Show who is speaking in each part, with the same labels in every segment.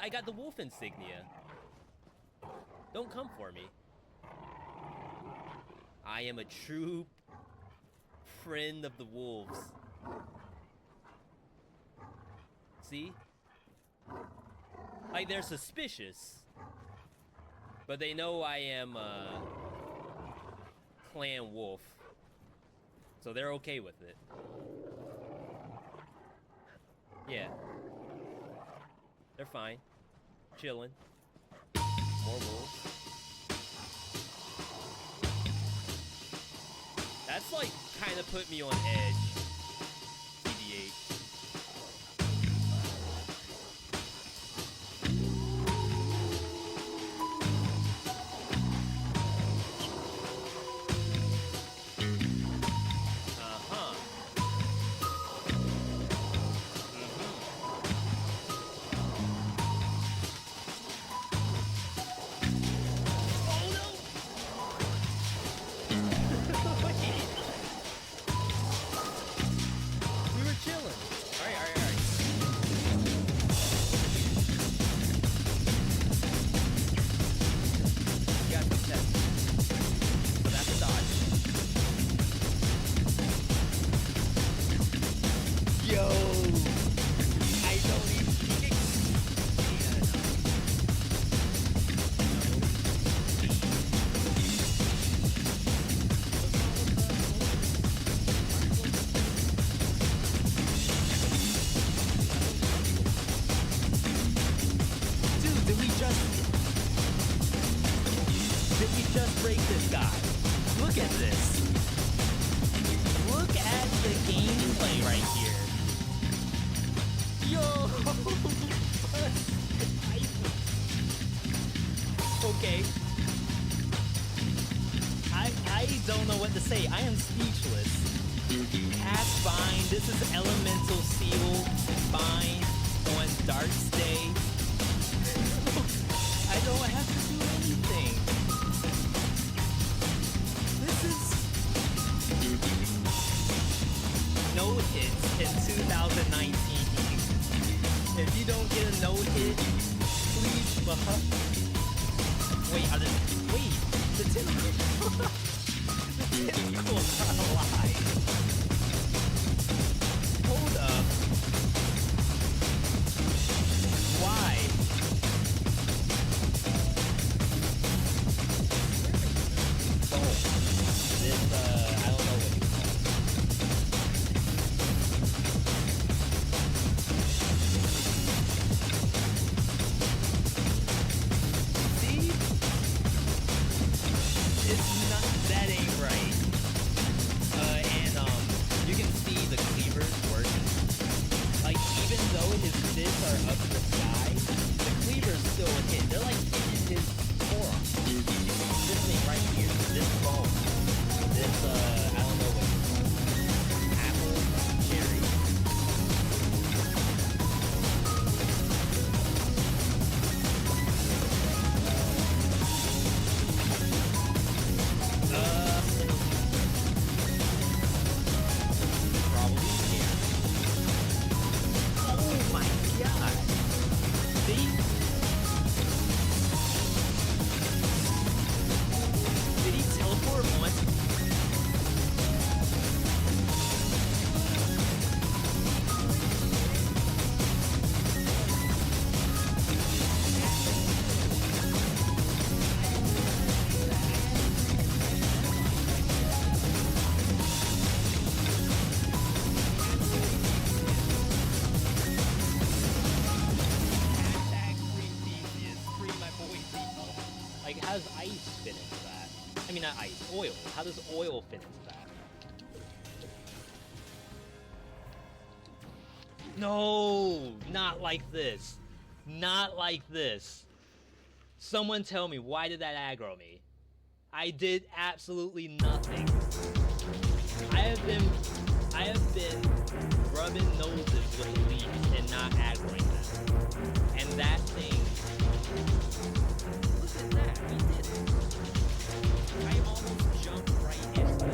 Speaker 1: I got the wolf insignia. Don't come for me. I am a true friend of the wolves. See? Like, they're suspicious. But they know I am clan wolf. So they're okay with it. Yeah. They're fine. Chilling. More wolves. That's like kind of put me on edge. TBH. I am speechless. Cast Bind. This is Elemental Seal Bind on Dark's Day. I don't have to do anything. This is no hits in 2019. If you don't get a no hit, please. Wait, the tentacles. Tentacles are alive. Hold up. Why? Oh, this, I don't know what you call it. See? It's not, that ain't right. You can see the cleavers working. Like, even though his fists are up in the sky, the cleavers still hit. They're like hitting his forearm. This thing right here, this bone, this, I don't know what it's called. Apple, cherry. Oil. How does oil fit into that? No, not like this. Not like this. Someone tell me, why did that aggro me? I did absolutely nothing. I have been rubbing noses with the leaf and not aggroing them. And that thing, look at that, we did it. I almost jumped right into it.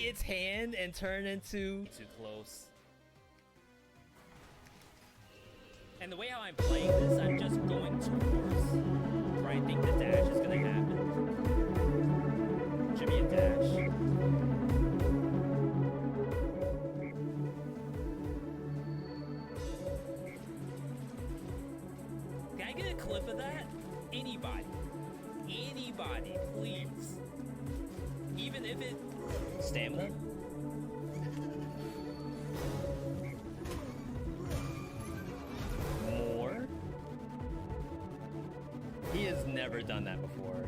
Speaker 1: its hand and turn into too close. And the way how I'm playing this, I'm just going towards where I think the dash is gonna happen. Should be a dash. Can I get a clip of that? Anybody. Anybody, please. Even if it... Stamina? More? He has never done that before.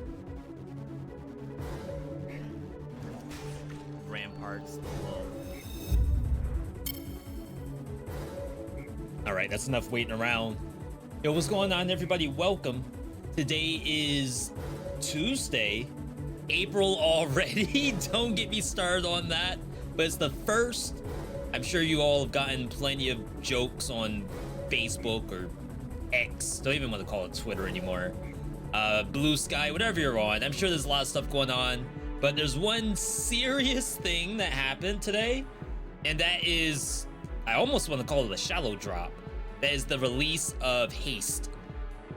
Speaker 1: Ramparts below. Alright, that's enough waiting around. Yo, what's going on, everybody? Welcome. Today is Tuesday. April already. Don't get me started on that. But it's the first. I'm sure you all have gotten plenty of jokes on Facebook or X. Don't even want to call it Twitter anymore. Blue Sky, whatever you're on. I'm sure there's a lot of stuff going on. But there's one serious thing that happened today. And that is, I almost want to call it a shallow drop. That is the release of Haste.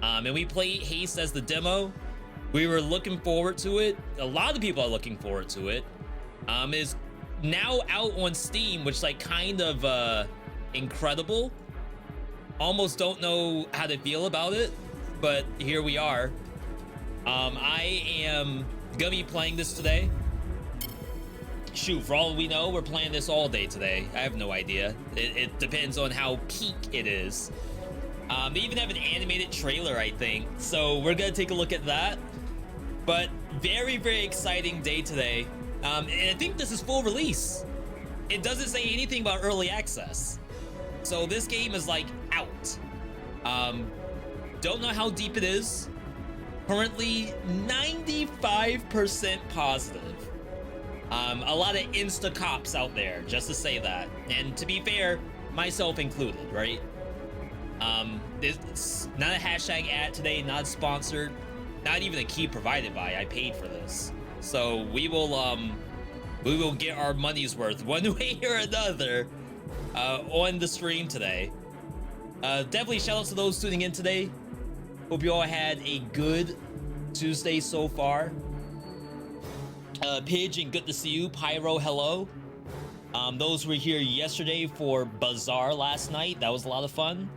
Speaker 1: And we played Haste as the demo. We were looking forward to it. A lot of people are looking forward to it. Is now out on Steam, which is like kind of incredible. Almost don't know how to feel about it, but here we are. I am gonna be playing this today. Shoot, for all we know, we're playing this all day today. I have no idea. It depends on how peak it is. They even have an animated trailer, I think. So we're gonna take a look at that. But very, very exciting day today. And I think this is full release. It doesn't say anything about early access. So this game is like out. Don't know how deep it is. Currently 95% positive. A lot of insta cops out there, just to say that. And to be fair, myself included, right? It's not a hashtag ad today, not sponsored. Not even a key provided by. I paid for this, so we will get our money's worth one way or another on the stream today. Definitely shout out to those tuning in today. Hope you all had a good Tuesday so far. Pigeon, good to see you. Pyro, hello. Those who were here yesterday for Bazaar last night, that was a lot of fun.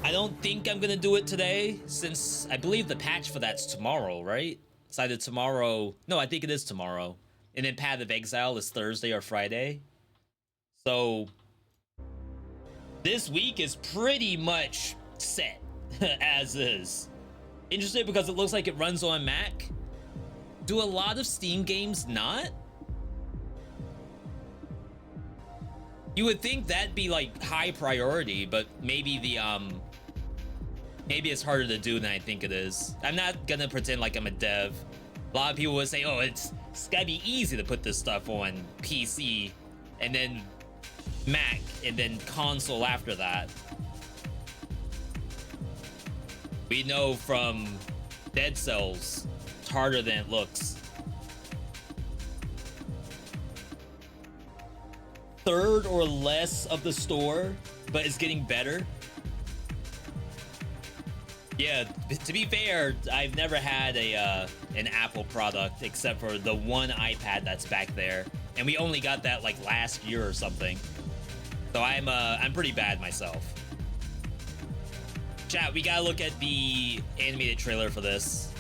Speaker 1: I don't think I'm gonna do it today, since I believe the patch for that's tomorrow, right? It's either tomorrow. No, I think it is tomorrow. And then Path of Exile is Thursday or Friday. So this week is pretty much set as is. Interesting because it looks like it runs on Mac. Do a lot of Steam games not? You would think that'd be like high priority, but maybe the maybe it's harder to do than I think it is. I'm not gonna pretend like I'm a dev. A lot of people would say, oh, it's gotta be easy to put this stuff on PC and then Mac and then console after that. We know from Dead Cells, it's harder than it looks. Third or less of the store, but it's getting better. Yeah, to be fair, I've never had a an Apple product except for the one iPad that's back there, and we only got that like last year or something. So I'm pretty bad myself. Chat, we gotta look at the animated trailer for this.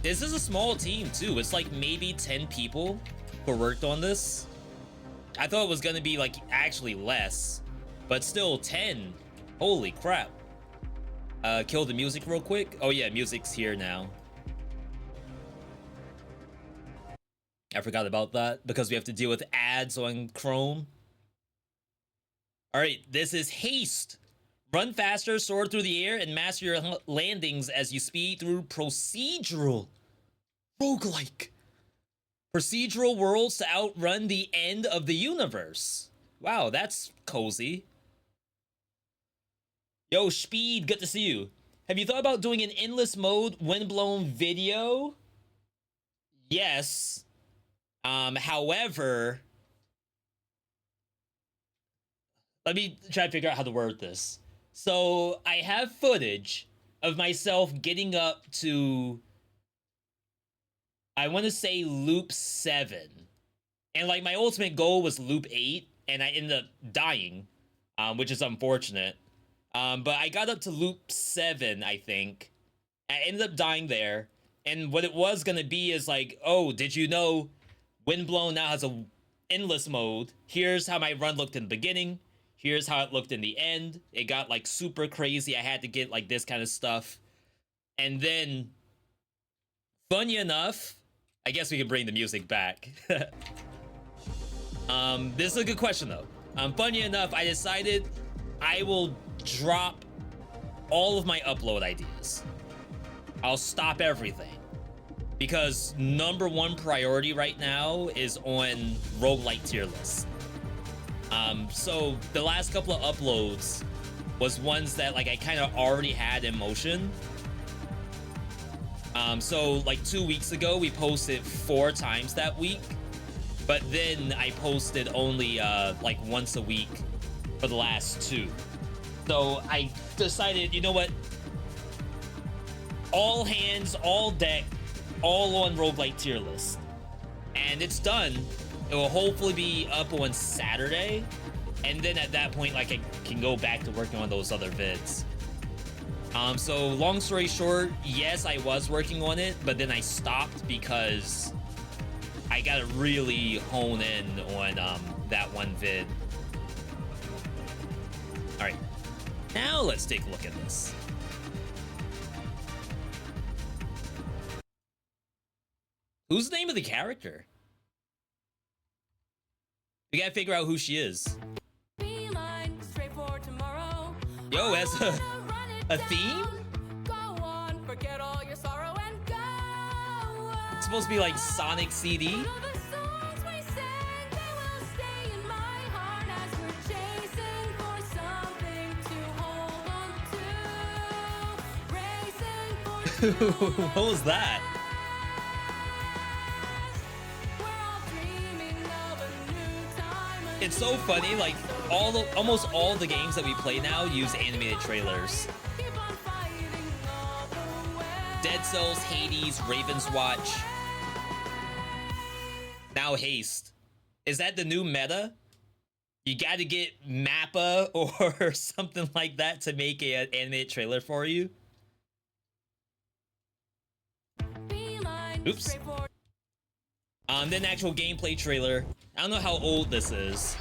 Speaker 1: This is a small team too. It's like maybe 10 people who worked on this. I thought it was gonna be like actually less, but still 10. Holy crap. Kill the music real quick. Oh yeah, music's here now. I forgot about that because we have to deal with ads on Chrome. All right, this is Haste. Run faster, soar through the air, and master your landings as you speed through procedural roguelike procedural worlds to outrun the end of the universe. Wow, that's cozy. Yo, Speed, good to see you. Have you thought about doing an endless mode windblown video? yes. However, let me try to figure out how to word this. So I have footage of myself getting up to, I want to say, loop 7. And like my ultimate goal was loop 8, and I ended up dying, which is unfortunate. But I got up to loop 7, I think. I ended up dying there. And what it was going to be is like, oh, did you know Windblown now has a endless mode? Here's how my run looked in the beginning. Here's how it looked in the end. It got like super crazy. I had to get like this kind of stuff. And then, funny enough, I guess we can bring the music back. This is a good question though. Funny enough, I decided I will drop all of my upload ideas. I'll stop everything. Because #1 priority right now is on roguelite tier list. So the last couple of uploads was ones that like I kind of already had in motion. So like 2 weeks ago, we posted 4 times that week. But then I posted only like once a week for the last 2. So I decided, you know what? All hands, all deck, all on roguelite tier list. And it's done. It will hopefully be up on Saturday. And then at that point, like I can go back to working on those other vids. So long story short, yes, I was working on it, but then I stopped because I gotta really hone in on that one vid. All right, now let's take a look at this. Who's the name of the character? We gotta figure out who she is. Yo, as a theme? It's supposed to be like Sonic CD. What was that? It's so funny, like almost all the games that we play now use animated trailers. Dead Cells, Hades, Raven's Watch. Now Haste. Is that the new meta? You gotta get Mappa or something like that to make an animated trailer for you? Oops. Then actual gameplay trailer. I don't know how old this is.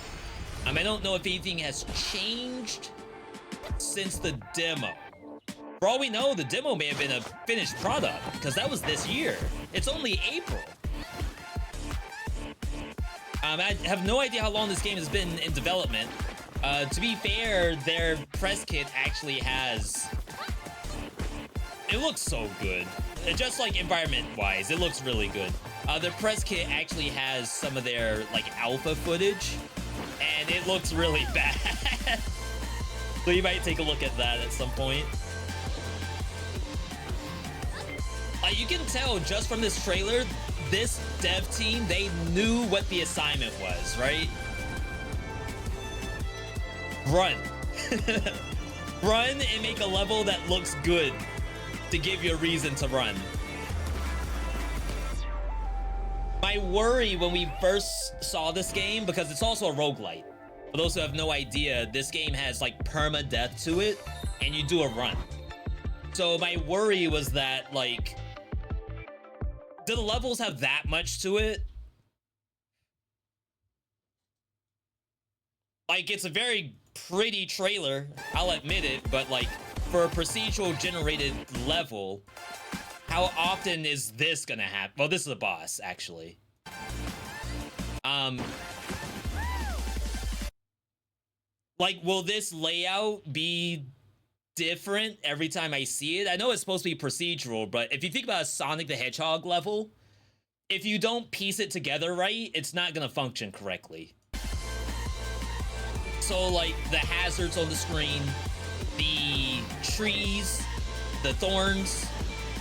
Speaker 1: I don't know if anything has changed since the demo. For all we know, the demo may have been a finished product, because that was this year. It's only April. I have no idea how long this game has been in development. To be fair, their press kit actually has... It looks so good. Just like environment-wise, it looks really good. The press kit actually has some of their like alpha footage, and it looks really bad. So you might take a look at that at some point. You can tell just from this trailer, this dev team, they knew what the assignment was, right? Run. Run and make a level that looks good to give you a reason to run. My worry when we first saw this game, because it's also a roguelite. For those who have no idea, this game has like permadeath to it, and you do a run. So my worry was that, like, do the levels have that much to it? Like, it's a very pretty trailer, I'll admit it, but like, for a procedural generated level, how often is this gonna happen? Well, this is a boss, actually. Like, will this layout be different every time I see it? I know it's supposed to be procedural, but if you think about a Sonic the Hedgehog level, if you don't piece it together right, it's not gonna function correctly. So, like, the hazards on the screen, the trees, the thorns,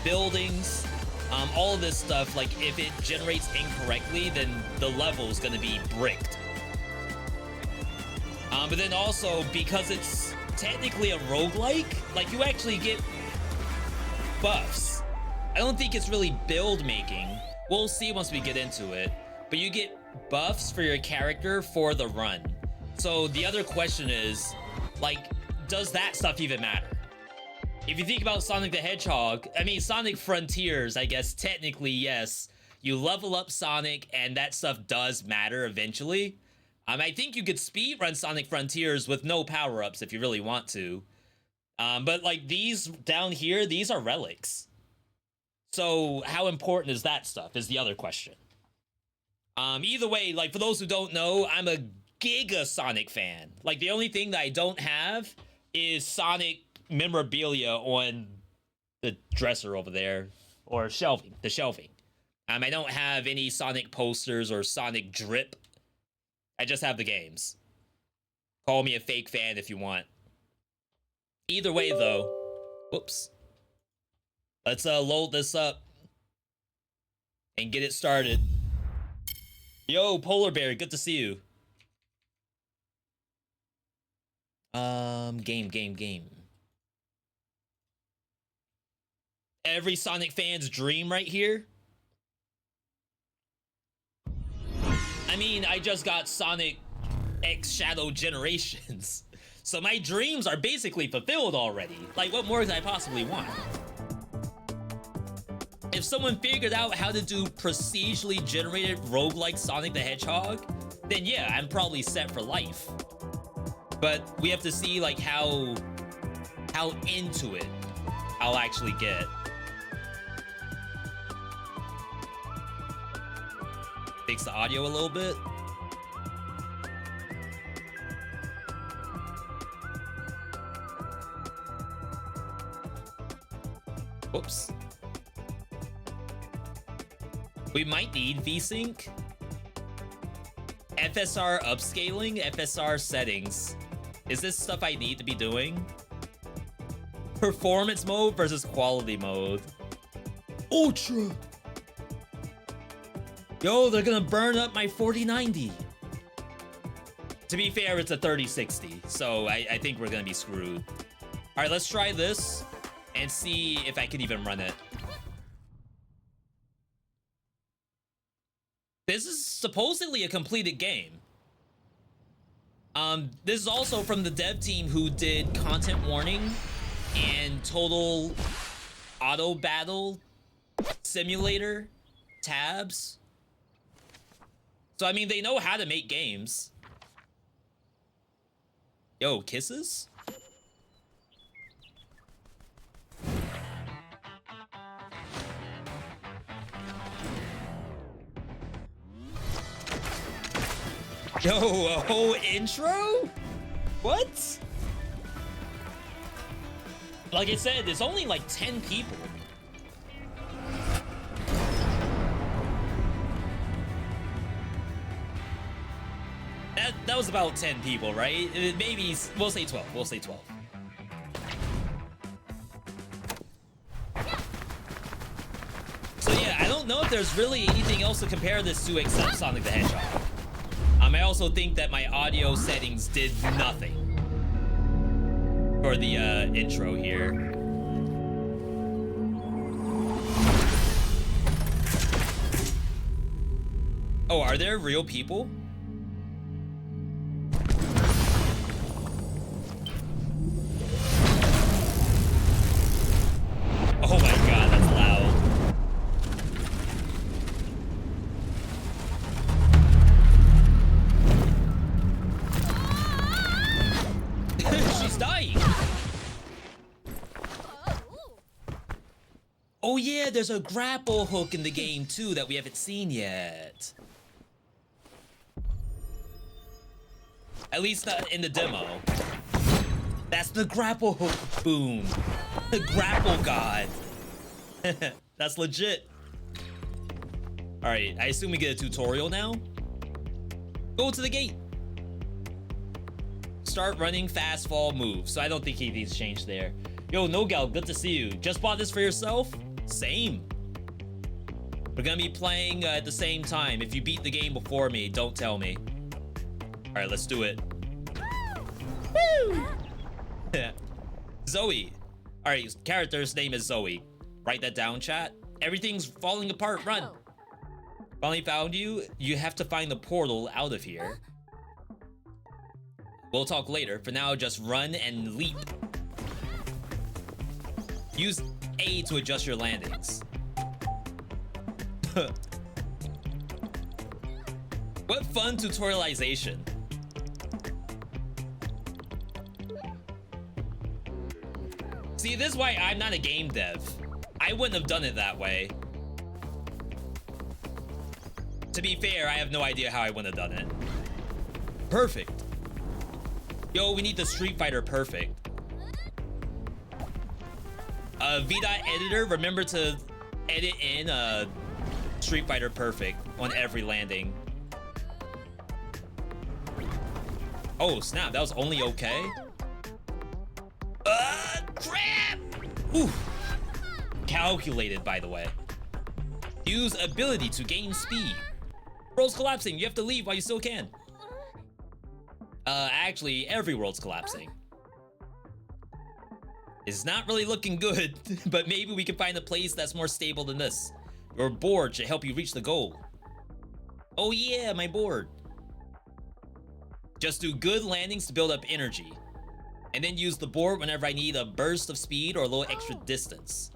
Speaker 1: buildings, All of this stuff, like if it generates incorrectly, then the level is gonna be bricked. But then also, because it's technically a roguelike, like you actually get buffs. I don't think it's really build making. We'll see once we get into it. But you get buffs for your character for the run. So the other question is, like, does that stuff even matter? If you think about Sonic the Hedgehog, I mean, Sonic Frontiers, I guess technically, yes. You level up Sonic and that stuff does matter eventually. I think you could speedrun Sonic Frontiers with no power-ups if you really want to. But like these down here, these are relics. So how important is that stuff is the other question. Either way, like for those who don't know, I'm a giga Sonic fan. Like the only thing that I don't have is Sonic memorabilia on the dresser over there, or shelving, the shelving. I don't have any Sonic posters or Sonic drip. I just have the games. Call me a fake fan if you want. Either way, though, whoops. Let's load this up and get it started. Yo, Polar Bear, good to see you. Game. Every Sonic fan's dream right here. I mean, I just got Sonic X Shadow Generations. So my dreams are basically fulfilled already. Like, what more could I possibly want? If someone figured out how to do procedurally generated roguelike Sonic the Hedgehog, then yeah, I'm probably set for life. But we have to see like how into it I'll actually get. Fix the audio a little bit. Whoops. We might need VSync. FSR upscaling, FSR settings. Is this stuff I need to be doing? Performance mode versus quality mode. Ultra. Yo, they're gonna burn up my 4090. To be fair, it's a 3060, so I think we're gonna be screwed. All right, let's try this and see if I can even run it. This is supposedly a completed game. This is also from the dev team who did Content Warning and Total Auto Battle Simulator tabs. So, I mean, they know how to make games. Yo, kisses? Yo, a whole intro? What? Like I said, there's only like 10 people. That was about 10 people, right? Maybe, we'll say 12. We'll say 12. So yeah, I don't know if there's really anything else to compare this to except Sonic the Hedgehog. I also think that my audio settings did nothing for the intro here. Oh, are there real people? Oh my god, that's loud. She's dying. Oh yeah, there's a grapple hook in the game too that we haven't seen yet. At least not in the demo. That's the grapple hook. Boom. The grapple god. That's legit. Alright, I assume we get a tutorial now. Go to the gate. Start running, fast fall, move. So I don't think anything's changed there. Yo, Nogal, good to see you. Just bought this for yourself? Same. We're gonna be playing at the same time. If you beat the game before me, don't tell me. All right, let's do it. Woo! Zoe. All right, character's name is Zoe. Write that down, chat. Everything's falling apart. Run. Finally found you. You have to find the portal out of here. We'll talk later. For now, just run and leap. Use A to adjust your landings. What fun tutorialization. See, this is why I'm not a game dev. I wouldn't have done it that way. To be fair, I have no idea how I wouldn't have done it. Perfect. Yo, we need the Street Fighter perfect. VeeDotEditor, remember to edit in Street Fighter perfect on every landing. Oh snap, that was only okay. Crap! Ooh. Calculated, by the way. Use ability to gain speed. World's collapsing, you have to leave while you still can. Actually, every world's collapsing. It's not really looking good, but maybe we can find a place that's more stable than this. Your board should help you reach the goal. Oh yeah, my board. Just do good landings to build up energy. And then use the board whenever I need a burst of speed or a little extra distance.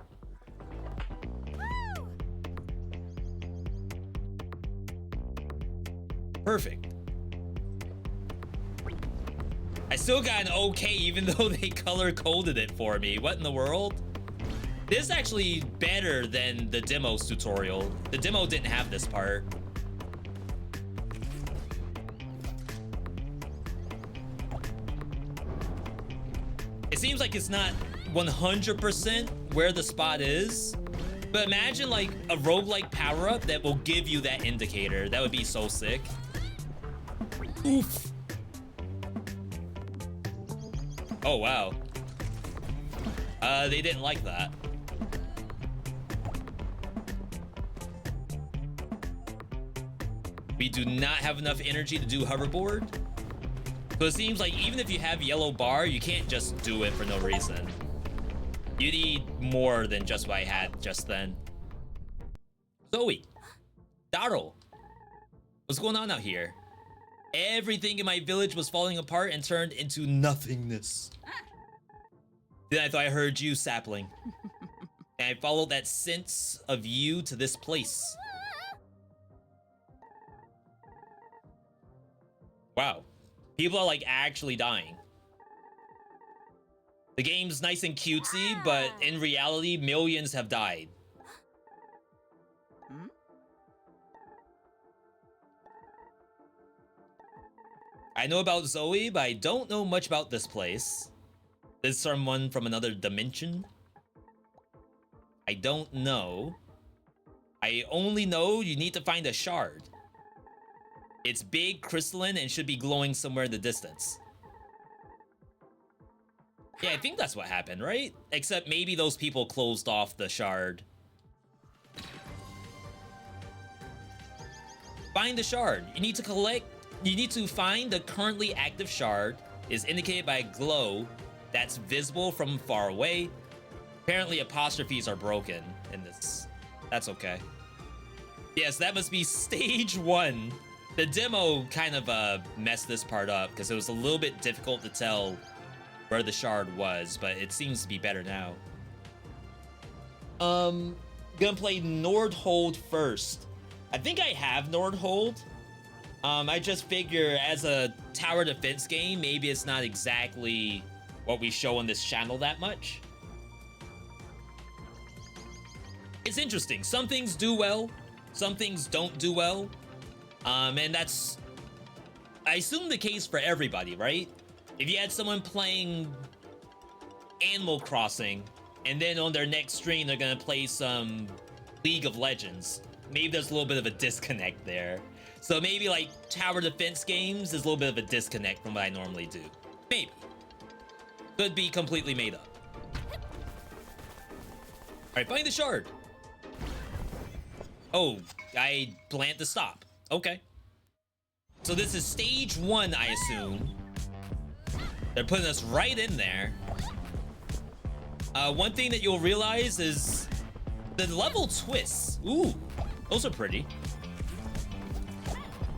Speaker 1: Perfect. I still got an okay even though they color coded it for me. What in the world? This is actually better than the demo's tutorial. The demo didn't have this part. It seems like it's not 100% where the spot is, but imagine like a roguelike power-up that will give you that indicator. That would be so sick. Oof. Oh, wow. They didn't like that. We do not have enough energy to do hoverboard. So it seems like even if you have yellow bar, you can't just do it for no reason. You need more than just what I had just then. Zoe. Darryl. What's going on out here? Everything in my village was falling apart and turned into nothingness. Then I thought I heard you, sapling. And I followed that sense of you to this place. Wow. People are like actually dying. The game's nice and cutesy, but in reality, millions have died. I know about Zoe, but I don't know much about this place. Is someone from another dimension? I don't know. I only know you need to find a shard. It's big, crystalline, and should be glowing somewhere in the distance. Yeah, I think that's what happened, right? Except maybe those people closed off the shard. Find the shard. You need to find the currently active shard. Is indicated by a glow that's visible from far away. Apparently apostrophes are broken in this. That's okay. Yes, that must be stage 1. The demo kind of messed this part up because it was a little bit difficult to tell where the shard was, but it seems to be better now. Gonna play Nordhold first. I think I have Nordhold. I just figure as a tower defense game, maybe it's not exactly what we show on this channel that much. It's interesting. Some things do well, some things don't do well. And that's, I assume, the case for everybody, right? If you had someone playing Animal Crossing, and then on their next stream, they're gonna play some League of Legends, maybe there's a little bit of a disconnect there. So maybe like tower defense games is a little bit of a disconnect from what I normally do. Maybe. Could be completely made up. All right, find the shard. Oh, I planned to stop. Okay. So this is stage 1, I assume. They're putting us right in there. One thing that you'll realize is the level twists. Ooh, those are pretty.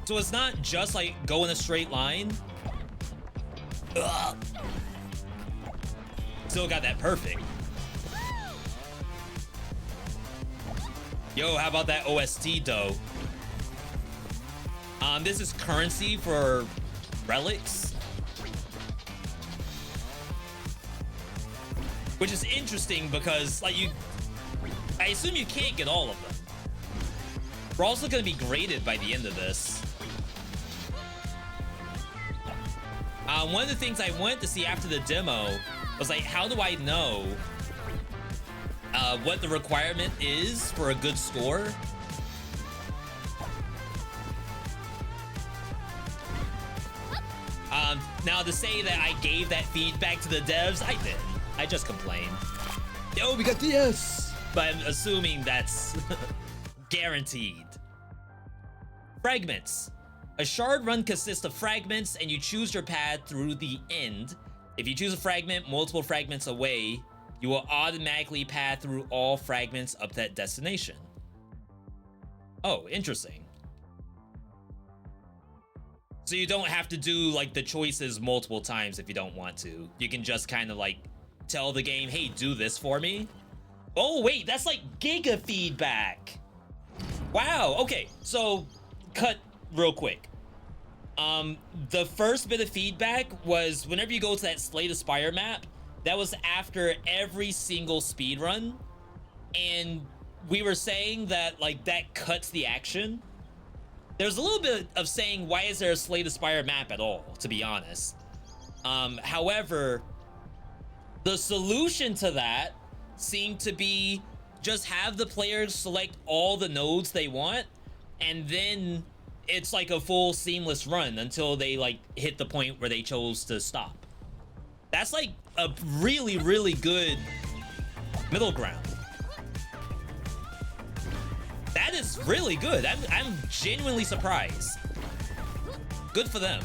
Speaker 1: So it's not just like go in a straight line. Ugh. Still got that perfect. Yo, how about that OST though? This is currency for relics, which is interesting because like I assume you can't get all of them. We're also going to be graded by the end of this. One of the things I wanted to see after the demo was like, how do I know what the requirement is for a good score? Now to say that I gave that feedback to the devs, I didn't. I just complained. Yo, we got the S! But I'm assuming that's guaranteed. Fragments. A shard run consists of fragments, and you choose your path through the end. If you choose a fragment multiple fragments away, you will automatically pass through all fragments up to that destination. Oh, interesting. So you don't have to do like the choices multiple times if you don't want to. You can just kind of like tell the game, hey, do this for me. Oh, wait, that's like giga feedback. Wow, okay, so cut real quick. The first bit of feedback was whenever you go to that Slay the Spire map, that was after every single speed run, and we were saying that like that cuts the action. There's a little bit of saying, why is there a Slay the Spire map at all, to be honest. However, the solution to that seemed to be just have the players select all the nodes they want, and then it's like a full seamless run until they like hit the point where they chose to stop. That's like a really, really good middle ground. That is really good. I'm genuinely surprised. Good for them.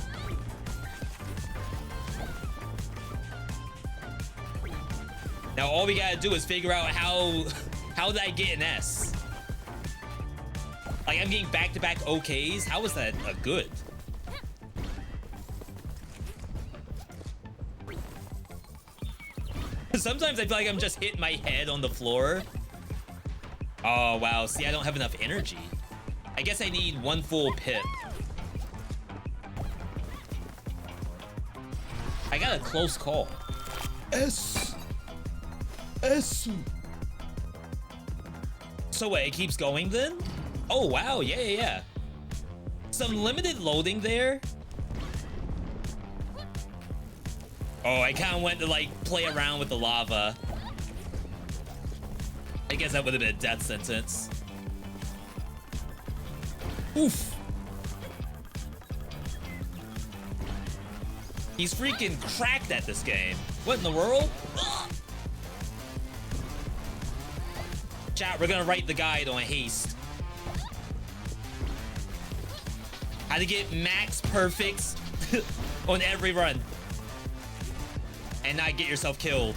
Speaker 1: Now all we gotta do is figure out how did I get an S? Like I'm getting back-to-back OKs. How is that a good? Sometimes I feel like I'm just hitting my head on the floor. Oh, wow. See, I don't have enough energy. I guess I need one full pip. I got a close call. S. So wait, it keeps going then? Oh, wow. Yeah. Some limited loading there. Oh, I kind of went to like play around with the lava. I guess that would have been a death sentence. Oof. He's freaking cracked at this game. What in the world? Ugh. Chat, we're gonna write the guide on Haste. How to get max perfects on every run. And not get yourself killed.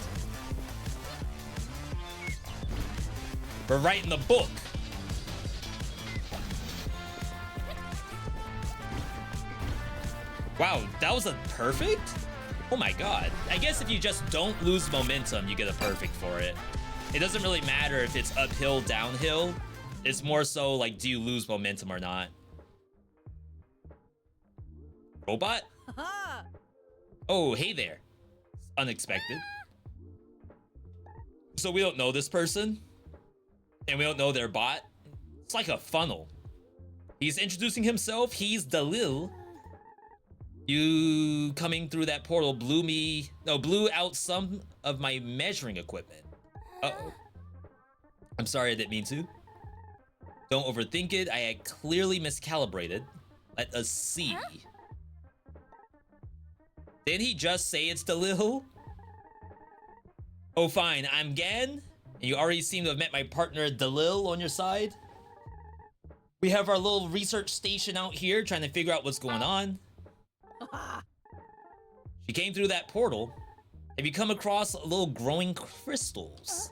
Speaker 1: We're writing the book. Wow, that was a perfect? Oh my god. I guess if you just don't lose momentum, you get a perfect for it. It doesn't really matter if it's uphill, downhill. It's more so like, do you lose momentum or not? Robot? Oh, hey there. Unexpected. So we don't know this person? And we don't know their bot? It's like a funnel. He's introducing himself. He's Dalil. You coming through that portal blew out some of my measuring equipment. Uh-oh. I'm sorry, I didn't mean to. Don't overthink it. I had clearly miscalibrated. Let us see. Did he just say it's Dalil? Oh, fine. I'm Gan. And you already seem to have met my partner Dalil on your side. We have our little research station out here trying to figure out what's going on. She came through that portal. Have you come across little growing crystals?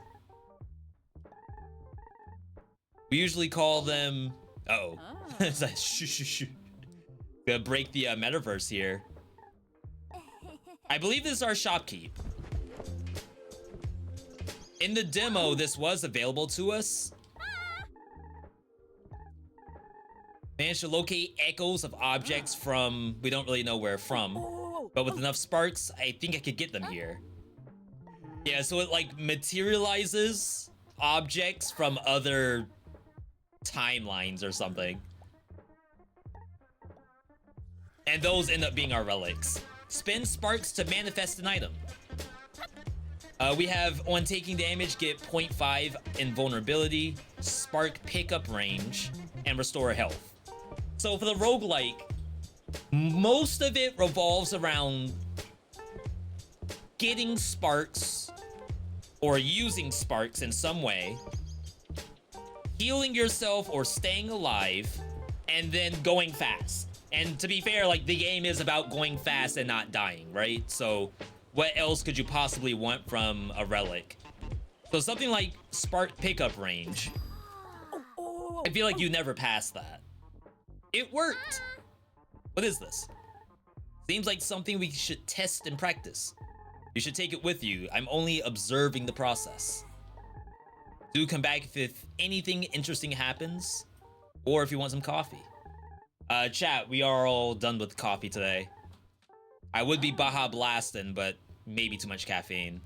Speaker 1: We usually call them... Uh-oh. It's like, shh. Gonna break the metaverse here. I believe this is our shopkeep. In the demo, this was available to us. Managed to locate echoes of objects from... we don't really know where from. But with enough sparks, I think I could get them here. Yeah, so it like materializes objects from other timelines or something. And those end up being our relics. Spend sparks to manifest an item. We have on taking damage, get 0.5 invulnerability, spark pickup range, and restore health. So for the roguelike, most of it revolves around getting sparks or using sparks in some way, healing yourself or staying alive, and then going fast. And to be fair, like, the game is about going fast and not dying, right? So what else could you possibly want from a relic? So something like spark pickup range. I feel like you never passed that. It worked. What is this? Seems like something we should test and practice. You should take it with you. I'm only observing the process. Do come back if anything interesting happens, or if you want some coffee. Chat, we are all done with coffee today. I would be Baja blasting, but maybe too much caffeine.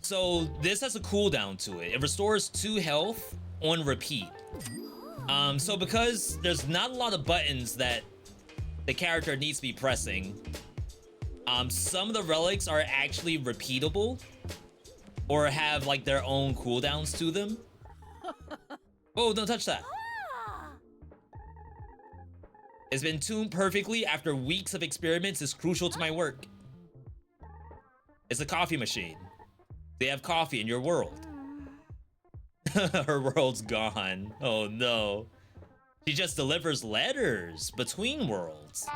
Speaker 1: So this has a cooldown to it. It restores 2 health on repeat. So because there's not a lot of buttons that the character needs to be pressing, some of the relics are actually repeatable or have like their own cooldowns to them. Oh, don't touch that. It's been tuned perfectly after weeks of experiments is crucial to my work. It's a coffee machine. They have coffee in your world. Her world's gone. Oh no. She just delivers letters between worlds.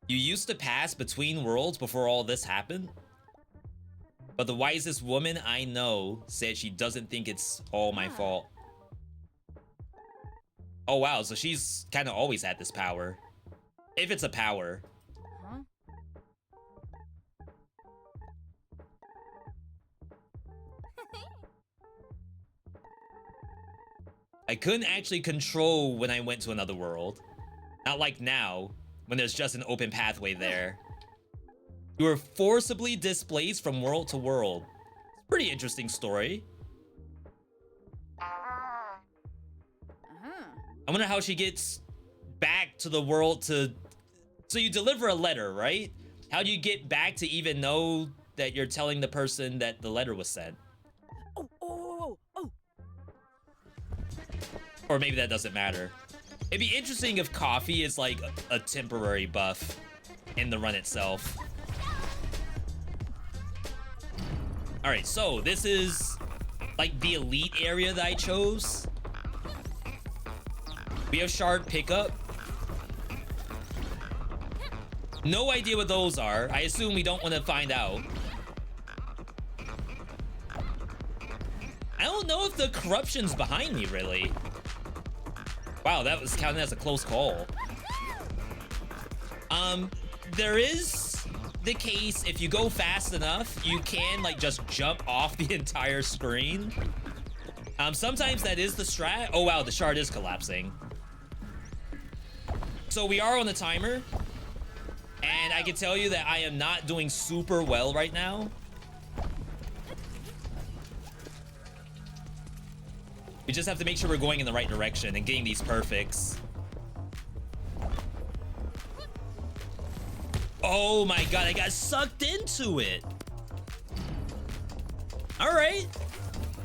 Speaker 1: You used to pass between worlds before all this happened? But the wisest woman I know said she doesn't think it's all my fault. Oh wow, so she's kind of always had this power. If it's a power. I couldn't actually control when I went to another world. Not like now, when there's just an open pathway there. You were forcibly displaced from world to world. It's a pretty interesting story. I wonder how she gets back to the world to... So you deliver a letter, right? How do you get back to even know that you're telling the person that the letter was sent? Or maybe that doesn't matter. It'd be interesting if coffee is like a temporary buff in the run itself. All right, so this is like the elite area that I chose. We have shard pickup. No idea what those are. I assume we don't want to find out. I don't know if the corruption's behind me, really. Wow, that was counted as a close call. There is the case, if you go fast enough, you can like just jump off the entire screen. Sometimes that is the strat. Oh wow, the shard is collapsing. So we are on the timer. And I can tell you that I am not doing super well right now. We just have to make sure we're going in the right direction and getting these perfects. Oh my god, I got sucked into it. All right.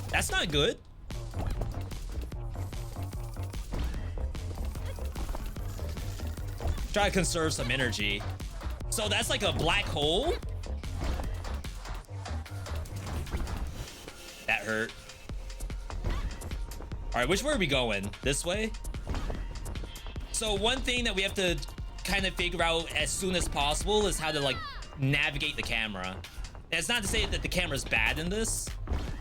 Speaker 1: That's not good. Try to conserve some energy. So that's like a black hole? hurt. All right, which way are we going? This way? So one thing that we have to kind of figure out as soon as possible is how to like navigate the camera. And it's not to say that the camera's bad in this.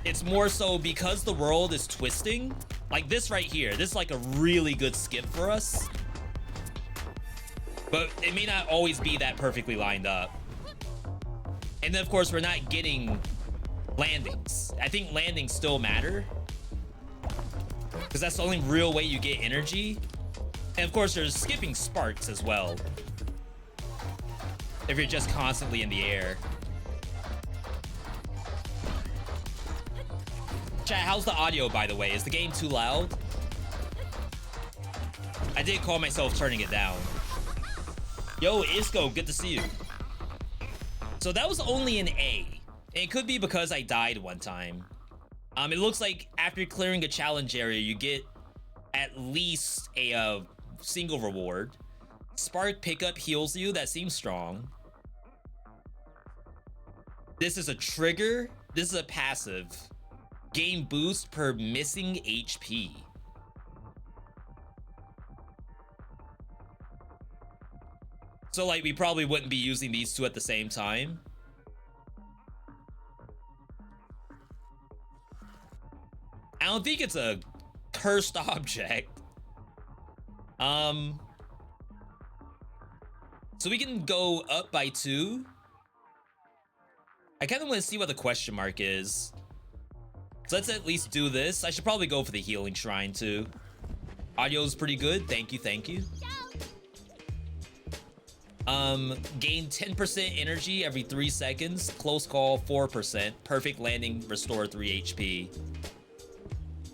Speaker 1: It's more so because the world is twisting. Like this right here, this is like a really good skip for us. But it may not always be that perfectly lined up. And then of course we're not getting landings. I think landings still matter, because that's the only real way you get energy. And of course there's skipping sparks as well, if you're just constantly in the air. Chat, how's the audio, by the way? Is the game too loud? I did call myself turning it down. Yo, Isco, good to see you. So that was only an A. And it could be because I died one time. It looks like after clearing a challenge area, you get at least a single reward. Spark pickup heals you. That seems strong. This is a trigger. This is a passive. Gain boost per missing HP. So like we probably wouldn't be using these two at the same time. I don't think it's a cursed object. So we can go up by 2. I kind of want to see what the question mark is. So let's at least do this. I should probably go for the healing shrine too. Audio's pretty good. Thank you, thank you. Gain 10% energy every 3 seconds. Close call 4%. Perfect landing restore 3 HP.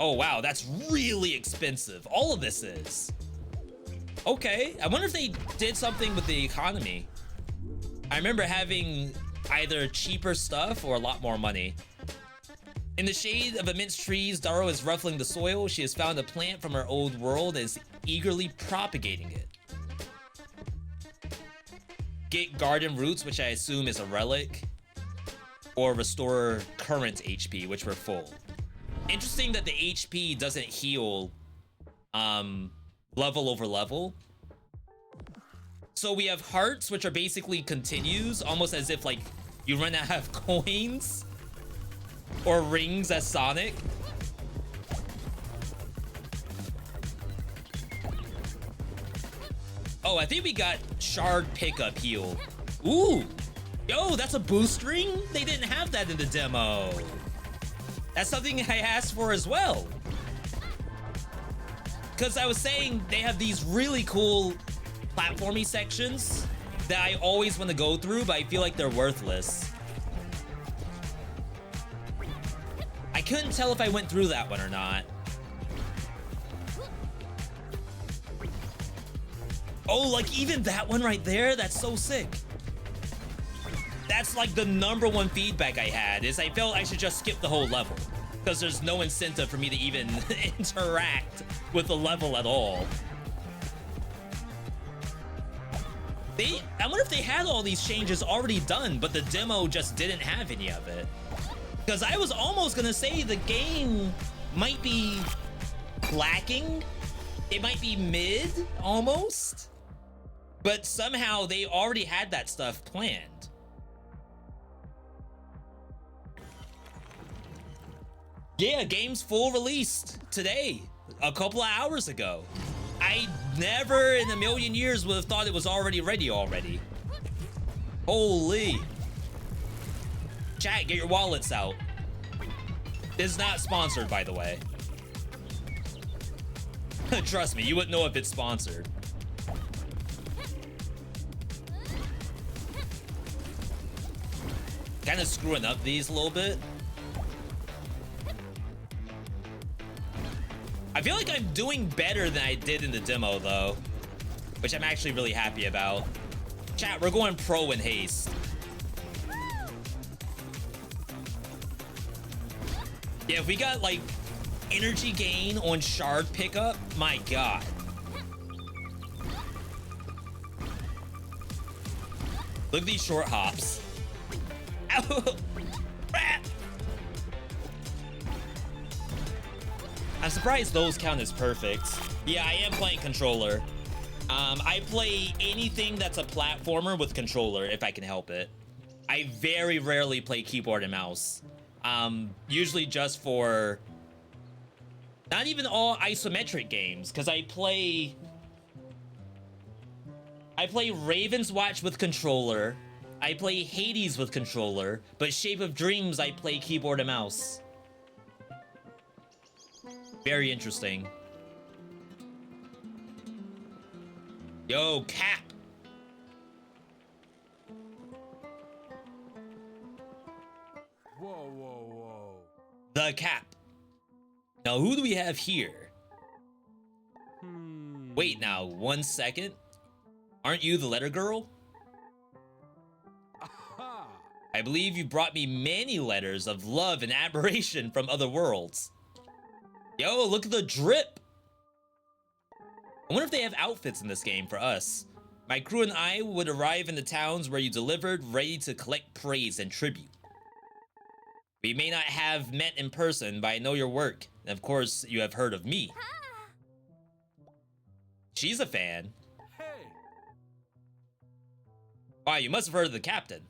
Speaker 1: Oh wow, that's really expensive. All of this is. Okay, I wonder if they did something with the economy. I remember having either cheaper stuff or a lot more money. In the shade of immense trees, Daro is ruffling the soil. She has found a plant from her old world and is eagerly propagating it. Get garden roots, which I assume is a relic, or restore current HP, which we're full. Interesting that the HP doesn't heal level over level. So we have hearts, which are basically continues, almost as if like you run out of coins, or rings as Sonic. Oh, I think we got shard pickup heal. Ooh, yo, that's a boost ring? They didn't have that in the demo. That's something I asked for as well. Because I was saying they have these really cool platformy sections that I always want to go through, but I feel like they're worthless. I couldn't tell if I went through that one or not. Oh, like even that one right there, that's so sick. That's like the #1 feedback I had, is I felt I should just skip the whole level, because there's no incentive for me to even interact with the level at all. I wonder if they had all these changes already done, but the demo just didn't have any of it. Because I was almost gonna say the game might be lacking. It might be mid, almost. But somehow they already had that stuff planned. Yeah, game's full released today, a couple of hours ago. I never in a million years would have thought it was already ready already. Holy. Chat, get your wallets out. It's not sponsored, by the way. Trust me, you wouldn't know if it's sponsored. Kind of screwing up these a little bit. I feel like I'm doing better than I did in the demo, though, which I'm actually really happy about. Chat, we're going pro in Haste. Yeah, if we got, like, energy gain on shard pickup, my god. Look at these short hops. Ow. I'm surprised those count as perfect. Yeah, I am playing controller. I play anything that's a platformer with controller if I can help it. I very rarely play keyboard and mouse. Usually just for not even all isometric games, because I play Raven's Watch with controller. I play Hades with controller, but Shape of Dreams I play keyboard and mouse. Very interesting. Yo, Cap.
Speaker 2: Whoa, whoa, whoa.
Speaker 1: The Cap. Now, who do we have here? Wait, now, 1 second. Aren't you the letter girl?
Speaker 2: Aha.
Speaker 1: I believe you brought me many letters of love and admiration from other worlds. Yo, look at the drip. I wonder if they have outfits in this game for us. My crew and I would arrive in the towns where you delivered, ready to collect praise and tribute. We may not have met in person, but I know your work. And of course, you have heard of me. She's a fan.
Speaker 2: Hey.
Speaker 1: Wow, you must have heard of the captain.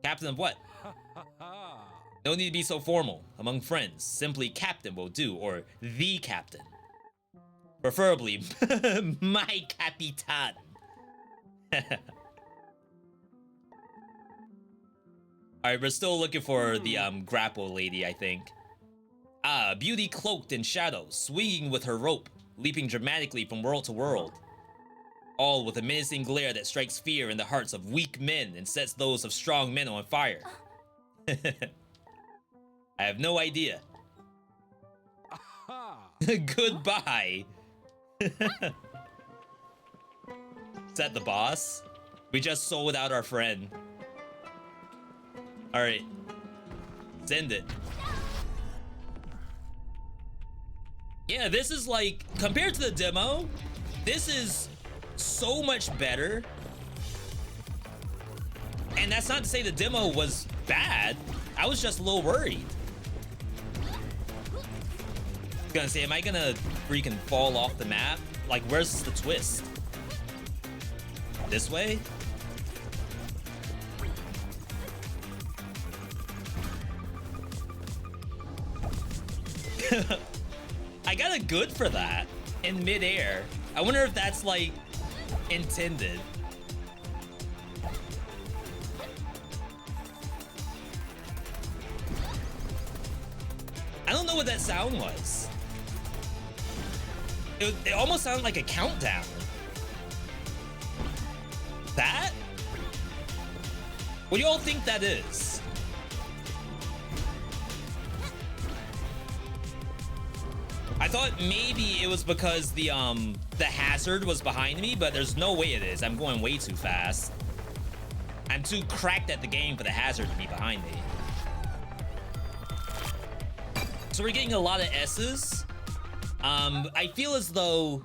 Speaker 1: Captain of what?
Speaker 2: Ha ha ha.
Speaker 1: No need to be so formal. Among friends, simply captain will do, or the captain. Preferably, my capitan. Alright, we're still looking for the grapple lady, I think. Ah, beauty cloaked in shadows, swinging with her rope, leaping dramatically from world to world. All with a menacing glare that strikes fear in the hearts of weak men and sets those of strong men on fire. I have no idea.
Speaker 2: Aha.
Speaker 1: Goodbye. Is that the boss? We just sold out our friend. Alright. Send it. Yeah, this is like, compared to the demo, this is so much better. And that's not to say the demo was bad. I was just a little worried. I was gonna say, am I gonna freaking fall off the map? Like, where's the twist? This way? I got a good for that in midair. I wonder if that's like intended. I don't know what that sound was. It almost sounded like a countdown. That? What do you all think that is? I thought maybe it was because the hazard was behind me, but there's no way it is. I'm going way too fast. I'm too cracked at the game for the hazard to be behind me. So we're getting a lot of S's. I feel as though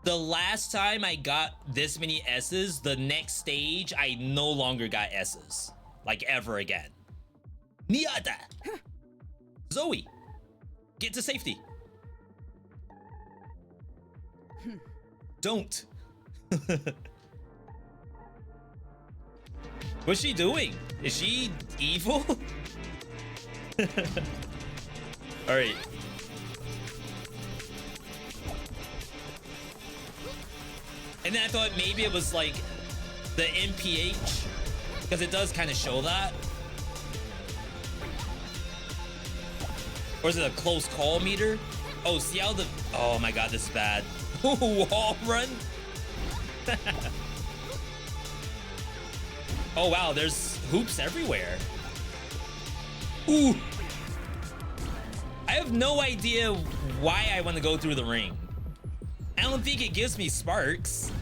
Speaker 1: the last time I got this many S's, the next stage, I no longer got S's. Like, ever again. Niada! Zoe! Get to safety! Don't! What's she doing? Is she evil? Alright. And then I thought maybe it was like the MPH, because it does kind of show that. Or is it a close call meter? Oh, see how the... Oh my god, this is bad. Wall run? Oh wow, there's hoops everywhere. Ooh. I have no idea why I want to go through the ring. I don't think it gives me sparks.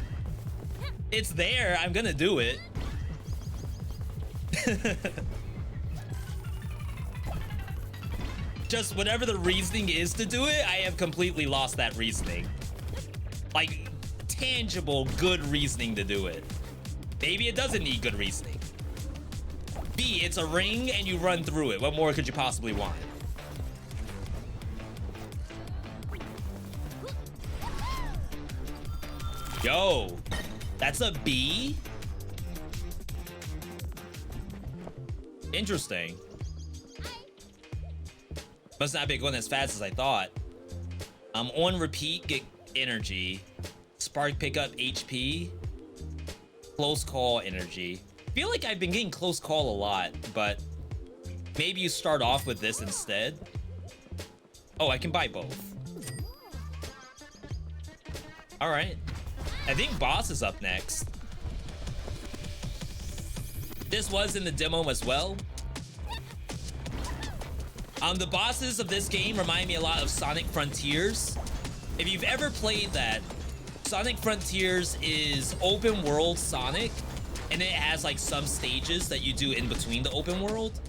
Speaker 1: It's there, I'm gonna do it. Just whatever the reasoning is to do it, I have completely lost that reasoning. Like, tangible, good reasoning to do it. Maybe it doesn't need good reasoning. B, it's a ring and you run through it. What more could you possibly want? Yo, that's a B? Interesting. Must not be going as fast as I thought. On repeat, get energy. Spark pickup HP. Close call energy. Feel like I've been getting close call a lot, but maybe you start off with this instead. Oh, I can buy both. All right. I think boss is up next. This was in the demo as well. The bosses of this game remind me a lot of Sonic Frontiers. If you've ever played that, Sonic Frontiers is open world Sonic, and it has like some stages that you do in between the open world.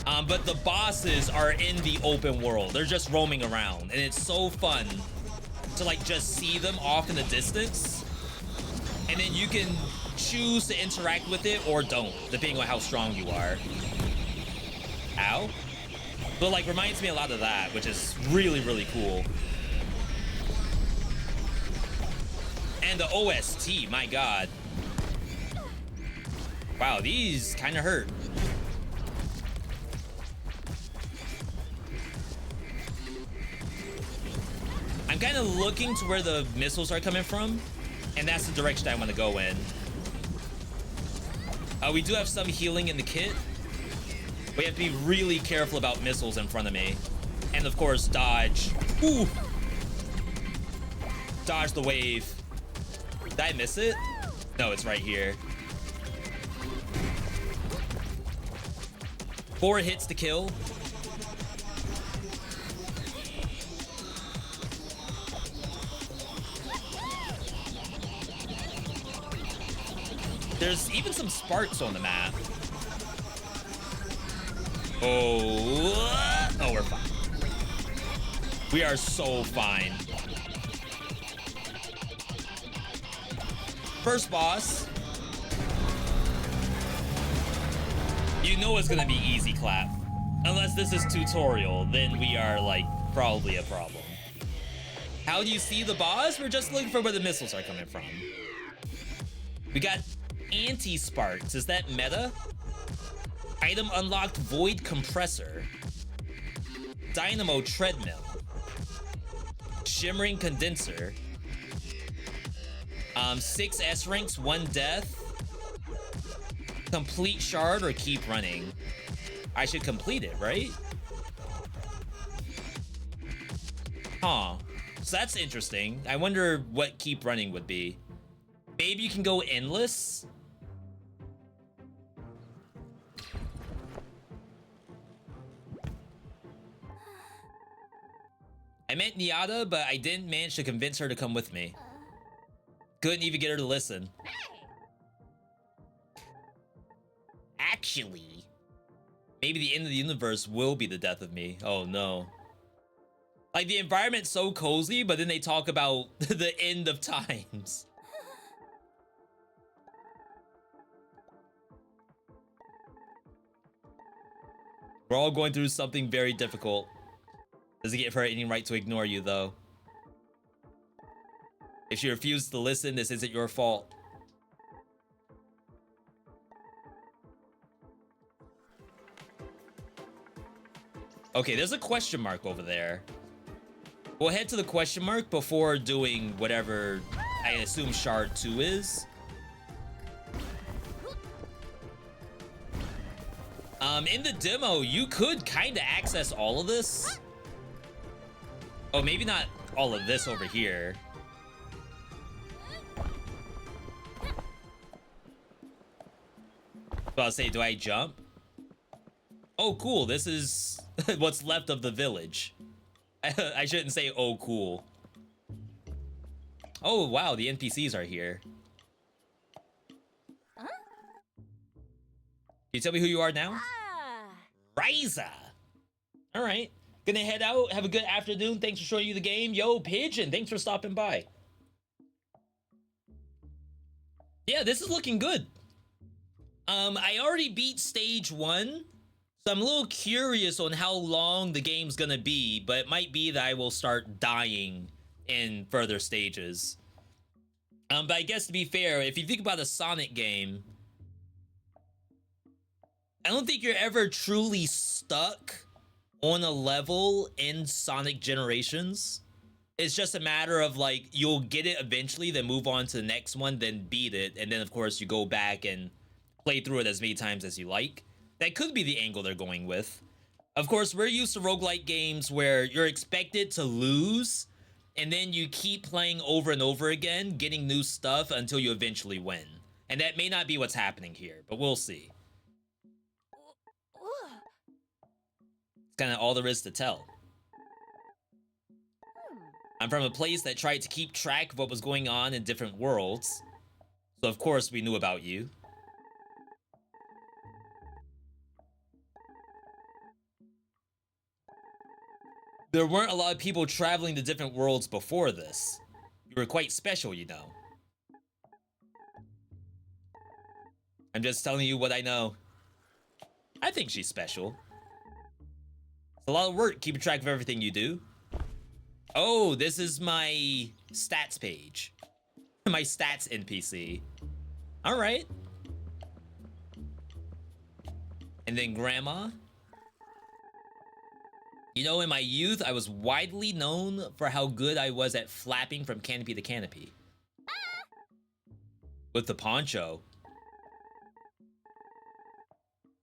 Speaker 1: But the bosses are in the open world. They're just roaming around, and it's so fun to like just see them off in the distance. And then you can choose to interact with it or don't, depending on how strong you are. Ow. But like reminds me a lot of that, which is really, really cool. And the OST, my God. Wow, these kind of hurt. I'm kind of looking to where the missiles are coming from, and that's the direction I want to go in. We do have some healing in the kit. We have to be really careful about missiles in front of me. And of course, dodge. Ooh. Dodge the wave. Did I miss it? No, it's right here. 4 hits to kill. There's even some sparks on the map. Oh, we're fine. We are so fine. First boss. You know it's gonna be easy clap. Unless this is tutorial, then we are like probably a problem. How do you see the boss? We're just looking for where the missiles are coming from. We got anti-sparks. Is that meta? Item unlocked, void compressor. Dynamo treadmill. Shimmering condenser. 6 S ranks, 1 death. Complete shard or keep running. I should complete it, right? Huh. So that's interesting. I wonder what keep running would be. Maybe you can go endless. I meant Niata, but I didn't manage to convince her to come with me. Couldn't even get her to listen. Actually, maybe the end of the universe will be the death of me. Oh no. Like the environment's so cozy, but then they talk about the end of times. We're all going through something very difficult. Doesn't give her any right to ignore you, though. If she refuses to listen, this isn't your fault. Okay, there's a question mark over there. We'll head to the question mark before doing whatever I assume Shard 2 is. In the demo, you could kind of access all of this. Oh, maybe not all of this over here. So I'll say, do I jump? Oh, cool. This is what's left of the village. I shouldn't say, oh, cool. Oh, wow. The NPCs are here. Can you tell me who you are now? Ryza. All right. Gonna head out. Have a good afternoon. Thanks for showing you the game. Yo, Pigeon. Thanks for stopping by. Yeah, this is looking good. I already beat stage 1. So I'm a little curious on how long the game's gonna be, but it might be that I will start dying in further stages. But I guess to be fair, if you think about a Sonic game, I don't think you're ever truly stuck on a level in Sonic Generations. It's just a matter of like, you'll get it eventually, then move on to the next one, then beat it, and then of course you go back and play through it as many times as you like. That could be the angle they're going with. Of course, we're used to roguelike games where you're expected to lose, and then you keep playing over and over again, getting new stuff until you eventually win. And that may not be what's happening here, but we'll see. It's kind of all there is to tell. I'm from a place that tried to keep track of what was going on in different worlds, so of course we knew about you. There weren't a lot of people traveling to different worlds before this. You were quite special, you know. I'm just telling you what I know. I think she's special. It's a lot of work keeping track of everything you do. Oh, this is my stats page. My stats NPC. All right. And then Grandma. You know, in my youth, I was widely known for how good I was at flapping from canopy to canopy. With the poncho.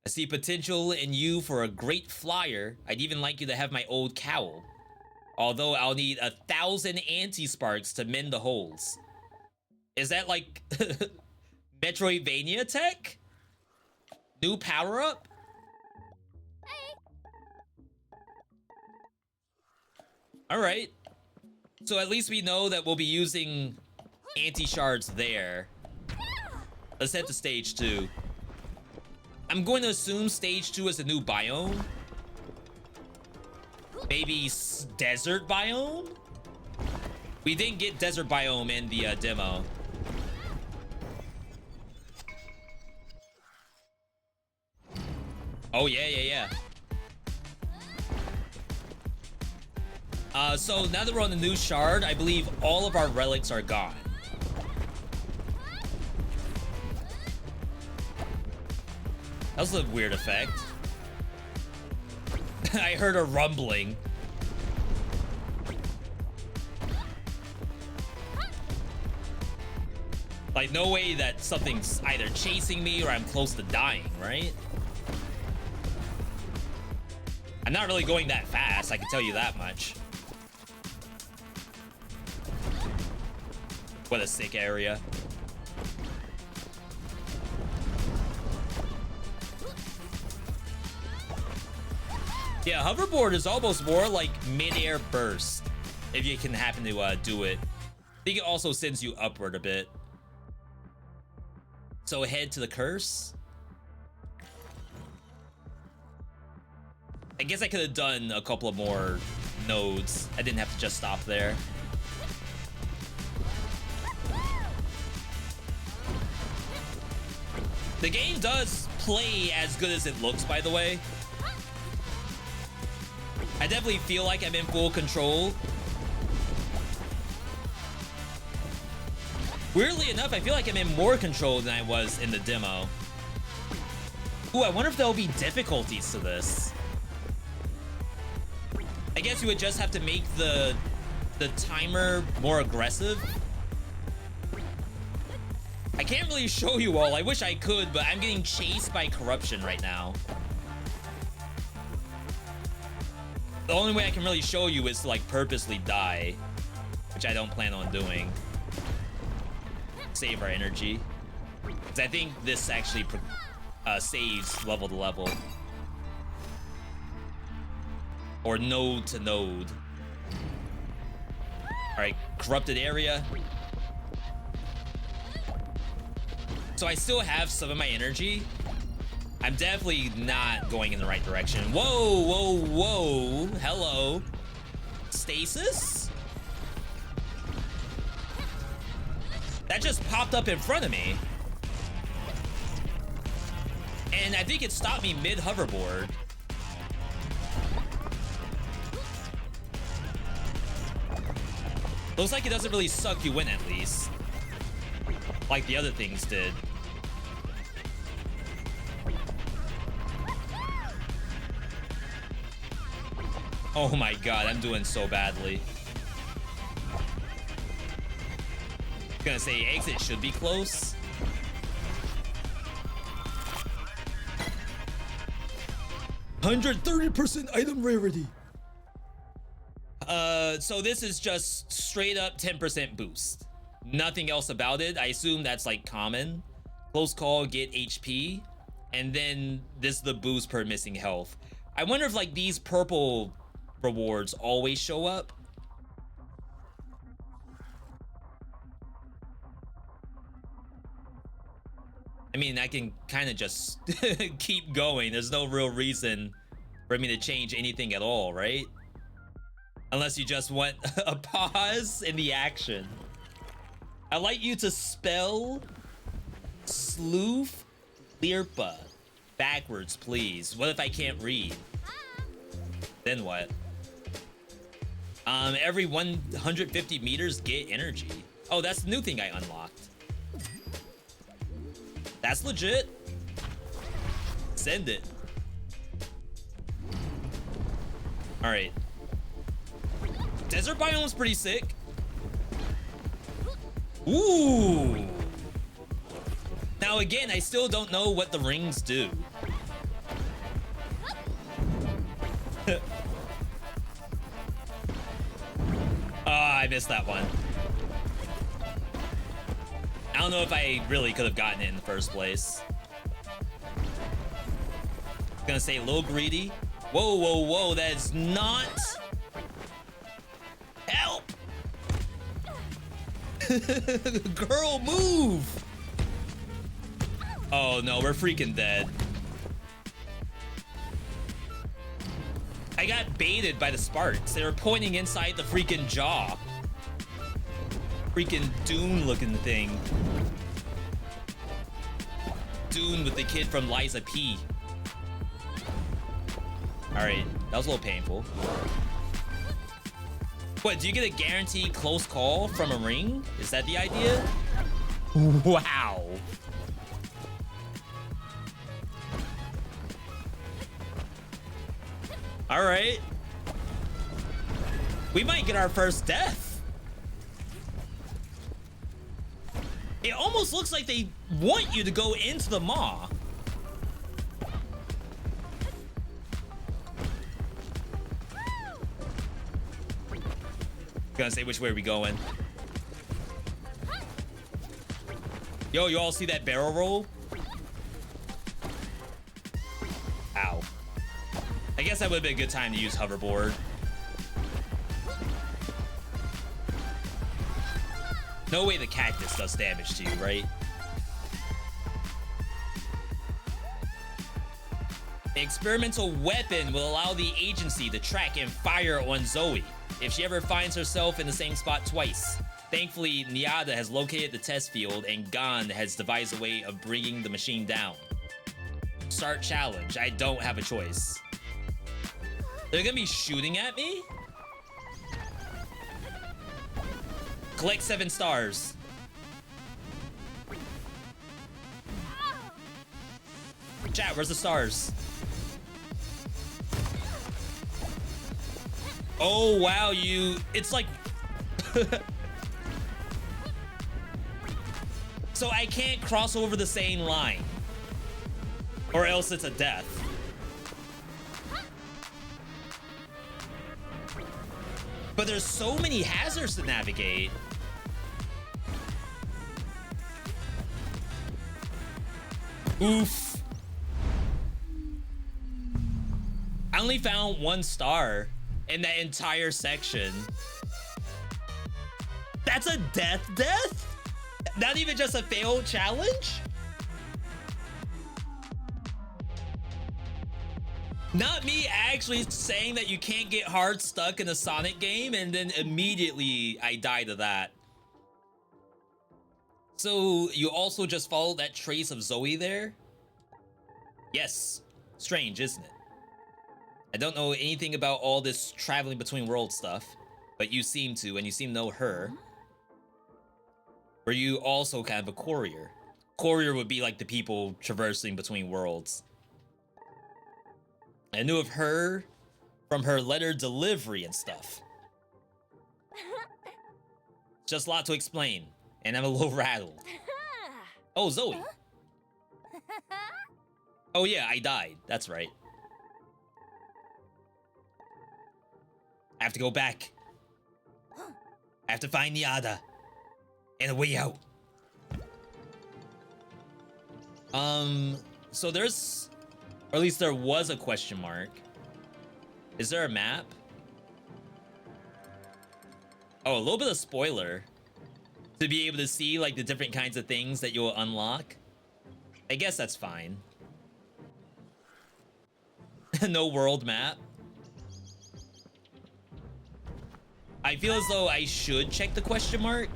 Speaker 1: I see potential in you for a great flyer. I'd even like you to have my old cowl. Although I'll need 1,000 anti-sparks to mend the holes. Is that like Metroidvania tech? New power-up? Alright. So at least we know that we'll be using anti-shards there. Let's head to stage 2. I'm going to assume stage 2 is a new biome. Maybe desert biome? We didn't get desert biome in the demo. Oh, yeah. So now that we're on the new shard, I believe all of our relics are gone. That was a weird effect. I heard a rumbling. Like, no way that something's either chasing me or I'm close to dying, right? I'm not really going that fast, I can tell you that much. What a sick area. Yeah, hoverboard is almost more like mid-air burst, if you can happen to do it. I think it also sends you upward a bit. So head to the curse. I guess I could have done a couple of more nodes. I didn't have to just stop there. The game does play as good as it looks, by the way. I definitely feel like I'm in full control. Weirdly enough, I feel like I'm in more control than I was in the demo. Ooh, I wonder if there'll be difficulties to this. I guess you would just have to make the timer more aggressive. I can't really show you all. I wish I could, but I'm getting chased by corruption right now. The only way I can really show you is to like purposely die, which I don't plan on doing. Save our energy. Because I think this actually saves level to level. Or node to node. Alright, corrupted area. So I still have some of my energy. I'm definitely not going in the right direction. Whoa. Hello. Stasis? That just popped up in front of me. And I think it stopped me mid-hoverboard. Looks like it doesn't really suck you in, at least. like the other things did. Oh my god, I'm doing so badly. Gonna say exit should be close. %130% item rarity. So this is just straight up 10% boost. Nothing else about it. I assume that's like common. Close call, get HP. And then this is the boost per missing health. I wonder if like these purple rewards always show up. I mean, I can kind of just keep going. There's no real reason for me to change anything at all, right? Unless you just want a pause in the action. I'd like you to spell sleuth lirpa backwards, please. What if I can't read? Then what? Every 150 meters, get energy. Oh, that's the new thing I unlocked. That's legit. Send it. All right. Desert biome's pretty sick. Ooh. Now again, I still don't know what the rings do. I missed that one. I don't know if I really could have gotten it in the first place. Gonna say a little greedy. Whoa, whoa, whoa, that's not... Help! Girl, move! Oh no, we're freaking dead. I got baited by the Sparks. They were pointing inside the freaking jaw. Freaking Dune looking thing. Dune with the kid from Liza P. Alright, that was a little painful. What, do you get a guaranteed close call from a ring? Is that the idea? Wow. Alright. We might get our first death. It almost looks like they want you to go into the maw. Gonna say, which way are we going? Yo, you all see that barrel roll? Ow. I guess that would have been a good time to use hoverboard. No way the cactus does damage to you, right? The experimental weapon will allow the agency to track and fire on Zoe if she ever finds herself in the same spot twice. Thankfully, Nyada has located the test field and Gon has devised a way of bringing the machine down. Start challenge. I don't have a choice. They're gonna be shooting at me? Collect 7 stars. Chat, where's the stars? Oh, wow, it's like... So I can't cross over the same line. Or else it's a death. But there's so many hazards to navigate. Oof. I only found 1 star in that entire section. That's a death? Not even just a failed challenge? Not me actually saying that you can't get hard stuck in a Sonic game and then immediately I die to that. So you also just followed that trace of Zoe there? Yes. Strange, isn't it? I don't know anything about all this traveling between worlds stuff, but you seem to, and you seem to know her. Or are you also kind of a courier? Courier would be like the people traversing between worlds. I knew of her from her letter delivery and stuff. Just a lot to explain, and I'm a little rattled. Oh, Zoe. Oh yeah, I died. That's right. I have to go back. I have to find Yada. And a way out. So there's... Or at least there was a question mark. Is there a map? Oh, a little bit of spoiler. To be able to see, like, the different kinds of things that you'll unlock. I guess that's fine. No world map. I feel as though I should check the question mark.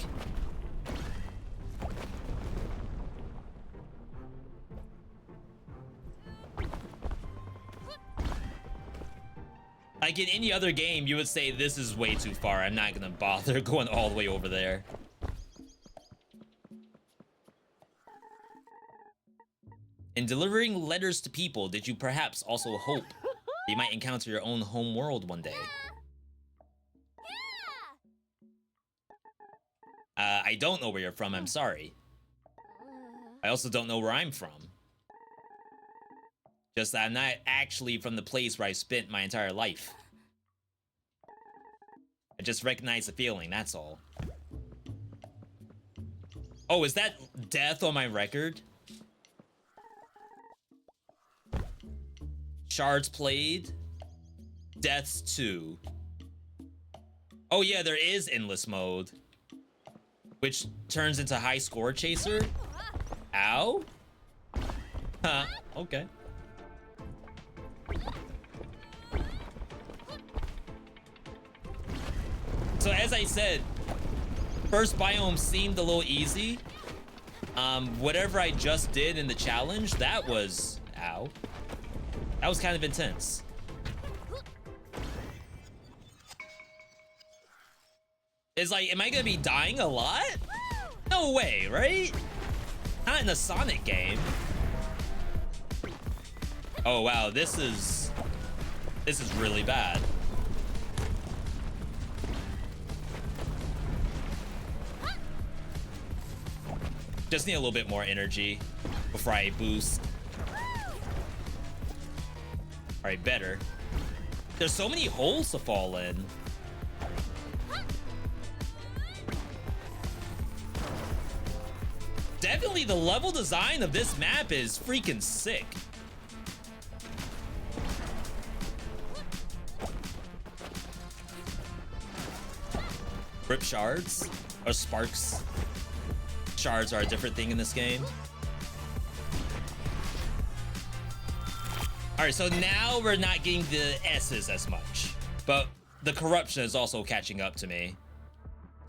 Speaker 1: Like in any other game, you would say this is way too far. I'm not gonna bother going all the way over there. In delivering letters to people, did you perhaps also hope you might encounter your own home world one day? I don't know where you're from, I'm sorry. I also don't know where I'm from. Just that I'm not actually from the place where I spent my entire life. I just recognize the feeling, that's all. Oh, is that death on my record? Shards played. Deaths 2. Oh yeah, there is endless mode. Which turns into high score chaser. Ow. Huh, okay. So as I said, first biome seemed a little easy. Whatever I just did in the challenge, that was... Ow. That was kind of intense. It's like, am I gonna be dying a lot? No way, right? Not in a Sonic game. Oh wow, this is really bad. Just need a little bit more energy before I boost. All right, better. There's so many holes to fall in. Definitely the level design of this map is freaking sick. Rip shards or sparks. Shards are a different thing in this game. All right, so now we're not getting the S's as much, but the corruption is also catching up to me.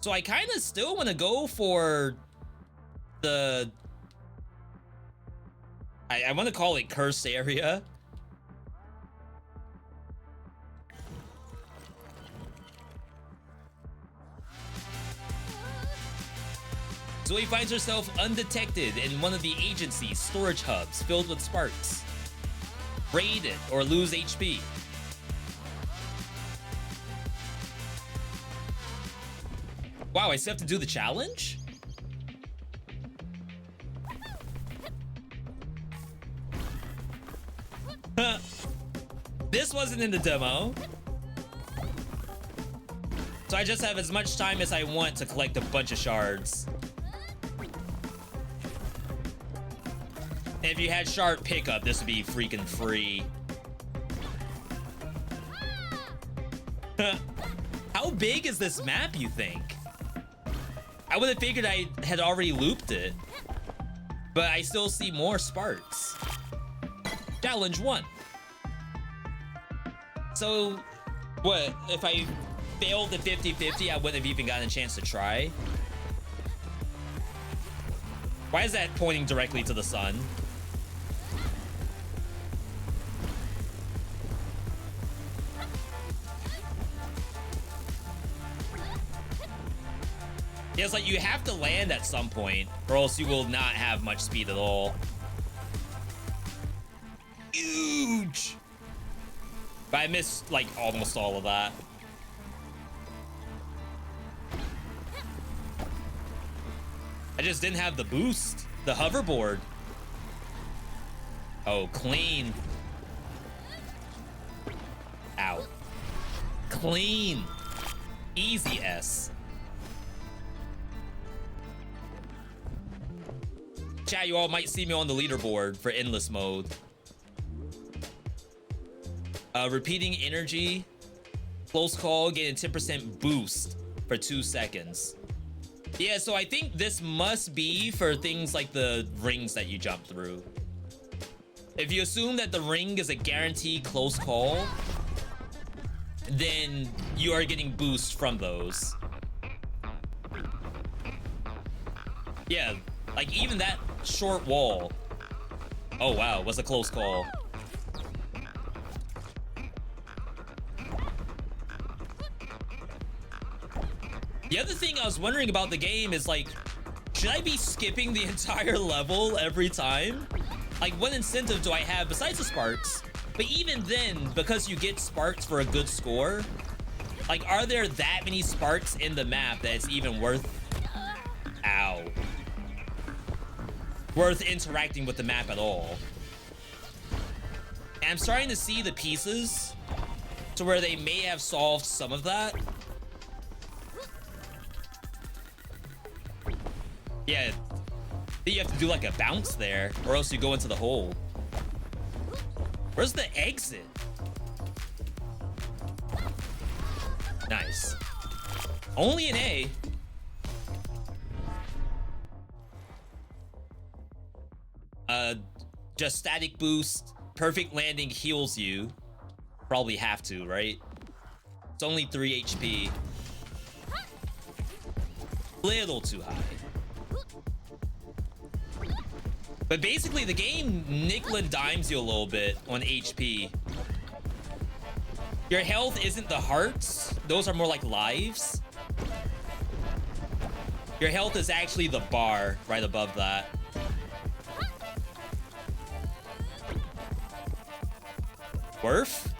Speaker 1: So I kind of still want to go for the... I want to call it cursed area. Zoe finds herself undetected in one of the agency's storage hubs filled with sparks. Raid it or lose HP. Wow, I still have to do the challenge? This wasn't in the demo. So I just have as much time as I want to collect a bunch of shards. And if you had shard pickup, this would be freaking free. How big is this map, you think? I would have figured I had already looped it. But I still see more sparks. Challenge 1. So, what, if I failed the 50-50, I wouldn't have even gotten a chance to try? Why is that pointing directly to the sun? Yeah, it's like you have to land at some point, or else you will not have much speed at all. Huge! But I missed, like, almost all of that. I just didn't have the boost, the hoverboard. Oh, clean. Ow. Clean. Easy S. Chat, you all might see me on the leaderboard for endless mode. Repeating energy. Close call, getting 10% boost for 2 seconds. Yeah, so I think this must be for things like the rings that you jump through. If you assume that the ring is a guaranteed close call, then you are getting boost from those. Yeah, like even that short wall. Oh wow, was a close call. The other thing I was wondering about the game is like, should I be skipping the entire level every time? Like, what incentive do I have besides the sparks? But even then, because you get sparks for a good score, like, are there that many sparks in the map that it's even worth... Ow. Worth interacting with the map at all? And I'm starting to see the pieces to where they may have solved some of that. Yeah, you have to do like a bounce there, or else you go into the hole. Where's the exit? Nice. Only an A. Just static boost. Perfect landing heals you. Probably have to, right? It's only 3 HP. Little too high. But basically, the game nickel and dimes you a little bit on HP. Your health isn't the hearts. Those are more like lives. Your health is actually the bar right above that. Worth?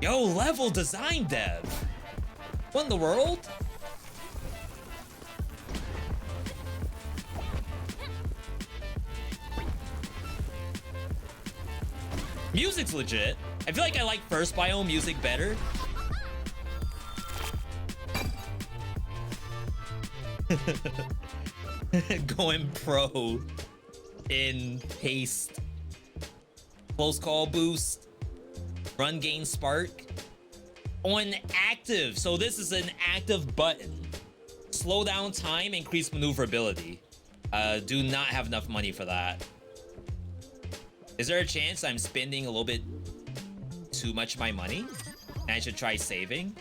Speaker 1: Yo, level design dev. What in the world? Music's legit. I feel like I like first biome music better. Going pro in Haste. Close call boost. Run gain spark. On active. So this is an active button. Slow down time, increase maneuverability. Do not have enough money for that. Is there a chance I'm spending a little bit too much of my money and I should try saving?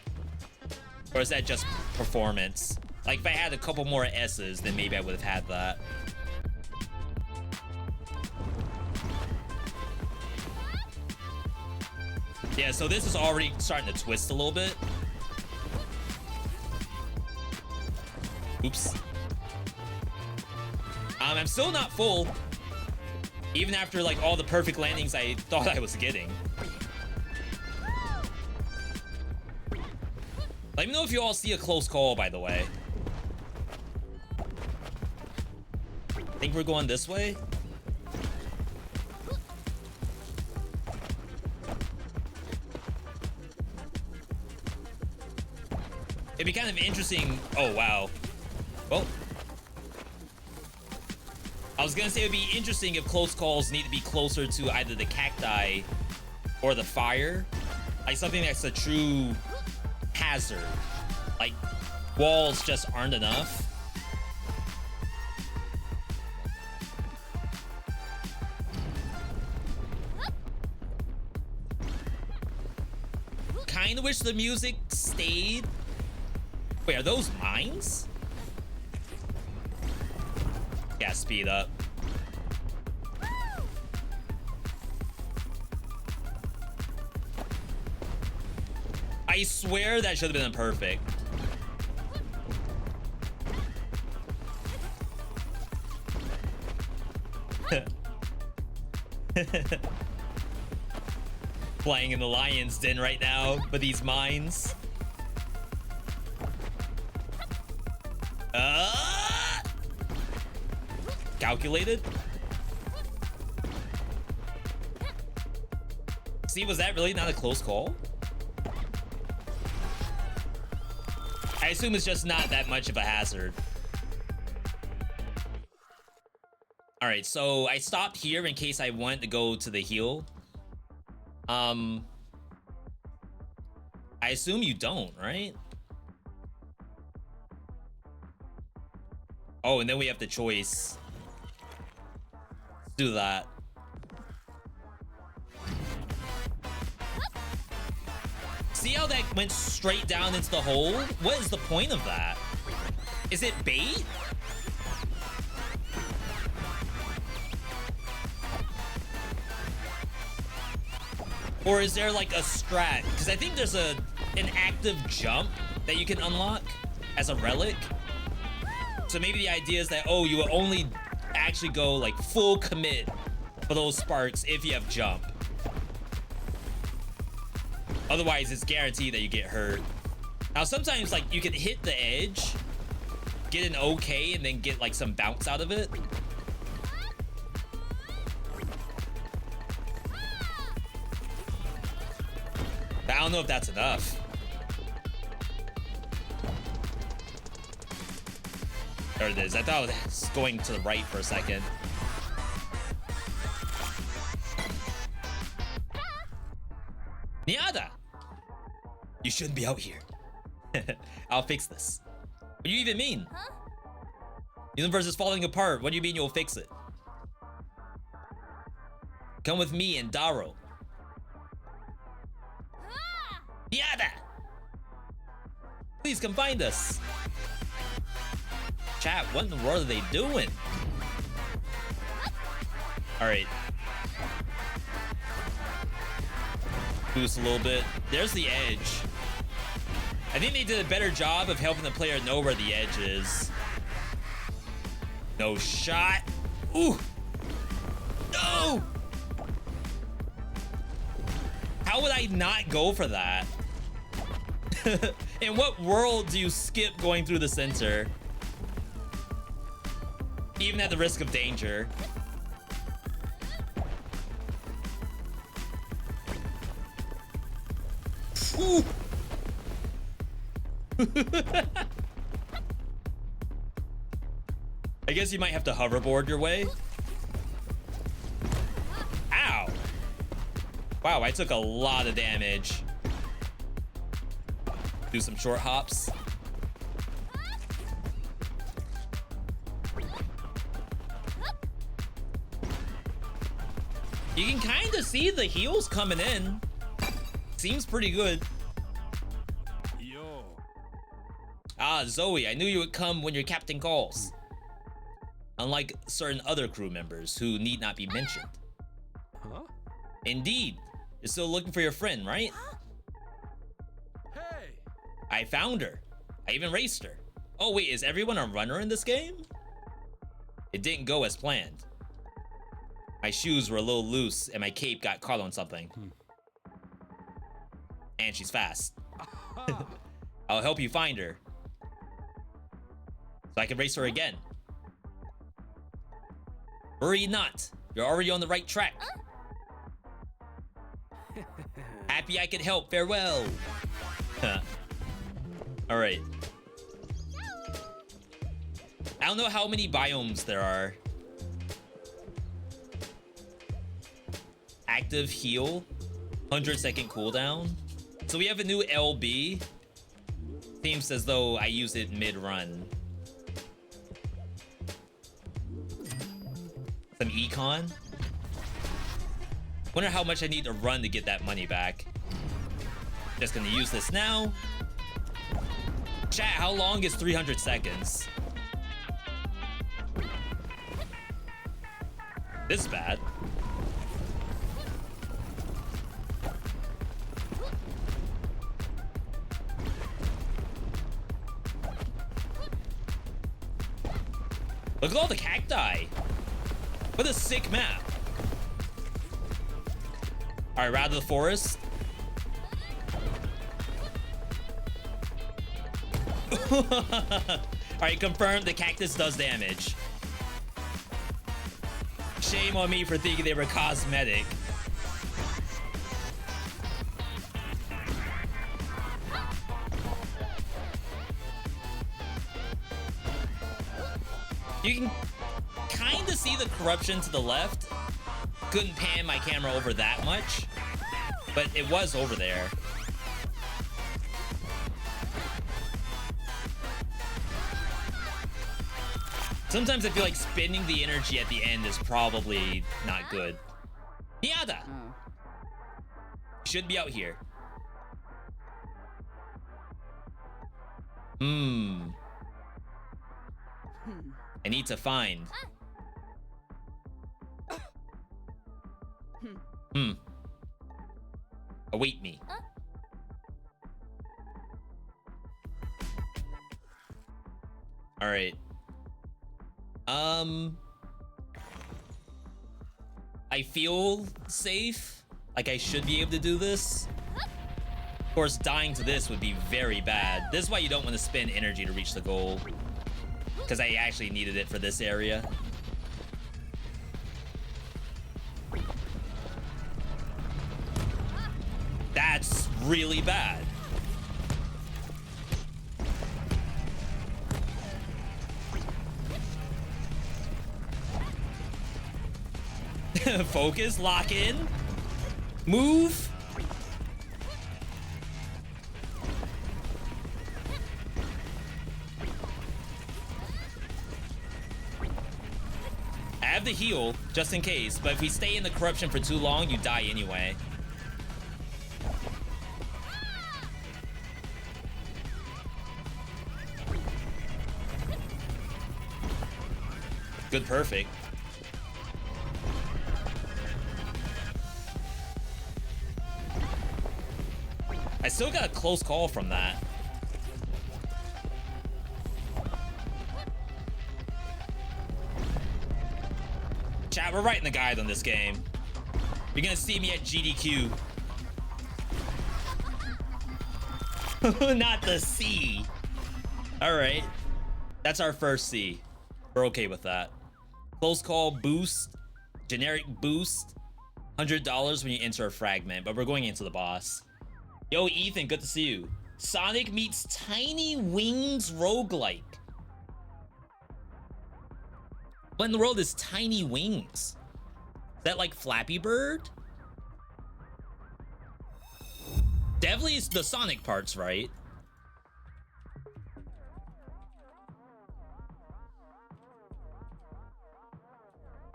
Speaker 1: Or is that just performance? Like if I had a couple more S's, then maybe I would have had that. Yeah, so this is already starting to twist a little bit. Oops. I'm still not full. Even after like all the perfect landings I thought I was getting. Let me know if you all see a close call, by the way. Think we're going this way? It'd be kind of interesting. Oh, wow. Well, I was gonna say it'd be interesting if close calls need to be closer to either the cacti or the fire. Like something that's a true hazard. Like walls just aren't enough. Kinda wish the music stayed. Wait, are those mines? Yeah, speed up. I swear that should have been a perfect. Playing in the lion's den right now for these mines. Calculated. See, was that really not a close call? I assume it's just not that much of a hazard. All right, so I stopped here in case I wanted to go to the heal. I assume you don't, right? Oh, and then we have the choice. Let's do that. See how that went straight down into the hole? What is the point of that? Is it bait? Or is there like a strat? Because I think there's an active jump that you can unlock as a relic. So maybe the idea is that, oh, you will only actually go like full commit for those sparks if you have jump. Otherwise, it's guaranteed that you get hurt. Now, sometimes like you can hit the edge, get an okay, and then get like some bounce out of it. But I don't know if that's enough. There it is. I thought it was going to the right for a second. Niada! You shouldn't be out here. I'll fix this. What do you even mean? Huh? Universe is falling apart. What do you mean you'll fix it? Come with me and Daro. Niada! Please come find us. Chat, what in the world are they doing? Alright. Boost a little bit. There's the edge. I think they did a better job of helping the player know where the edge is. No shot. Ooh. No! How would I not go for that? In what world do you skip going through the center? Even at the risk of danger. Ooh. I guess you might have to hoverboard your way. Ow. Wow, I took a lot of damage. Do some short hops. You can kind of see the heals coming in. Seems pretty good.
Speaker 2: Yo.
Speaker 1: Ah, Zoe, I knew you would come when your captain calls. Unlike certain other crew members who need not be mentioned.
Speaker 2: Huh?
Speaker 1: Indeed. You're still looking for your friend, right?
Speaker 2: Hey.
Speaker 1: I found her. I even raced her. Oh wait, is everyone a runner in this game? It didn't go as planned. My shoes were a little loose and my cape got caught on something. And she's fast. I'll help you find her. So I can race her again. Worry not. You're already on the right track. Happy I could help. Farewell. Alright. I don't know how many biomes there are. Active heal. 100-second cooldown. So we have a new LB. Seems as though I use it mid-run. Some econ. Wonder how much I need to run to get that money back. Just gonna use this now. Chat, how long is 300 seconds? This is bad. Look at all the cacti.
Speaker 3: What a sick map. All right, route to the forest. All right, confirmed the cactus does damage. Shame on me for thinking they were cosmetic. You can kind of see the corruption to the left. Couldn't pan my camera over that much, but it was over there. Sometimes I feel like spending the energy at the end is probably not good. Miata! Should be out here. I need to find. Await me. All right. I feel safe. Like I should be able to do this. Of course, dying to this would be very bad. This is why you don't want to spend energy to reach the goal. Because I actually needed it for this area. That's really bad. Focus, lock in, move. I have the heal just in case, but if we stay in the corruption for too long, you die anyway. Good, perfect. I still got a close call from that. Chat, we're writing the guide on this game. You're gonna see me at GDQ. Not the C. All right. That's our first C. We're okay with that. Close call boost. Generic boost. $100 when you enter a fragment, but we're going into the boss. Yo, Ethan, good to see you. Sonic meets Tiny Wings roguelike. What in the world is Tiny Wings? Is that like Flappy Bird? Definitely it's the Sonic parts, right?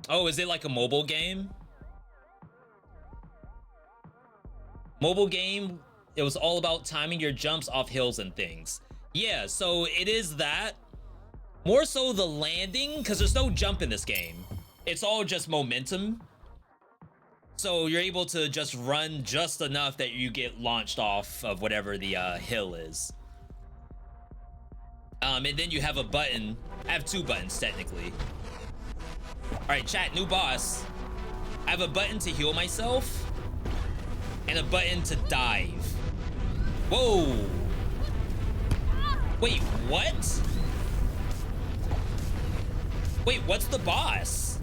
Speaker 3: Oh, is it like a mobile game? Mobile game. It was all about timing your jumps off hills and things. Yeah, so it is that. More so the landing, because there's no jump in this game. It's all just momentum. So you're able to just run just enough that you get launched off of whatever the hill is. And then you have a button. I have two buttons, technically. All right, chat, new boss. I have a button to heal myself and a button to dive. Whoa. Wait, what? Wait, what's the boss?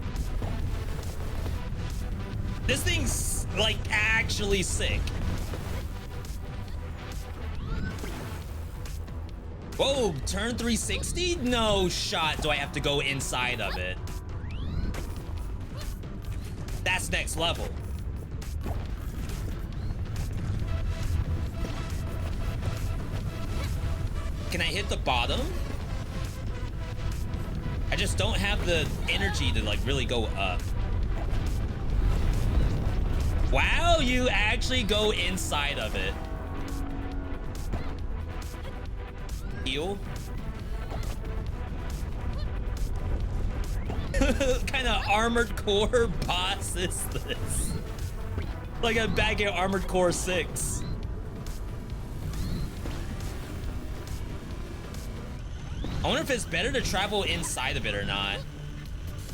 Speaker 3: This thing's like actually sick. Whoa, turn 360? No shot do I have to go inside of it. That's next level. Can I hit the bottom? I just don't have the energy to like really go up. Wow, you actually go inside of it. Heal. What kind of Armored Core boss is this? Like I'm back at Armored Core 6. I wonder if it's better to travel inside of it or not.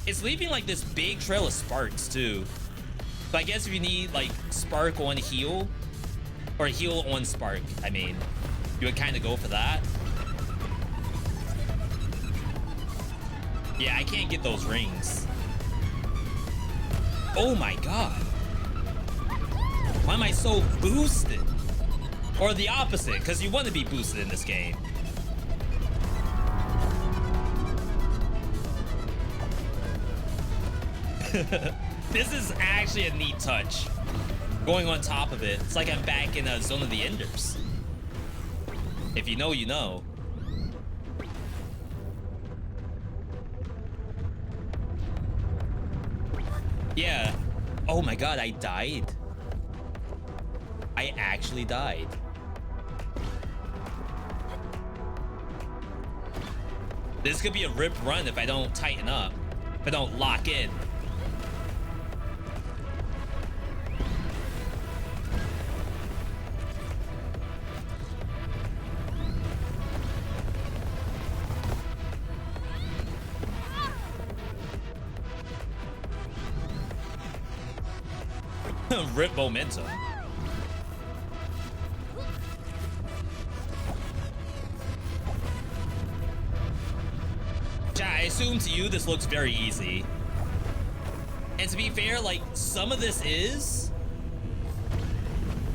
Speaker 3: It's leaving like this big trail of sparks too. So I guess if you need like spark on heal, or heal on spark, I mean, you would kind of go for that. Yeah, I can't get those rings. Oh my god. Why am I so boosted? Or the opposite, because you want to be boosted in this game. This is actually a neat touch. Going on top of it. It's like I'm back in a Zone of the Enders. If you know, you know. Yeah. Oh my god, I died. I actually died. This could be a rip run if I don't tighten up. If I don't lock in. Rip momentum. I assume to you this looks very easy. And to be fair, like, some of this is.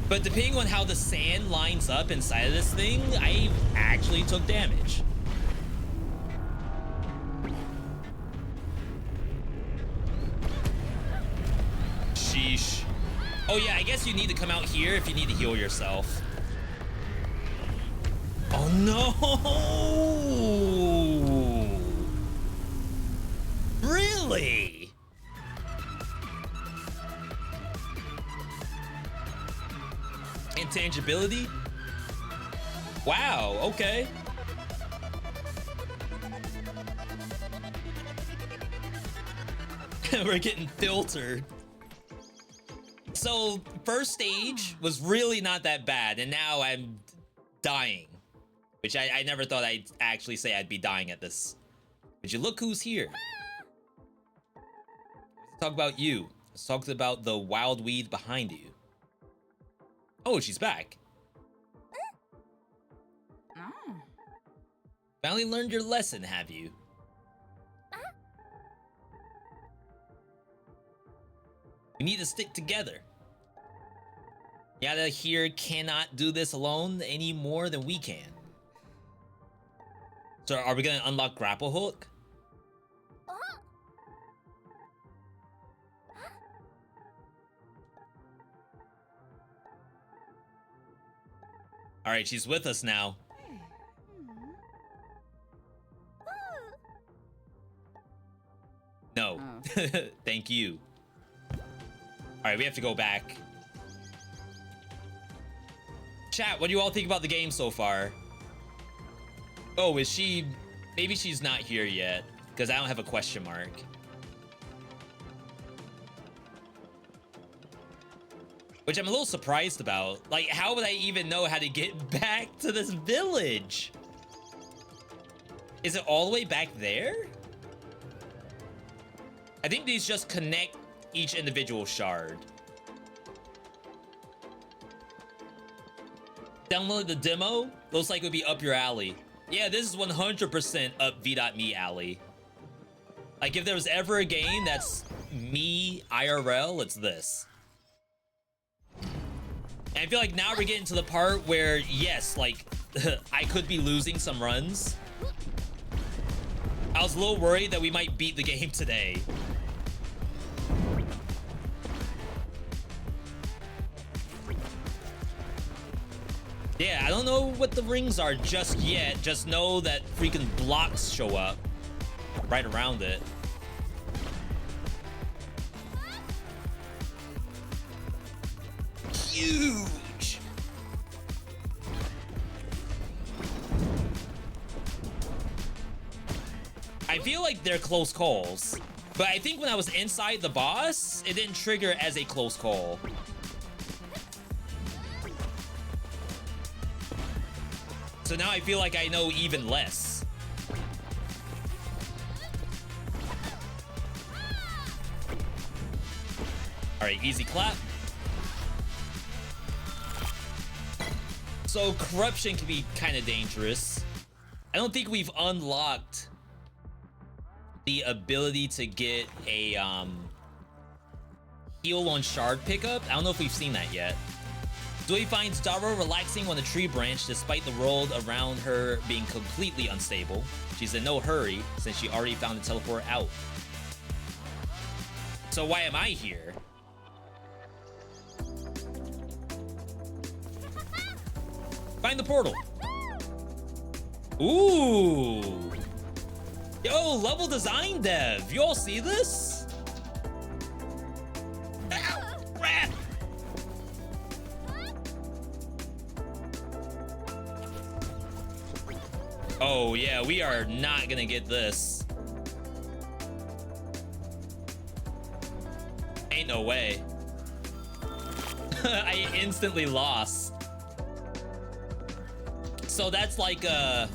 Speaker 3: But depending on how the sand lines up inside of this thing, I actually took damage. Sheesh. Oh yeah, I guess you need to come out here if you need to heal yourself. Oh no! Really? Intangibility? Wow, okay. We're getting filtered. So, first stage was really not that bad, and now I'm dying. Which I never thought I'd actually say I'd be dying at this. But you look who's here. Let's talk about you. Let's talk about the wild weed behind you. Oh, she's back. Finally learned your lesson, have you? We need to stick together. Yada here cannot do this alone any more than we can. So are we gonna unlock grapple hook? All right, she's with us now. No, thank you. All right, we have to go back. Chat, what do you all think about the game so far? Oh, is she... Maybe she's not here yet, because I don't have a question mark. Which I'm a little surprised about. Like, how would I even know how to get back to this village? Is it all the way back there? I think these just connect each individual shard. Download the demo. Looks like it would be up your alley. Yeah, this is 100% up veedotme alley. Like, if there was ever a game that's me IRL, it's this. And I feel like now we're getting to the part where, yes, like, I could be losing some runs. I was a little worried that we might beat the game today. Yeah, I don't know what the rings are just yet. Just know that freaking blocks show up right around it. Huge. I feel like they're close calls, but I think when I was inside the boss, it didn't trigger as a close call. So now I feel like I know even less. All right, easy clap. So corruption can be kind of dangerous. I don't think we've unlocked the ability to get a heal on shard pickup. I don't know if we've seen that yet. Zoe finds Daro relaxing on a tree branch despite the world around her being completely unstable. She's in no hurry since she already found the teleport out. So why am I here? Find the portal. Ooh. Yo, level design dev. You all see this? Ow, rat. Oh yeah, we are not gonna get this. Ain't no way. I instantly lost. So that's like a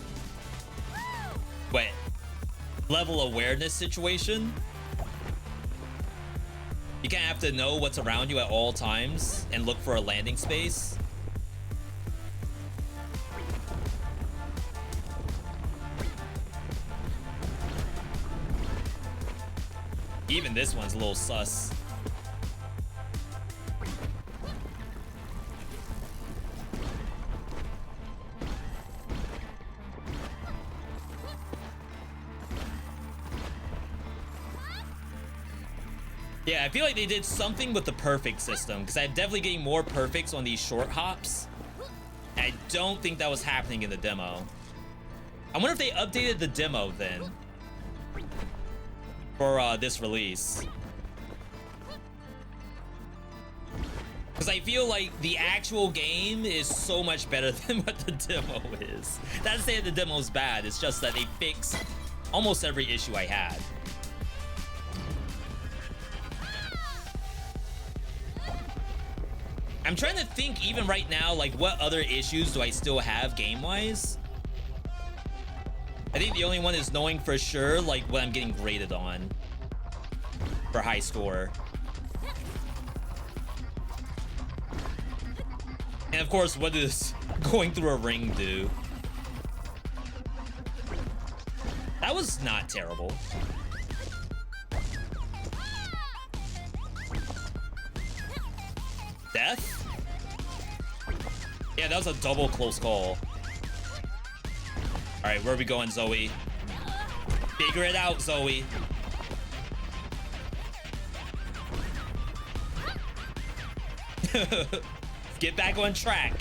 Speaker 3: level awareness situation. You kind of have to know what's around you at all times and look for a landing space. Even this one's a little sus. Yeah, I feel like they did something with the perfect system, because I'm definitely getting more perfects on these short hops. I don't think that was happening in the demo. I wonder if they updated the demo then for this release. Because I feel like the actual game is so much better than what the demo is. Not to say that the demo is bad, it's just that they fixed almost every issue I had. I'm trying to think even right now, like what other issues do I still have game-wise? I think the only one is knowing for sure like what I'm getting graded on for high score. And of course, what does going through a ring do? That was not terrible. Death? Yeah, that was a double close call. All right, where are we going, Zoe? Figure it out, Zoe. Get back on track.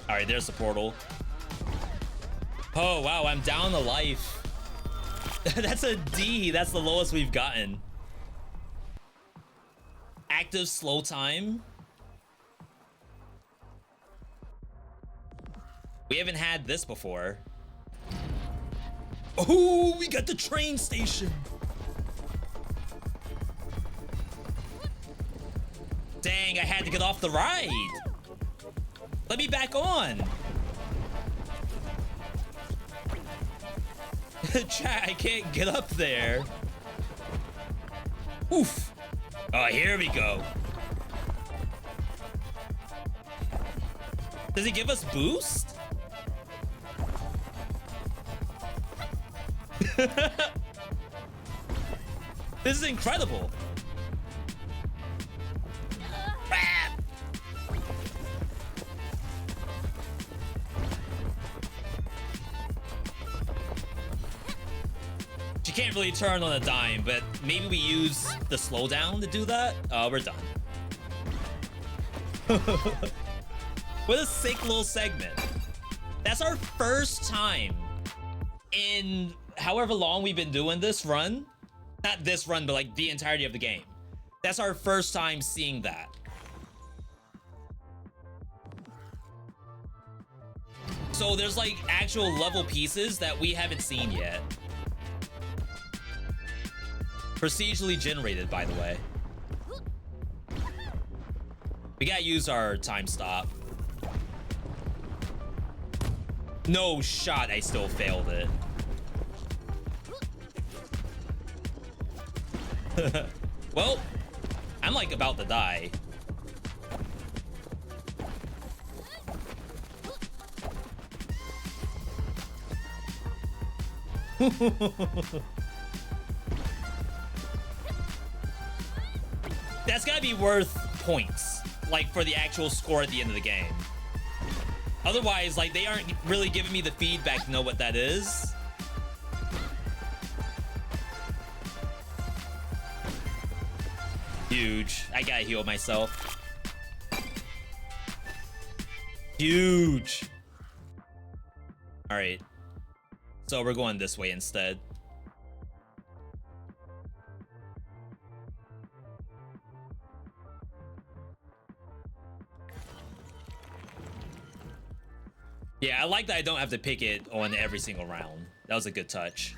Speaker 3: All right, there's the portal. Oh, wow, I'm down to life. That's a D. That's the lowest we've gotten. Active slow time. We haven't had this before. Oh, we got the train station. Dang, I had to get off the ride. Let me back on. Chat, I can't get up there. Oof. Oh, here we go. Does he give us boost? This is incredible. She can't really turn on a dime, but maybe we use the slowdown to do that. We're done. What a sick little segment. That's our first time in however long we've been doing this run. Not this run, but like the entirety of the game. That's our first time seeing that. So there's like actual level pieces that we haven't seen yet. Procedurally generated, by the way. We gotta use our time stop. No shot, I still failed it. Well, I'm like about to die. That's gotta be worth points, like for the actual score at the end of the game. Otherwise, like, they aren't really giving me the feedback to know what that is. Huge. I gotta heal myself. Huge. All right. So we're going this way instead. Yeah, I like that I don't have to pick it on every single round. That was a good touch.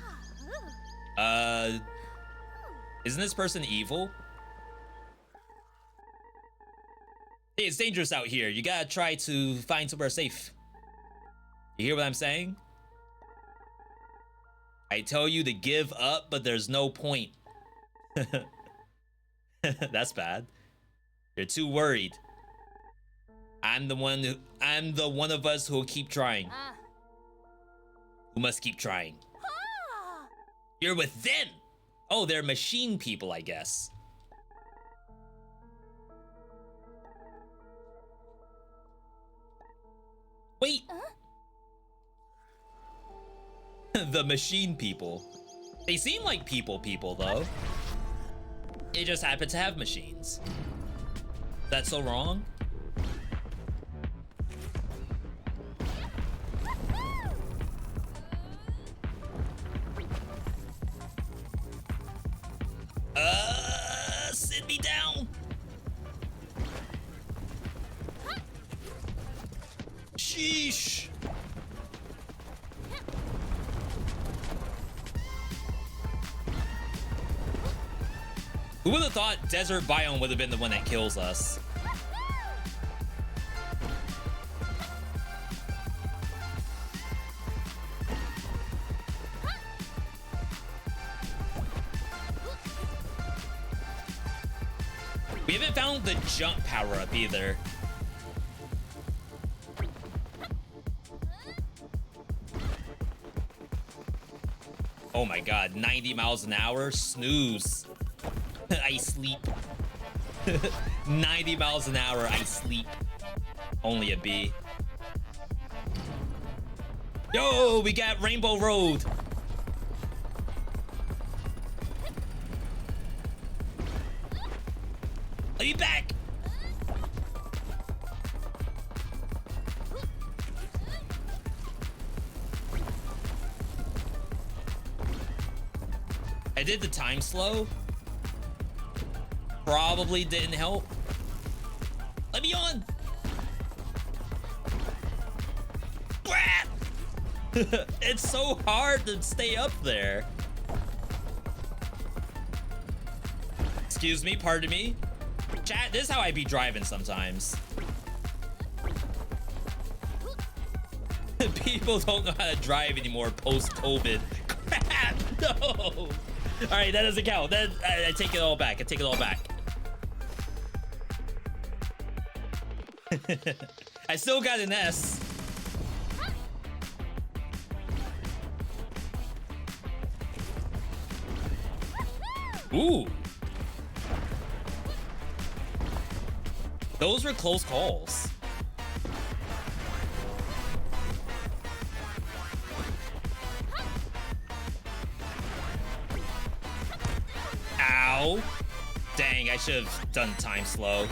Speaker 3: Isn't this person evil? Hey, it's dangerous out here. You gotta try to find somewhere safe. You hear what I'm saying? I tell you to give up, but there's no point. That's bad. You're too worried. I'm the one of us who will keep trying. Who must keep trying. You're with them. Oh, they're machine people, I guess. Wait. The machine people. They seem like people though. They just happen to have machines. That's so wrong? Sit me down. Sheesh. Who would have thought desert biome would have been the one that kills us? We haven't found the jump power up either. Oh my god, 90 miles an hour? Snooze. I sleep. 90 miles an hour, I sleep. Only a B. Yo, we got Rainbow Road. Let me back. I did the time slow. Probably didn't help. Let me on. It's so hard to stay up there. Excuse me, pardon me. Chat, this is how I be driving sometimes. People don't know how to drive anymore post-COVID. Crap, no. All right, that doesn't count. I take it all back. I take it all back. I still got an S. Ooh. Those were close calls. Ow. Dang, I should have done time slow.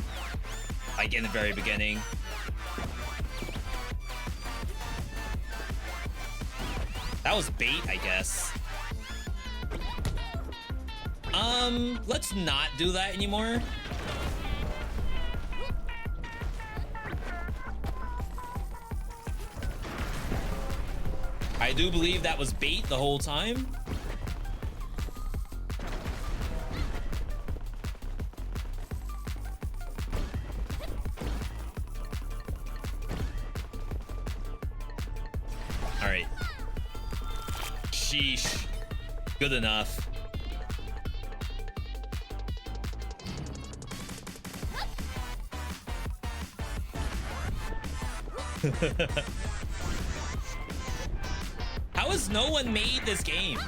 Speaker 3: Like in the very beginning. That was bait, I guess. Let's not do that anymore. I do believe that was bait the whole time. right. Sheesh. Good enough. How has no one made this game?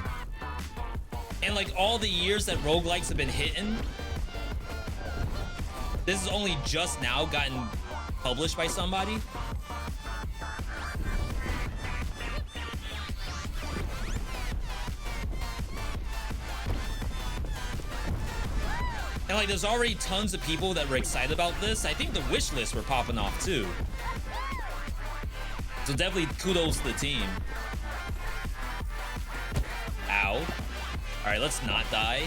Speaker 3: And like all the years that roguelikes have been hitting, this is only just now gotten published by somebody. And like there's already tons of people that were excited about this. I think the wish lists were popping off too. So definitely kudos to the team. Ow. All right, let's not die.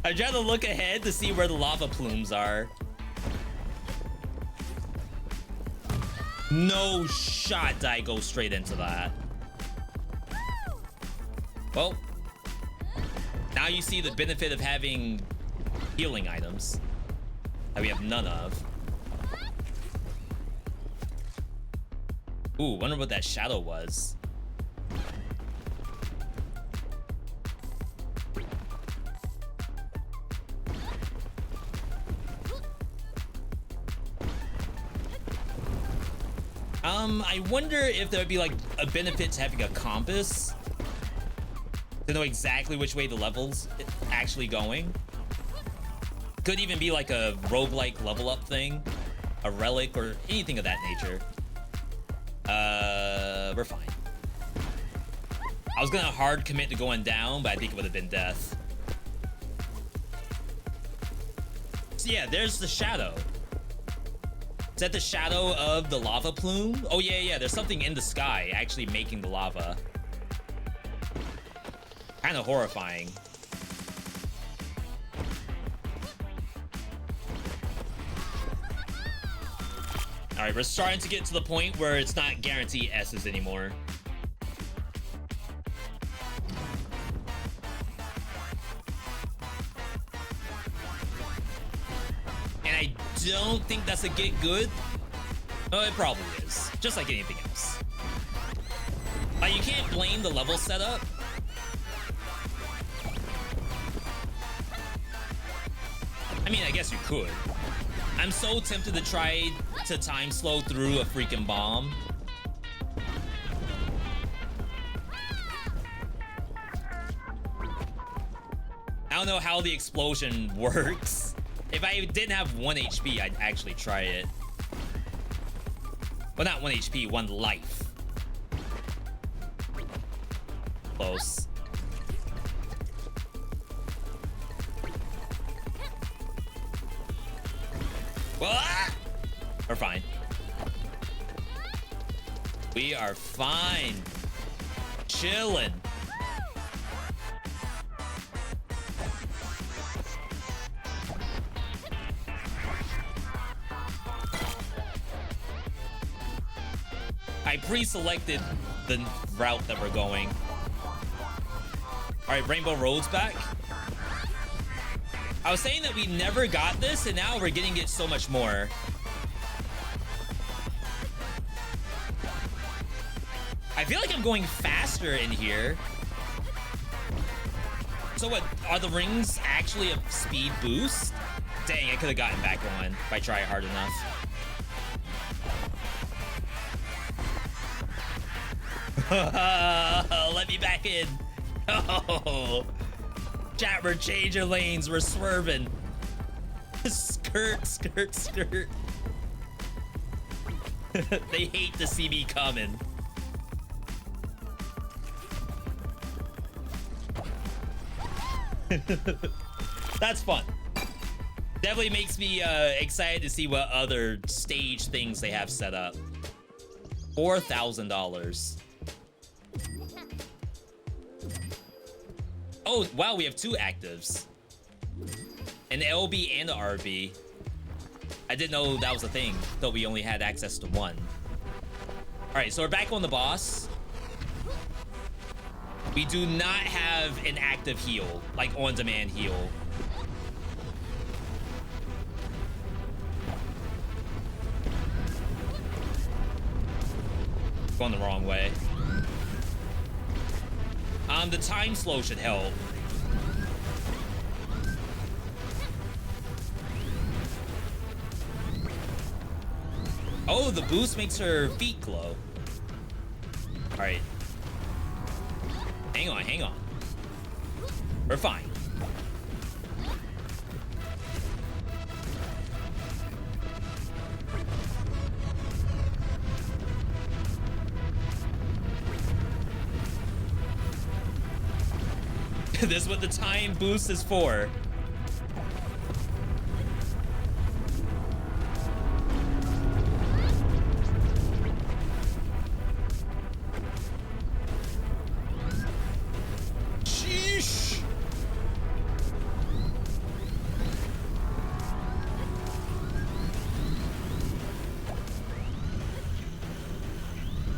Speaker 3: I'm trying to look ahead to see where the lava plumes are. No shot did I go straight into that. Well, now you see the benefit of having healing items that we have none of. Ooh, wonder what that shadow was. I wonder if there would be like a benefit to having a compass to know exactly which way the level's actually going. Could even be like a roguelike level up thing, a relic or anything of that nature. We're fine. I was gonna hard commit to going down, but I think it would have been death. So yeah, there's the shadow. Is that the shadow of the lava plume? Oh yeah, there's something in the sky actually making the lava. Kind of horrifying. All right, we're starting to get to the point where it's not guaranteed S's anymore. And I don't think that's a get good. Oh, it probably is. Just like anything else. Like, you can't blame the level setup. I mean, I guess you could. I'm so tempted to try to time slow through a freaking bomb. I don't know how the explosion works. If I didn't have 1 HP, I'd actually try it. Well, not 1 HP, 1 life. Close. What? We're fine. We are fine. Chilling. I pre-selected the route that we're going. All right, Rainbow Road's back. I was saying that we never got this, and now we're getting it so much more. I feel like I'm going faster in here. So what, are the rings actually a speed boost? Dang, I could have gotten back on if I try hard enough. Let me back in. Oh. Chat, we're changing lanes. We're swerving. Skirt, skirt, skirt. They hate to see me coming. That's fun. Definitely makes me excited to see what other stage things they have set up. $4,000. Oh, wow, we have 2 actives. An LB and an RB. I didn't know that was a thing, though we only had access to 1. All right, so we're back on the boss. We do not have an active heal, like on-demand heal. Going the wrong way. The time slow should help. Oh, the boost makes her feet glow. All right. Hang on, hang on. We're fine. This is what the time boost is for. Sheesh.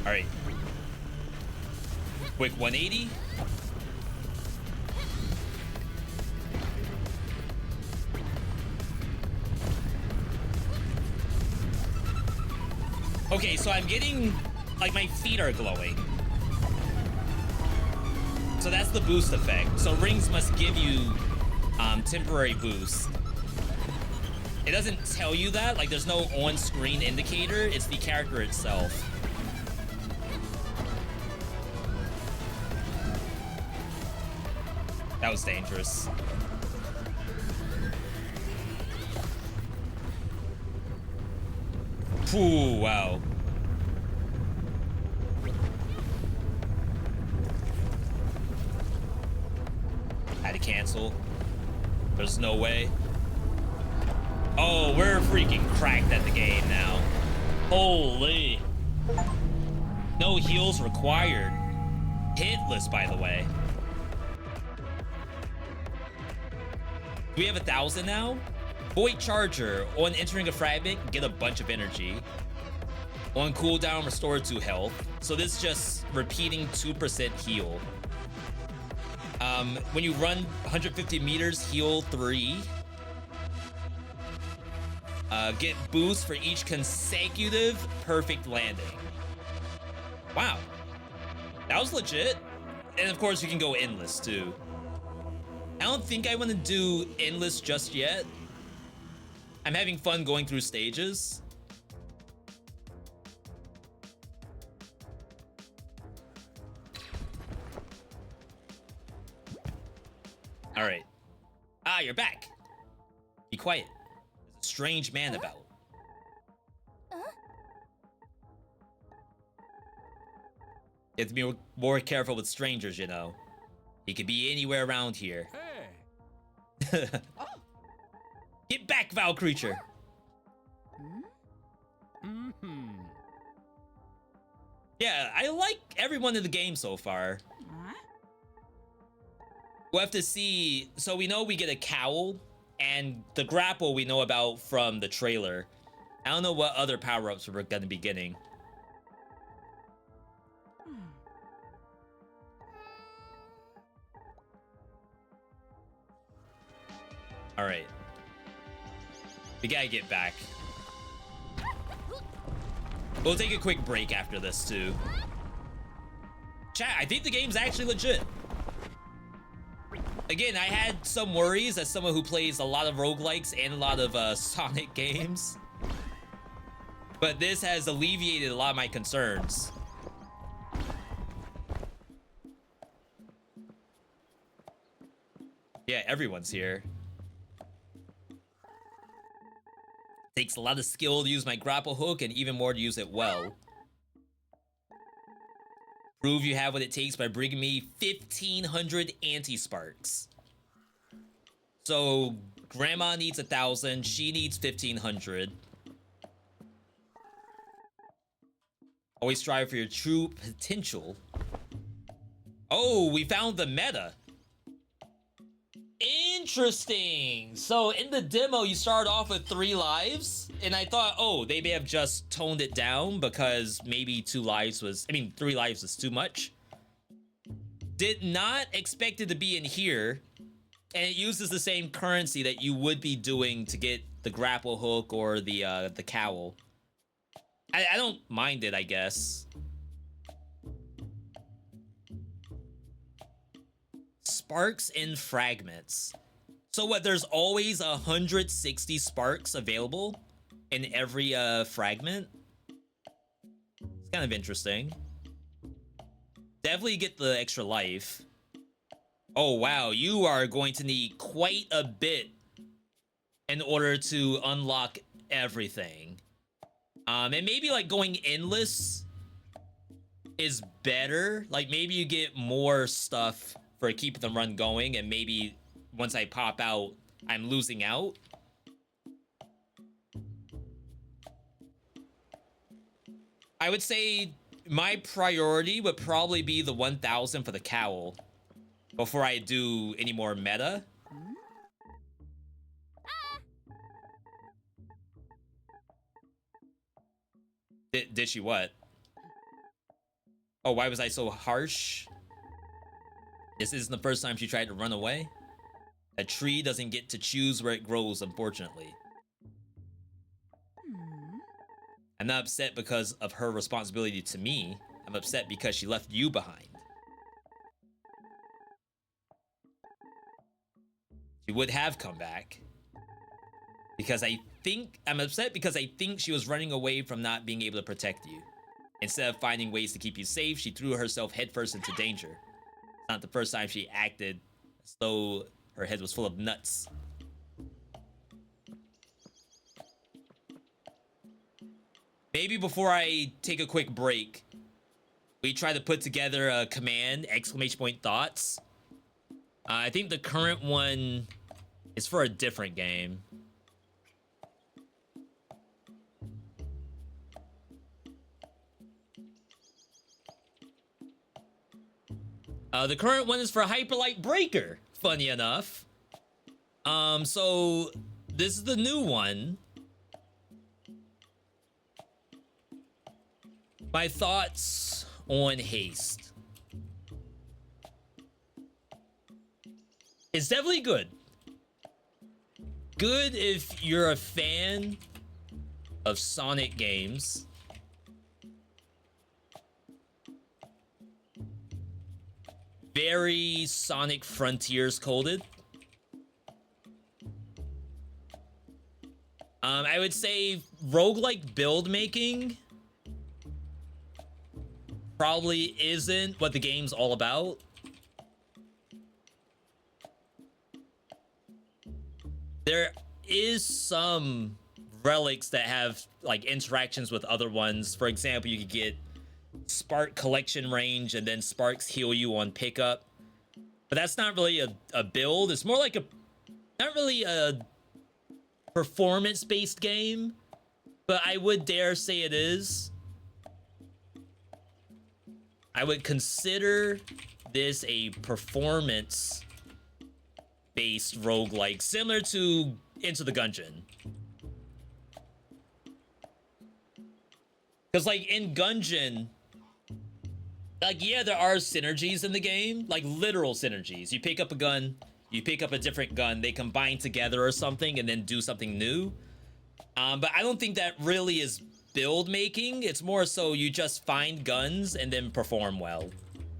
Speaker 3: All right. Quick 180. Okay, so I'm getting, like, my feet are glowing. So that's the boost effect. So rings must give you temporary boost. It doesn't tell you that, like there's no on-screen indicator, it's the character itself. That was dangerous. Ooh, wow. Had to cancel. There's no way. Oh, we're freaking cracked at the game now. Holy. No heals required. Hitless, by the way. Do we have 1,000 now? Void Charger. On entering a fragment, get a bunch of energy. On cooldown, restore 2 health. So this is just repeating 2% heal. When you run 150 meters, heal 3. Get boost for each consecutive perfect landing. Wow. That was legit. And of course, you can go endless too. I don't think I want to do endless just yet. I'm having fun going through stages. All right. Ah, you're back. Be quiet. There's a strange man about. You have to be more careful with strangers, you know. He could be anywhere around here.
Speaker 2: Hey.
Speaker 3: Get back, foul creature.
Speaker 2: Mm-hmm.
Speaker 3: Yeah, I like everyone in the game so far. We'll have to see. So we know we get a cowl, and the grapple we know about from the trailer. I don't know what other power-ups we're gonna be getting. All right. We gotta get back. We'll take a quick break after this too. Chat, I think the game's actually legit. Again, I had some worries as someone who plays a lot of roguelikes and a lot of Sonic games. But this has alleviated a lot of my concerns. Yeah, everyone's here. Takes a lot of skill to use my grapple hook and even more to use it well. Prove you have what it takes by bringing me 1,500 anti-sparks. So, Grandma needs 1,000, she needs 1,500. Always strive for your true potential. Oh, we found the meta. Interesting. So in the demo, you start off with 3 lives, and I thought, oh, they may have just toned it down because maybe 3 lives was too much. Did not expect it to be in here. And it uses the same currency that you would be doing to get the grapple hook or the cowl. I don't mind it, I guess. Sparks and fragments. So what, there's always 160 sparks available in every fragment? It's kind of interesting. Definitely get the extra life. Oh wow, you are going to need quite a bit in order to unlock everything. And maybe like going endless is better. Like maybe you get more stuff for keeping the run going, and maybe once I pop out, I'm losing out. I would say my priority would probably be the 1000 for the cowl before I do any more meta. Did she what? Oh, why was I so harsh? This isn't the first time she tried to run away. A tree doesn't get to choose where it grows, unfortunately. I'm not upset because of her responsibility to me. I'm upset because she left you behind. She would have come back. Because I'm upset because I think she was running away from not being able to protect you. Instead of finding ways to keep you safe, she threw herself headfirst into danger. It's not the first time she acted as though her head was full of nuts. Maybe before I take a quick break, we try to put together a command, ! Thoughts. I think the current one is for a different game. The current one is for Hyperlight Breaker, funny enough. So this is the new one. My thoughts on Haste. It's definitely good. Good if you're a fan of Sonic games. Very Sonic Frontiers coded. I would say roguelike build making probably isn't what the game's all about. There is some relics that have like interactions with other ones. For example, you could get spark collection range and then sparks heal you on pickup, but that's not really a build. It's more like not really a performance based game, but I would dare say it is. I would consider this a performance based roguelike, similar to Into the Gungeon. Because like in Gungeon, like, yeah, there are synergies in the game, like literal synergies. You pick up a gun, you pick up a different gun, they combine together or something and then do something new. But I don't think that really is build making. It's more so you just find guns and then perform well.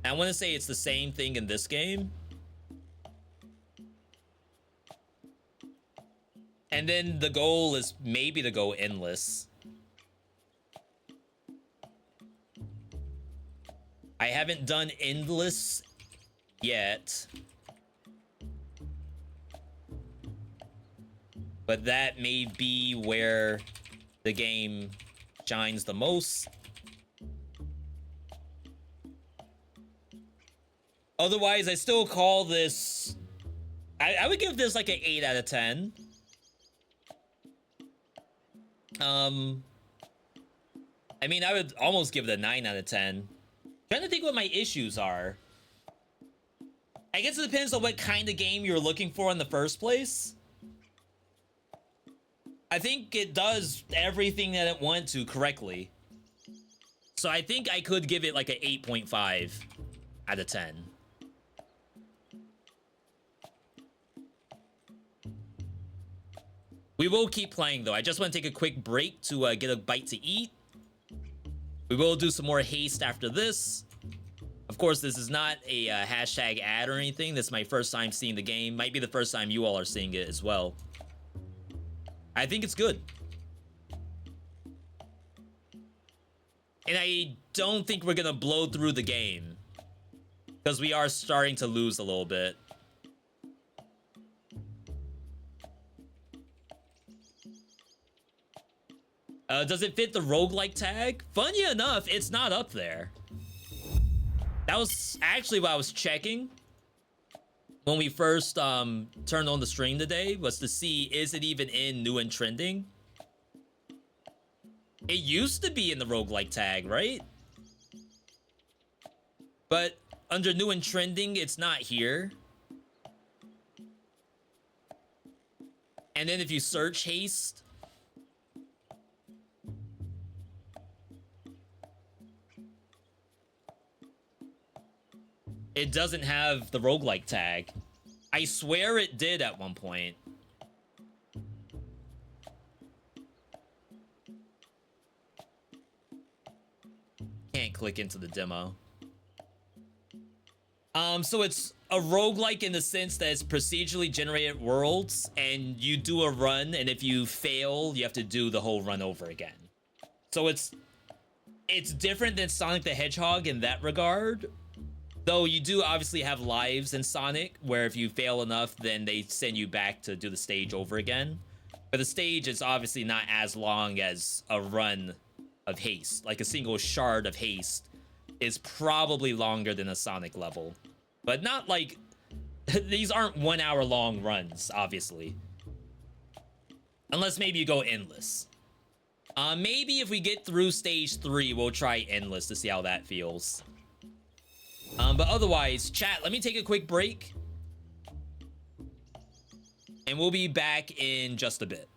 Speaker 3: And I want to say it's the same thing in this game. And then the goal is maybe to go endless. I haven't done endless yet, but that may be where the game shines the most. Otherwise, I still call this... I would give this like an 8 out of 10. I mean, I would almost give it a 9 out of 10. Trying to think what my issues are. I guess it depends on what kind of game you're looking for in the first place. I think it does everything that it wants to correctly. So I think I could give it like an 8.5 out of 10. We will keep playing though. I just want to take a quick break to get a bite to eat. We will do some more Haste after this. Of course, this is not a hashtag ad or anything. This is my first time seeing the game. Might be the first time you all are seeing it as well. I think it's good. And I don't think we're gonna blow through the game, because we are starting to lose a little bit. Does it fit the roguelike tag? Funny enough, it's not up there. That was actually what I was checking when we first turned on the stream today, was to see, is it even in new and trending? It used to be in the roguelike tag, right? But under new and trending, it's not here. And then if you search Haste, it doesn't have the roguelike tag. I swear it did at one point. Can't click into the demo. So it's a roguelike in the sense that it's procedurally generated worlds, and you do a run, and if you fail, you have to do the whole run over again. So it's different than Sonic the Hedgehog in that regard. Though you do obviously have lives in Sonic, where if you fail enough, then they send you back to do the stage over again. But the stage is obviously not as long as a run of Haste. Like a single shard of Haste is probably longer than a Sonic level. But not like... these aren't 1 hour long runs, obviously. Unless maybe you go endless. Maybe if we get through stage 3, we'll try endless to see how that feels. But otherwise, chat, let me take a quick break. And we'll be back in just a bit.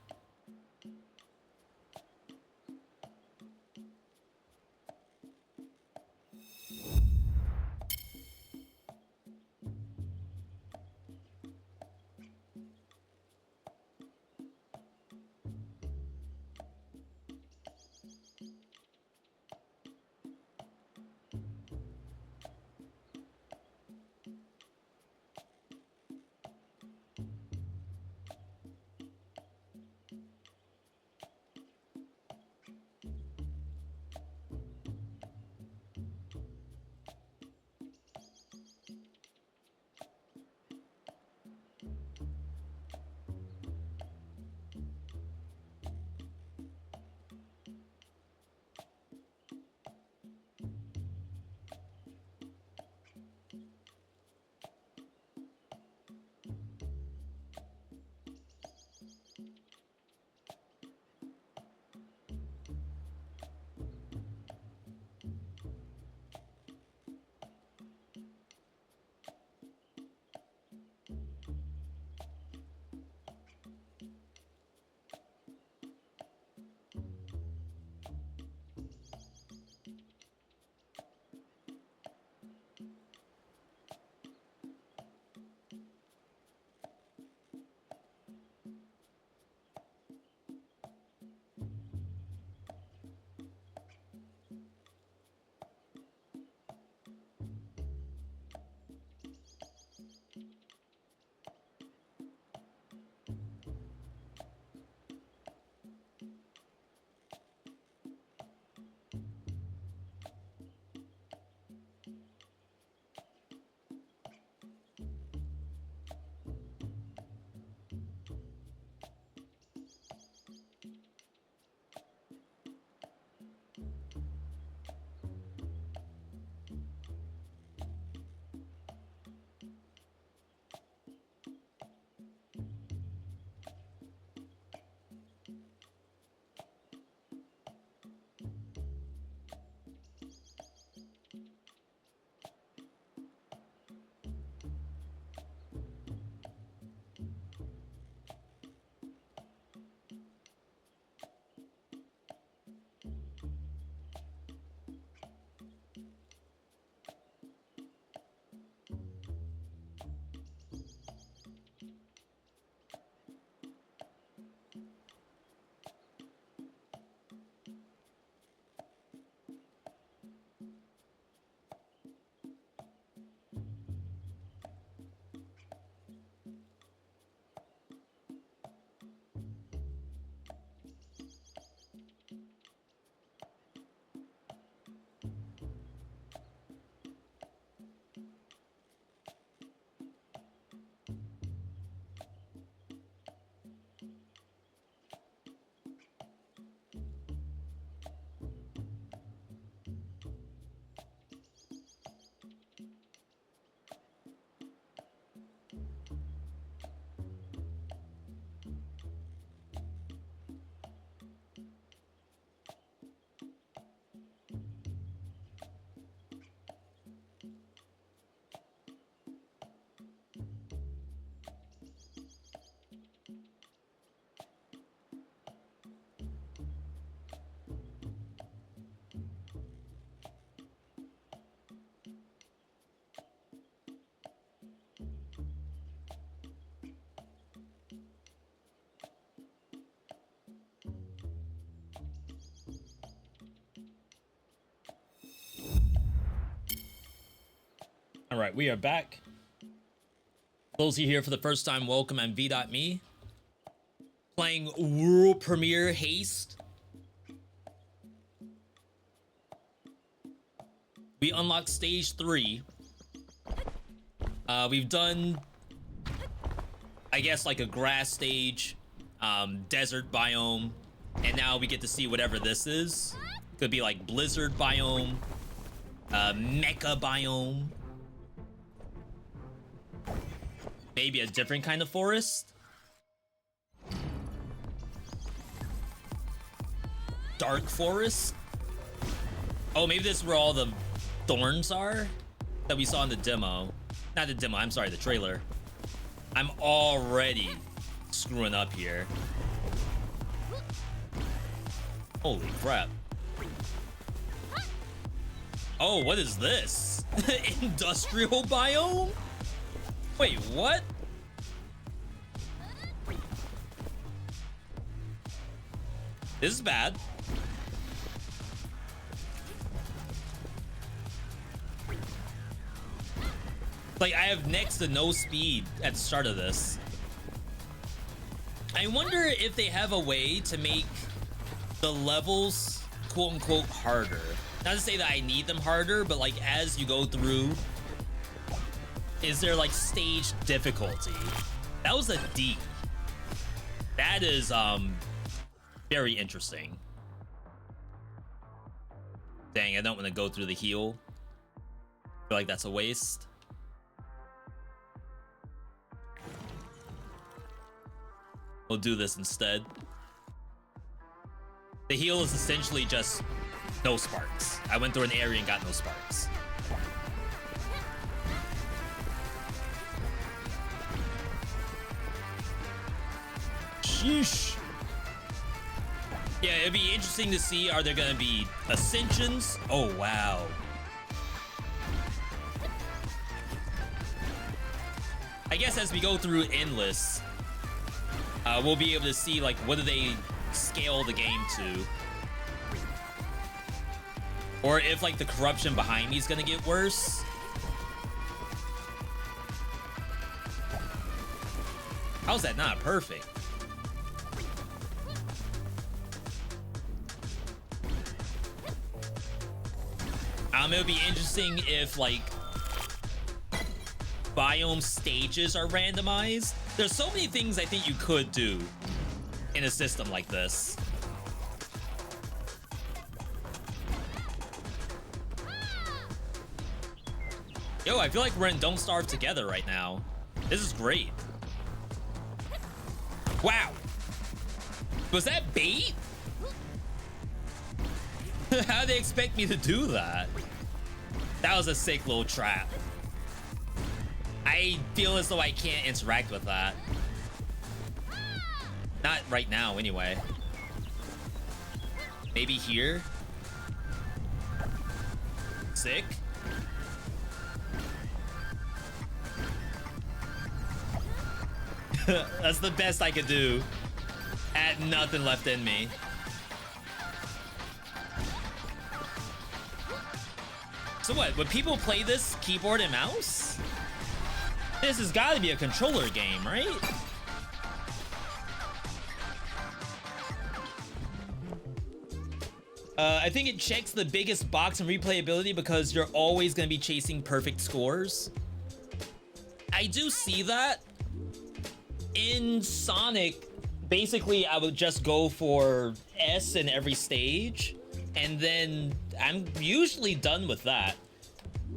Speaker 3: Alright, we are back. Those of you here for the first time, welcome. I'm veedotme. Playing World Premiere Haste. We unlocked stage 3. We've done, I guess, like a grass stage, desert biome, and now we get to see whatever this is. Could be like blizzard biome, mecha biome, maybe a different kind of forest. Dark forest. Oh, maybe this is where all the thorns are that we saw in the demo. Not the demo, I'm sorry, the trailer. I'm already screwing up here. Holy crap. Oh, what is this? Industrial biome? Wait, what? This is bad. Like, I have next to no speed at the start of this. I wonder if they have a way to make the levels quote-unquote harder. Not to say that I need them harder, but like as you go through, is there like stage difficulty? That was a D. That is very interesting. Dang, I don't want to go through the heal. I feel like that's a waste. We'll do this instead. The heal is essentially just no sparks. I went through an area and got no sparks. Sheesh. Yeah, it'd be interesting to see, are there gonna be ascensions? Oh, wow. I guess as we go through Endless, we'll be able to see, like, what do they scale the game to? Or if, like, the corruption behind me is gonna get worse. How's that not perfect? It'll be interesting if, like, biome stages are randomized. There's so many things I think you could do in a system like this. Yo, I feel like we're in Don't Starve Together right now. This is great. Wow. Was that bait? How'd they expect me to do that? That was a sick little trap. I feel as though I can't interact with that. Not right now, anyway. Maybe here? Sick. That's the best I could do. Had nothing left in me. So what, would people play this keyboard and mouse? This has got to be a controller game, right? I think it checks the biggest box in replayability because you're always going to be chasing perfect scores. I do see that. In Sonic, basically I would just go for S in every stage, and then I'm usually done with that.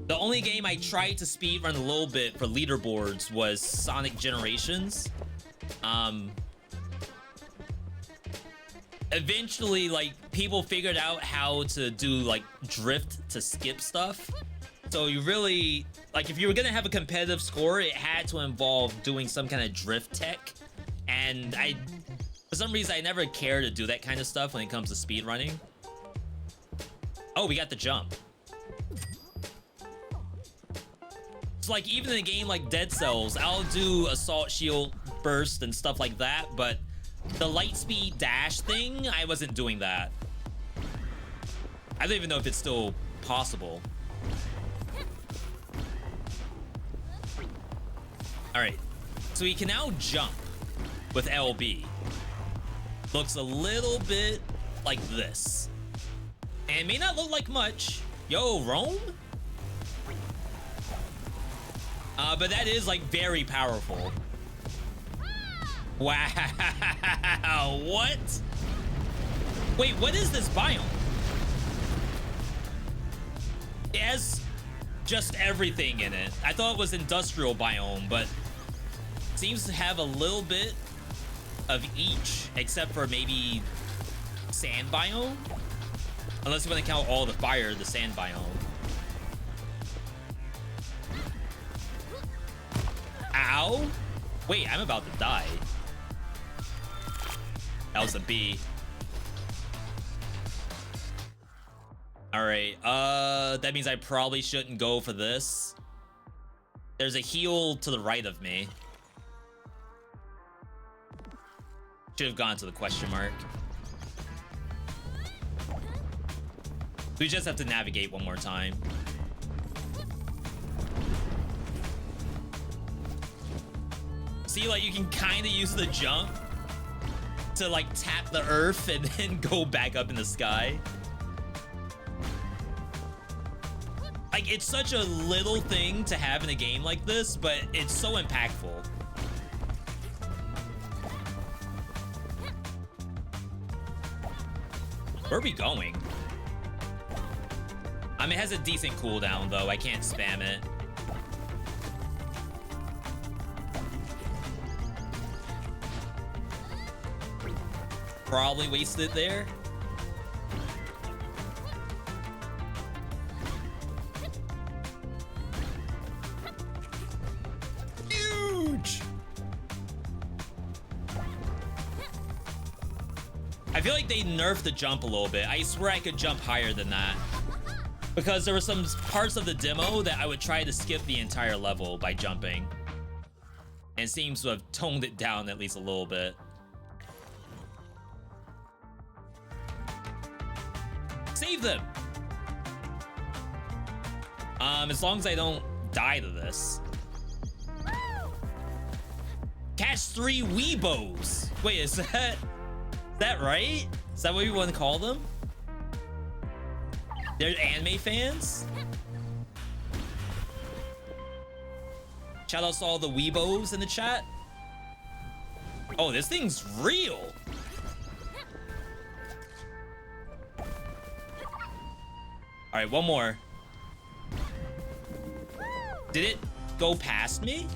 Speaker 3: The only game I tried to speedrun a little bit for leaderboards was Sonic Generations. Eventually, like, people figured out how to do, like, drift to skip stuff. So you really, like, if you were gonna have a competitive score, it had to involve doing some kind of drift tech. And for some reason, I never care to do that kind of stuff when it comes to speedrunning. Oh, we got the jump. So, like, even in a game like Dead Cells, I'll do Assault Shield Burst and stuff like that, but the light speed dash thing, I wasn't doing that. I don't even know if it's still possible. All right, so he can now jump with LB. Looks a little bit like this. And it may not look like much. Yo, Rome? But that is like very powerful. Wow, what? Wait, what is this biome? It has just everything in it. I thought it was industrial biome, but seems to have a little bit of each, except for maybe sand biome? Unless you want to count all the fire, the sand biome. Ow! Wait, I'm about to die. That was a B. Alright, that means I probably shouldn't go for this. There's a heal to the right of me. Should have gone to the question mark. We just have to navigate one more time. See, like, you can kind of use the jump to, like, tap the earth and then go back up in the sky. Like, it's such a little thing to have in a game like this, but it's so impactful. Where are we going? I mean, it has a decent cooldown, though. I can't spam it. Probably wasted it there. Huge! I feel like they nerfed the jump a little bit. I swear I could jump higher than that. Because there were some parts of the demo that I would try to skip the entire level by jumping. And it seems to have toned it down at least a little bit. Save them! As long as I don't die to this. Catch 3 Weebos! Wait, is that right? Is that what we want to call them? They're anime fans? Shout outs to all the Weebos in the chat. Oh, this thing's real. All right, one more. Did it go past me?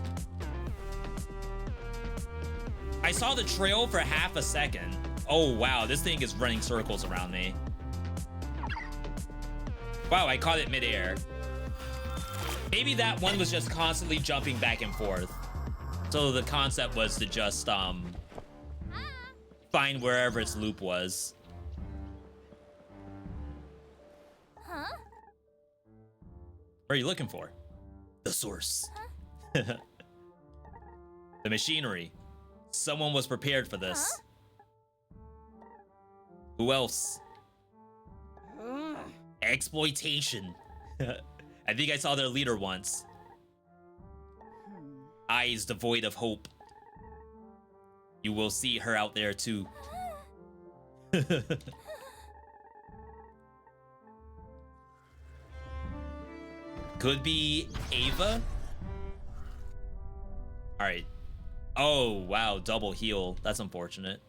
Speaker 3: I saw the trail for half a second. Oh, wow, this thing is running circles around me. Wow, I caught it midair. Maybe that one was just constantly jumping back and forth. So the concept was to just, find wherever its loop was.
Speaker 4: Huh?
Speaker 3: What are you looking for? The source. The machinery. Someone was prepared for this. Who else? Exploitation. I think I saw their leader once. Eyes devoid of hope. You will see her out there too. Could be Ava. All right. Oh, wow. Double heal. That's unfortunate.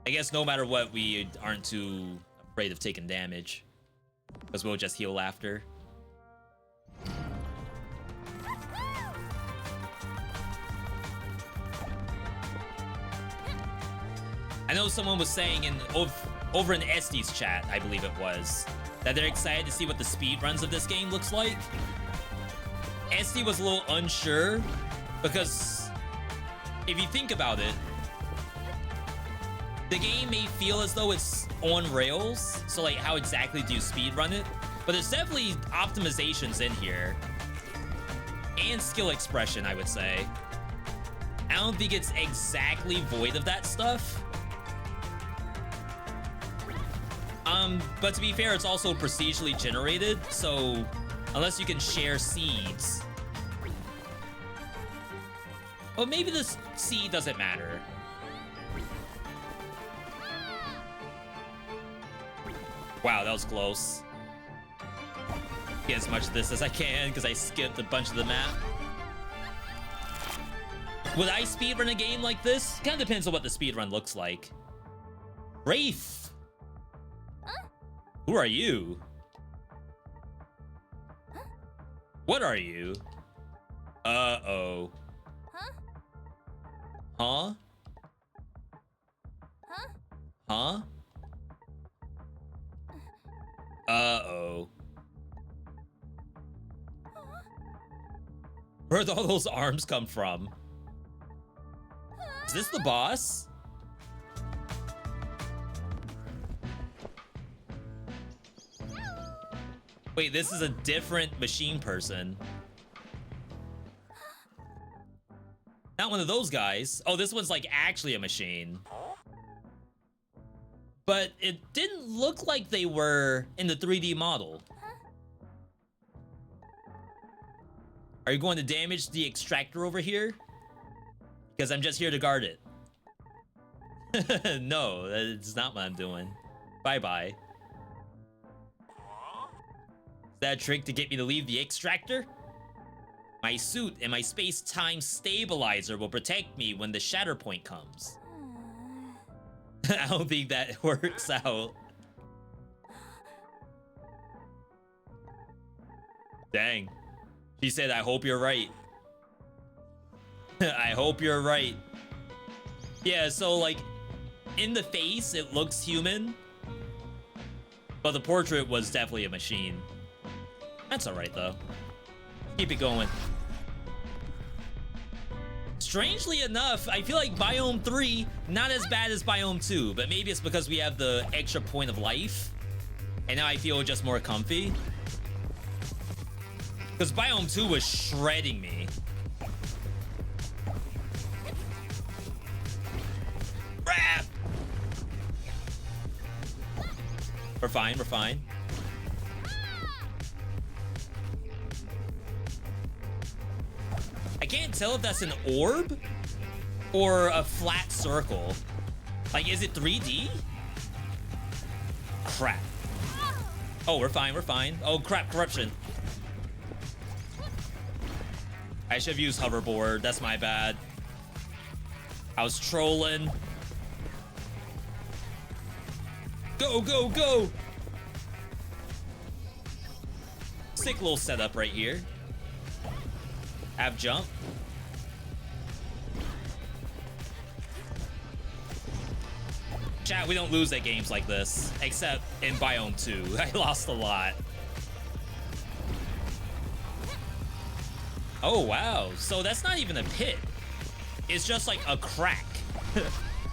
Speaker 3: I guess no matter what, we aren't too afraid of taking damage. Because we'll just heal after. I know someone was saying over in Estee's chat, I believe it was, that they're excited to see what the speedruns of this game looks like. Estee was a little unsure because if you think about it, the game may feel as though it's on rails. So like, how exactly do you speedrun it? But there's definitely optimizations in here and skill expression, I would say. I don't think it's exactly void of that stuff. But to be fair, it's also procedurally generated, so unless you can share seeds, Well, maybe this C doesn't matter. Wow, that was close. Get as much of this as I can because I skipped a bunch of the map. Would I speedrun a game like this? Kind of depends on what the speedrun looks like. Wraith! Who are you? What are you? Uh-oh. Huh? Huh? Uh-oh. Where'd all those arms come from? Is this the boss? Wait, this is a different machine person. Not one of those guys. Oh, this one's like actually a machine. But it didn't look like they were in the 3D model. Are you going to damage the extractor over here? Because I'm just here to guard it. No, that's not what I'm doing. Bye-bye. Is that a trick to get me to leave the extractor? My suit and my space-time stabilizer will protect me when the shatter point comes. I don't think that works out. Dang. She said, I hope you're right. I hope you're right. Yeah, so like, in the face, it looks human. But the portrait was definitely a machine. That's alright, though. Keep it going. Strangely enough, I feel like Biome 3, not as bad as Biome 2, but maybe it's because we have the extra point of life. And now I feel just more comfy. Because Biome 2 was shredding me. Rap! We're fine, we're fine. I can't tell if that's an orb or a flat circle. Like, is it 3D? Crap. Oh, we're fine, we're fine. Oh, crap, corruption. I should have used hoverboard. That's my bad. I was trolling. Go, go, go! Sick little setup right here. Have jump. Chat, we don't lose at games like this. Except in Biome 2. I lost a lot. Oh, wow. So that's not even a pit. It's just like a crack.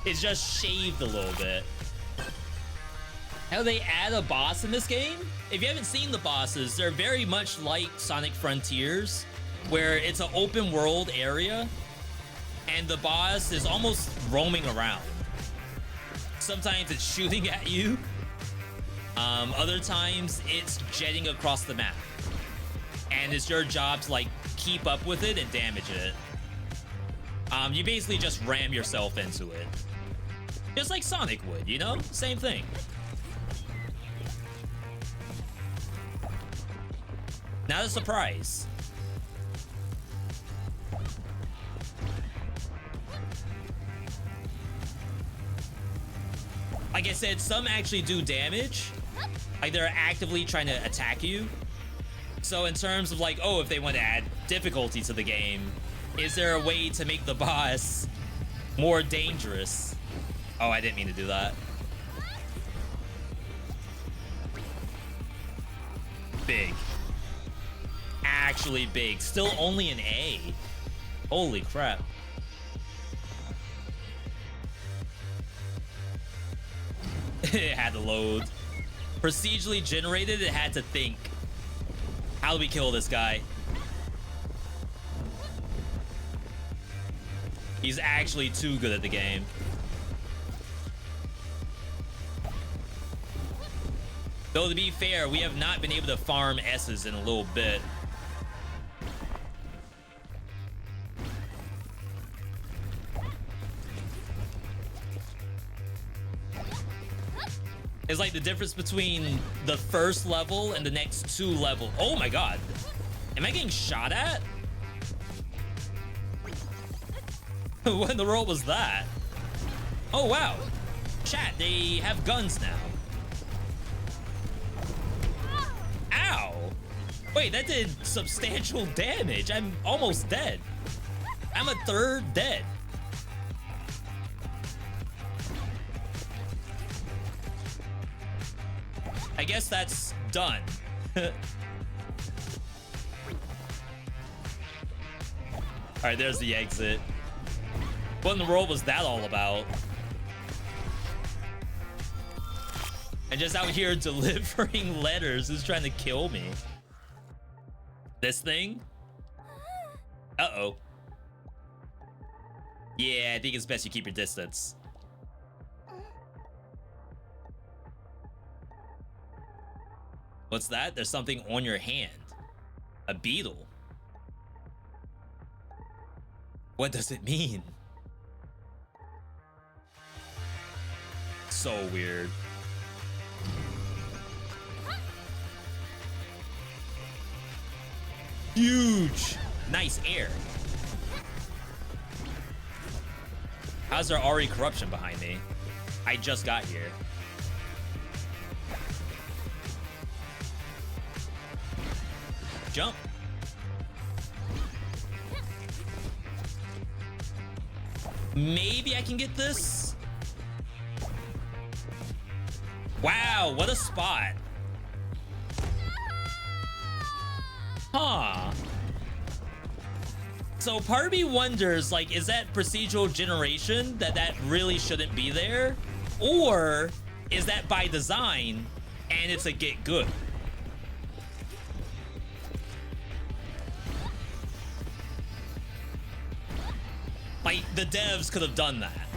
Speaker 3: It's just shaved a little bit. How do they add a boss in this game? If you haven't seen the bosses, they're very much like Sonic Frontiers, where it's an open world area and the boss is almost roaming around. Sometimes it's shooting at you. Other times it's jetting across the map. And it's your job to like keep up with it and damage it. You basically just ram yourself into it. Just like Sonic would, you know? Same thing. Not a surprise. Like I said, some actually do damage. Like they're actively trying to attack you. So in terms of like, oh, if they want to add difficulty to the game, is there a way to make the boss more dangerous? Oh, I didn't mean to do that. Big. Actually big. Still only an A. Holy crap. It had to load. Procedurally generated, it had to think. How do we kill this guy? He's actually too good at the game. Though to be fair, we have not been able to farm S's in a little bit. It's like the difference between the first level and the next 2 levels. Oh my god. Am I getting shot at? What in the world was that? Oh wow. Chat, they have guns now. Ow. Wait, that did substantial damage. I'm almost dead. I'm a third dead. I guess that's done. All right, there's the exit. What in the world was that all about? I'm just out here delivering letters. Who's trying to kill me? This thing? Uh-oh. Yeah, I think it's best you keep your distance. What's that? There's something on your hand. A beetle. What does it mean? So weird. Huge. Nice air. How's there already corruption behind me? I just got here. Jump. Maybe I can get this. Wow, what a spot. Huh. So part of me wonders, like, is that procedural generation that really shouldn't be there? Or is that by design and it's a get good? Like, the devs could have done that.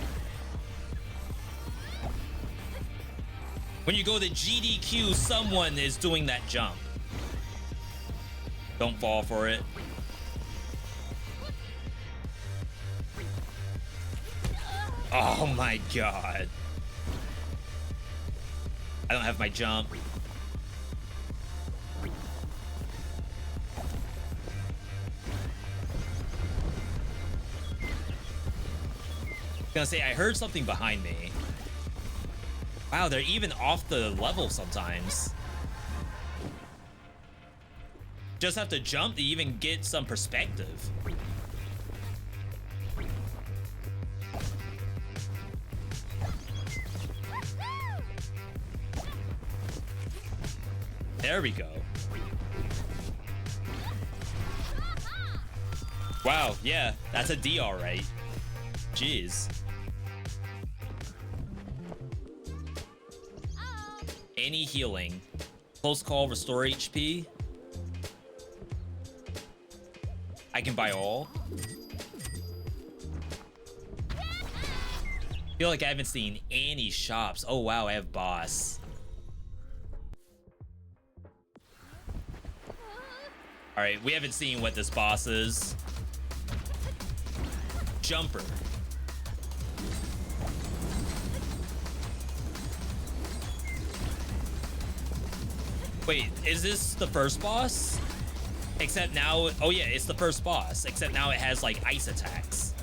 Speaker 3: When you go to GDQ, someone is doing that jump. Don't fall for it. Oh my god. I don't have my jump. Gonna say, I heard something behind me. Wow, they're even off the level sometimes. Just have to jump to even get some perspective. There we go. Wow, yeah, that's a D all right. Jeez. Any healing. Close call, restore HP. I can buy all. Feel like I haven't seen any shops. Oh wow, I have boss. All right, we haven't seen what this boss is. Jumper. Wait, is this the first boss? Except now, oh yeah, it's the first boss. Except now it has like ice attacks.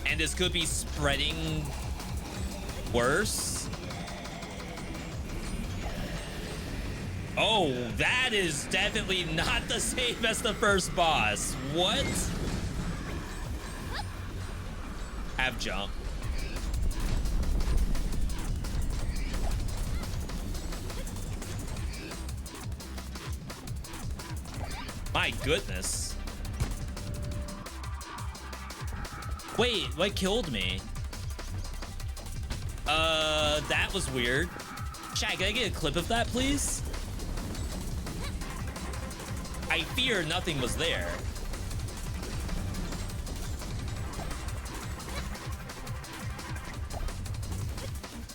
Speaker 3: And this could be spreading worse. Oh, that is definitely not the same as the first boss. What? Have jump. My goodness. Wait, what killed me? That was weird. Chat, can I get a clip of that, please? I fear nothing was there.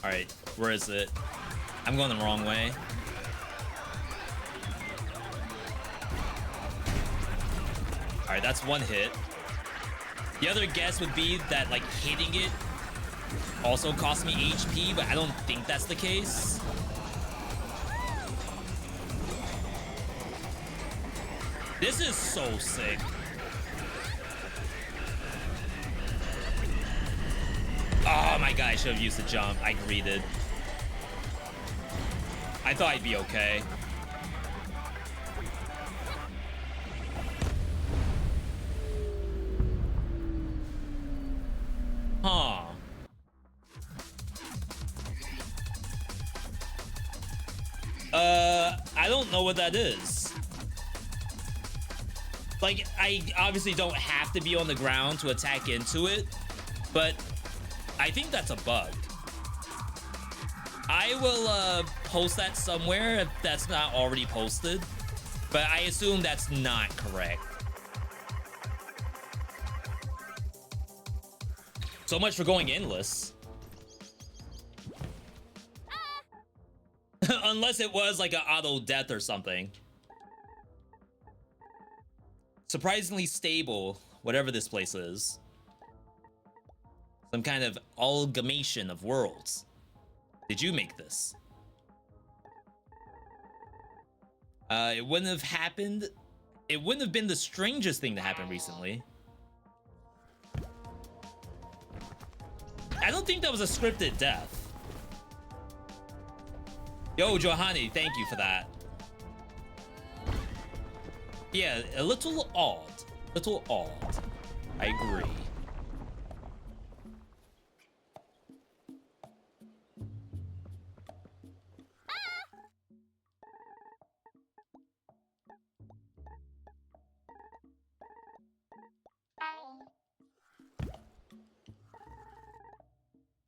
Speaker 3: All right, where is it? I'm going the wrong way. All right, that's one hit. The other guess would be that like hitting it also costs me HP, but I don't think that's the case. This is so sick. Oh my god, I should have used the jump. I greeted. I thought I'd be okay. Huh. I don't know what that is. Like, I obviously don't have to be on the ground to attack into it, but I think that's a bug. I will post that somewhere if that's not already posted, but I assume that's not correct. So much for going endless. Unless it was like an auto death or something. Surprisingly stable, whatever this place is. Some kind of amalgamation of worlds. Did you make this? It wouldn't have happened. It wouldn't have been the strangest thing to happen recently. I don't think that was a scripted death. Yo, Johanny, thank you for that. Yeah, a little odd. Little odd. I agree.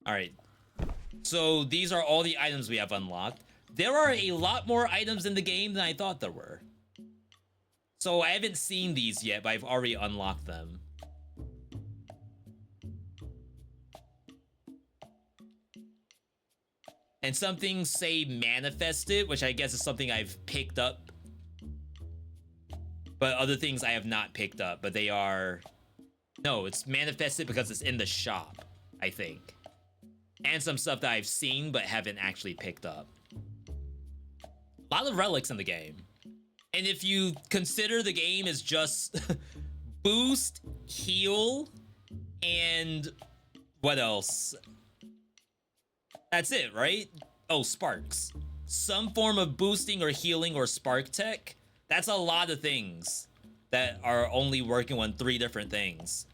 Speaker 3: All right. So these are all the items we have unlocked. There are a lot more items in the game than I thought there were. So I haven't seen these yet, but I've already unlocked them. And some things say manifested, which I guess is something I've picked up. But other things I have not picked up, but they are... No, it's manifested because it's in the shop, I think. And some stuff that I've seen but haven't actually picked up. A lot of relics in the game. And if you consider the game as just boost, heal, and what else? That's it, right? Oh, sparks. Some form of boosting or healing or spark tech. That's a lot of things that are only working on 3 different things.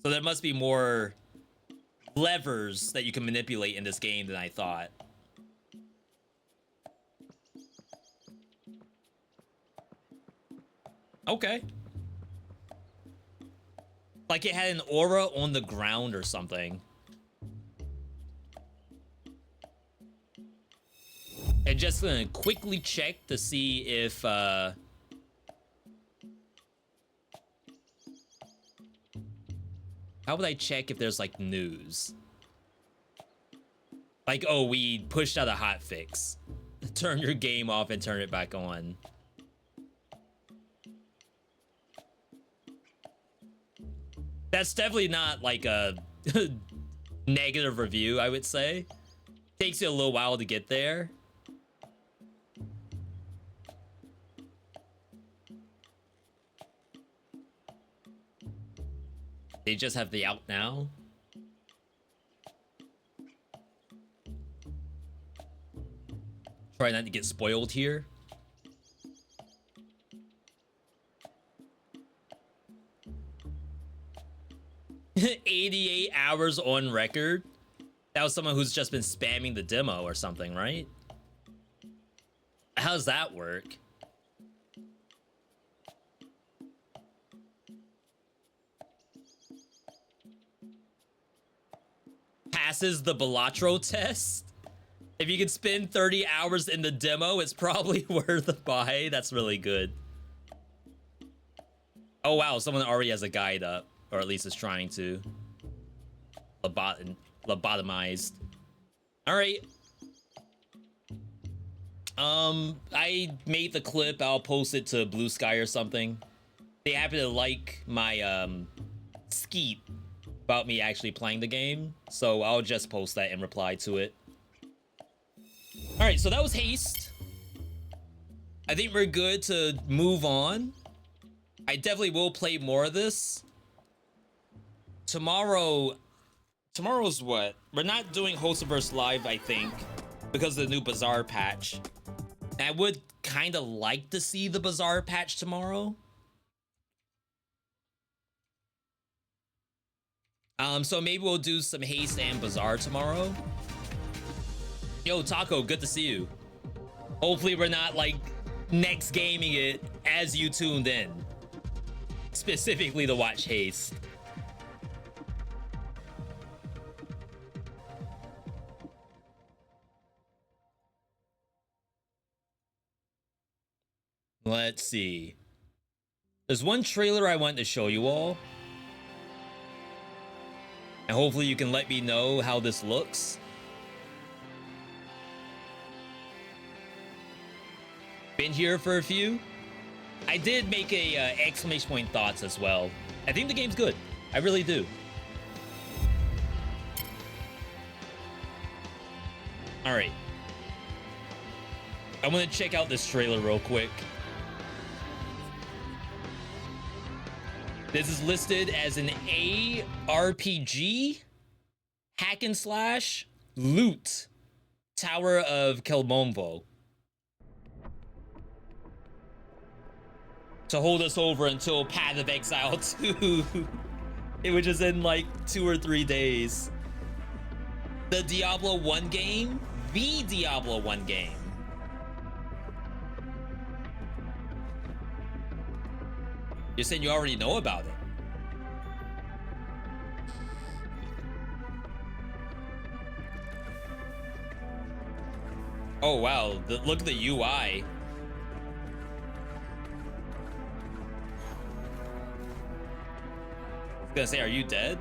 Speaker 3: So there must be more levers that you can manipulate in this game than I thought. Okay. Like it had an aura on the ground or something. And just gonna quickly check to see if how would I check if there's like news? Like, oh, we pushed out a hotfix. Turn your game off and turn it back on. That's definitely not like a negative review, I would say. Takes you a little while to get there. They just have the out now. Try not to get spoiled here. $88 hours on record. That was someone who's just been spamming the demo or something, right? How does that work? Passes the Balatro test? If you could spend 30 hours in the demo, it's probably worth a buy. That's really good. Oh wow, someone already has a guide up. Or at least is trying to. Lobotomized. Alright. I made the clip. I'll post it to Blue Sky or something. They happen to like my skeet about me actually playing the game, so I'll just post that in reply to it. All right, so that was Haste. I think we're good to move on. I definitely will play more of this. Tomorrow's what? We're not doing Hostiverse Live, I think, because of the new Bazaar patch. I would kind of like to see the Bazaar patch tomorrow. So maybe we'll do some Haste and Bazaar tomorrow. Yo, Taco, good to see you. Hopefully we're not like next gaming it as you tuned in. Specifically to watch Haste. Let's see. There's one trailer I want to show you all. And hopefully you can let me know how this looks. Been here for a few. I did make a exclamation point thoughts as well. I think the game's good. I really do. All right. I want to check out this trailer real quick. This is listed as an ARPG hack and slash loot Tower of Kelmonvo. To hold us over until Path of Exile 2, which is in like 2 or 3 days. The Diablo 1 game, the Diablo 1 game. You're saying you already know about it. Oh wow, look at the UI. Gonna say, are you dead?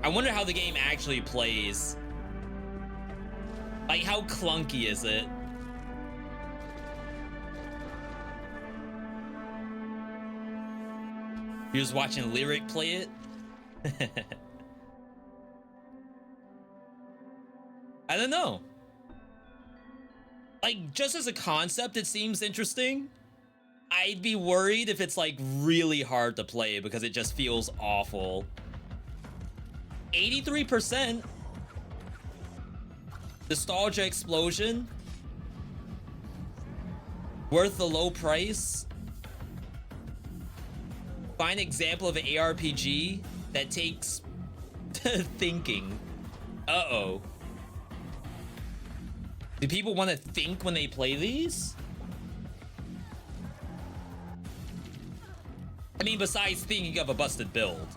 Speaker 3: I wonder how the game actually plays. Like, how clunky is it? You're just watching Lyric play it? I don't know. Like, just as a concept, it seems interesting. I'd be worried if it's like really hard to play because it just feels awful. 83%. Nostalgia explosion. Worth the low price. Find example of an ARPG that takes thinking. Uh-oh. Do people want to think when they play these? I mean, besides thinking of a busted build.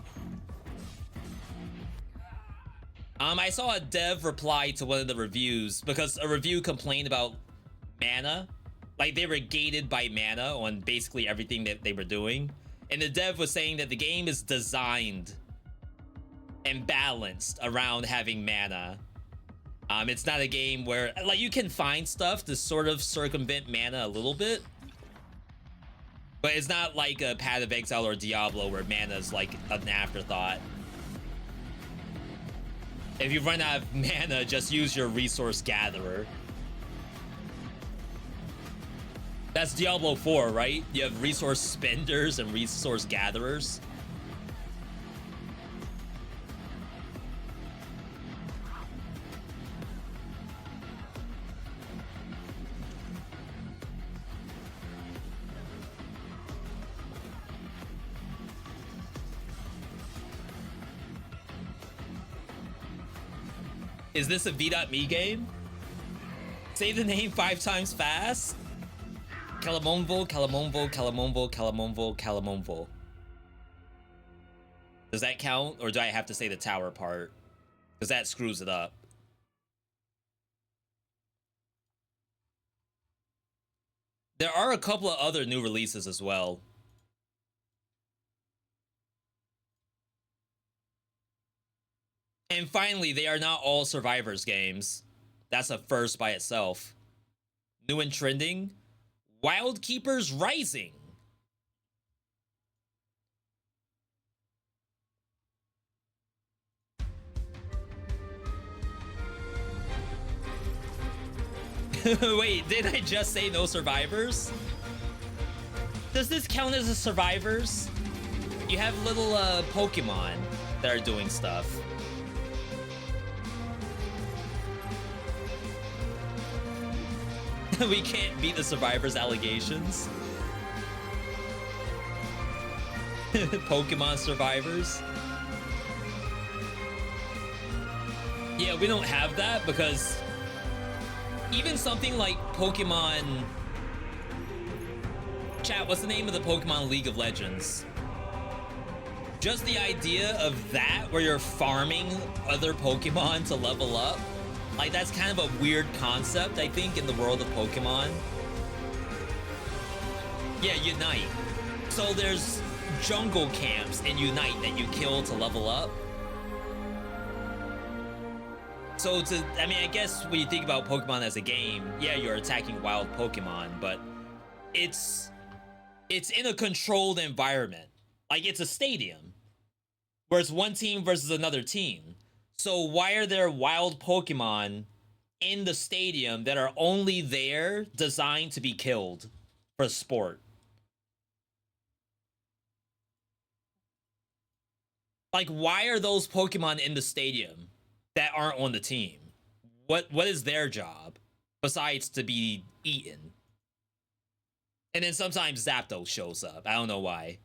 Speaker 3: I saw a dev reply to one of the reviews because a review complained about mana. Like, they were gated by mana on basically everything that they were doing. And the dev was saying that the game is designed and balanced around having mana. It's not a game where, like, you can find stuff to sort of circumvent mana a little bit. But it's not like a Path of Exile or Diablo where mana is like an afterthought. If you run out of mana, just use your resource gatherer. That's Diablo 4, right? You have resource spenders and resource gatherers. Is this a V.me game? Say the name 5 times fast. Calamonvo, Calamonvo, Calamonvo, Calamonvo, Calamonvo. Does that count? Or do I have to say the tower part? Because that screws it up. There are a couple of other new releases as well. And finally, they are not all Survivors games. That's a first by itself. New and trending, Wild Keepers Rising. Wait, did I just say no survivors? Does this count as a survivors? You have little Pokemon that are doing stuff. We can't beat the survivors' allegations. Pokemon survivors. Yeah, we don't have that because even something like Pokemon... Chat, what's the name of the Pokemon League of Legends? Just the idea of that, where you're farming other Pokemon to level up, like that's kind of a weird concept, I think, in the world of Pokemon. Yeah, Unite. So there's jungle camps in Unite that you kill to level up. So I mean, I guess when you think about Pokemon as a game, yeah, you're attacking wild Pokemon, but it's in a controlled environment. Like, it's a stadium where it's one team versus another team. So why are there wild Pokemon in the stadium that are only there designed to be killed for sport? Like, why are those Pokemon in the stadium that aren't on the team? What is their job besides to be eaten? And then sometimes Zapdos shows up. I don't know why.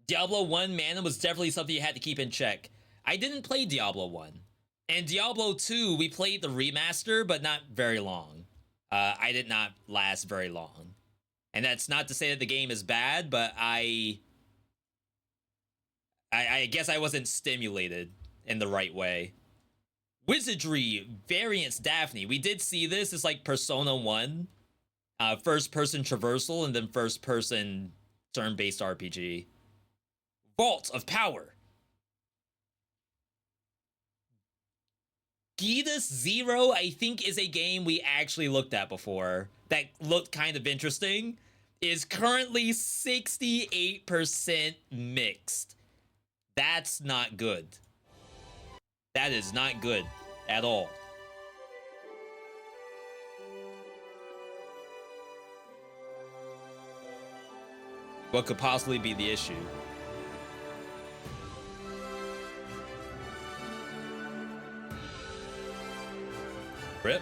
Speaker 3: Diablo 1 mana was definitely something you had to keep in check. I didn't play Diablo 1. And Diablo 2, we played the remaster, but not very long. I did not last very long. And that's not to say that the game is bad, but I guess I wasn't stimulated in the right way. Wizardry, Variants, Daphne. We did see this. It's like Persona 1. First-person traversal and then first-person turn-based RPG. Vault of Power. Gita Zero, I think, is a game we actually looked at before that looked kind of interesting. Is currently 68% mixed. That's not good. That is not good at all. What could possibly be the issue? Rip.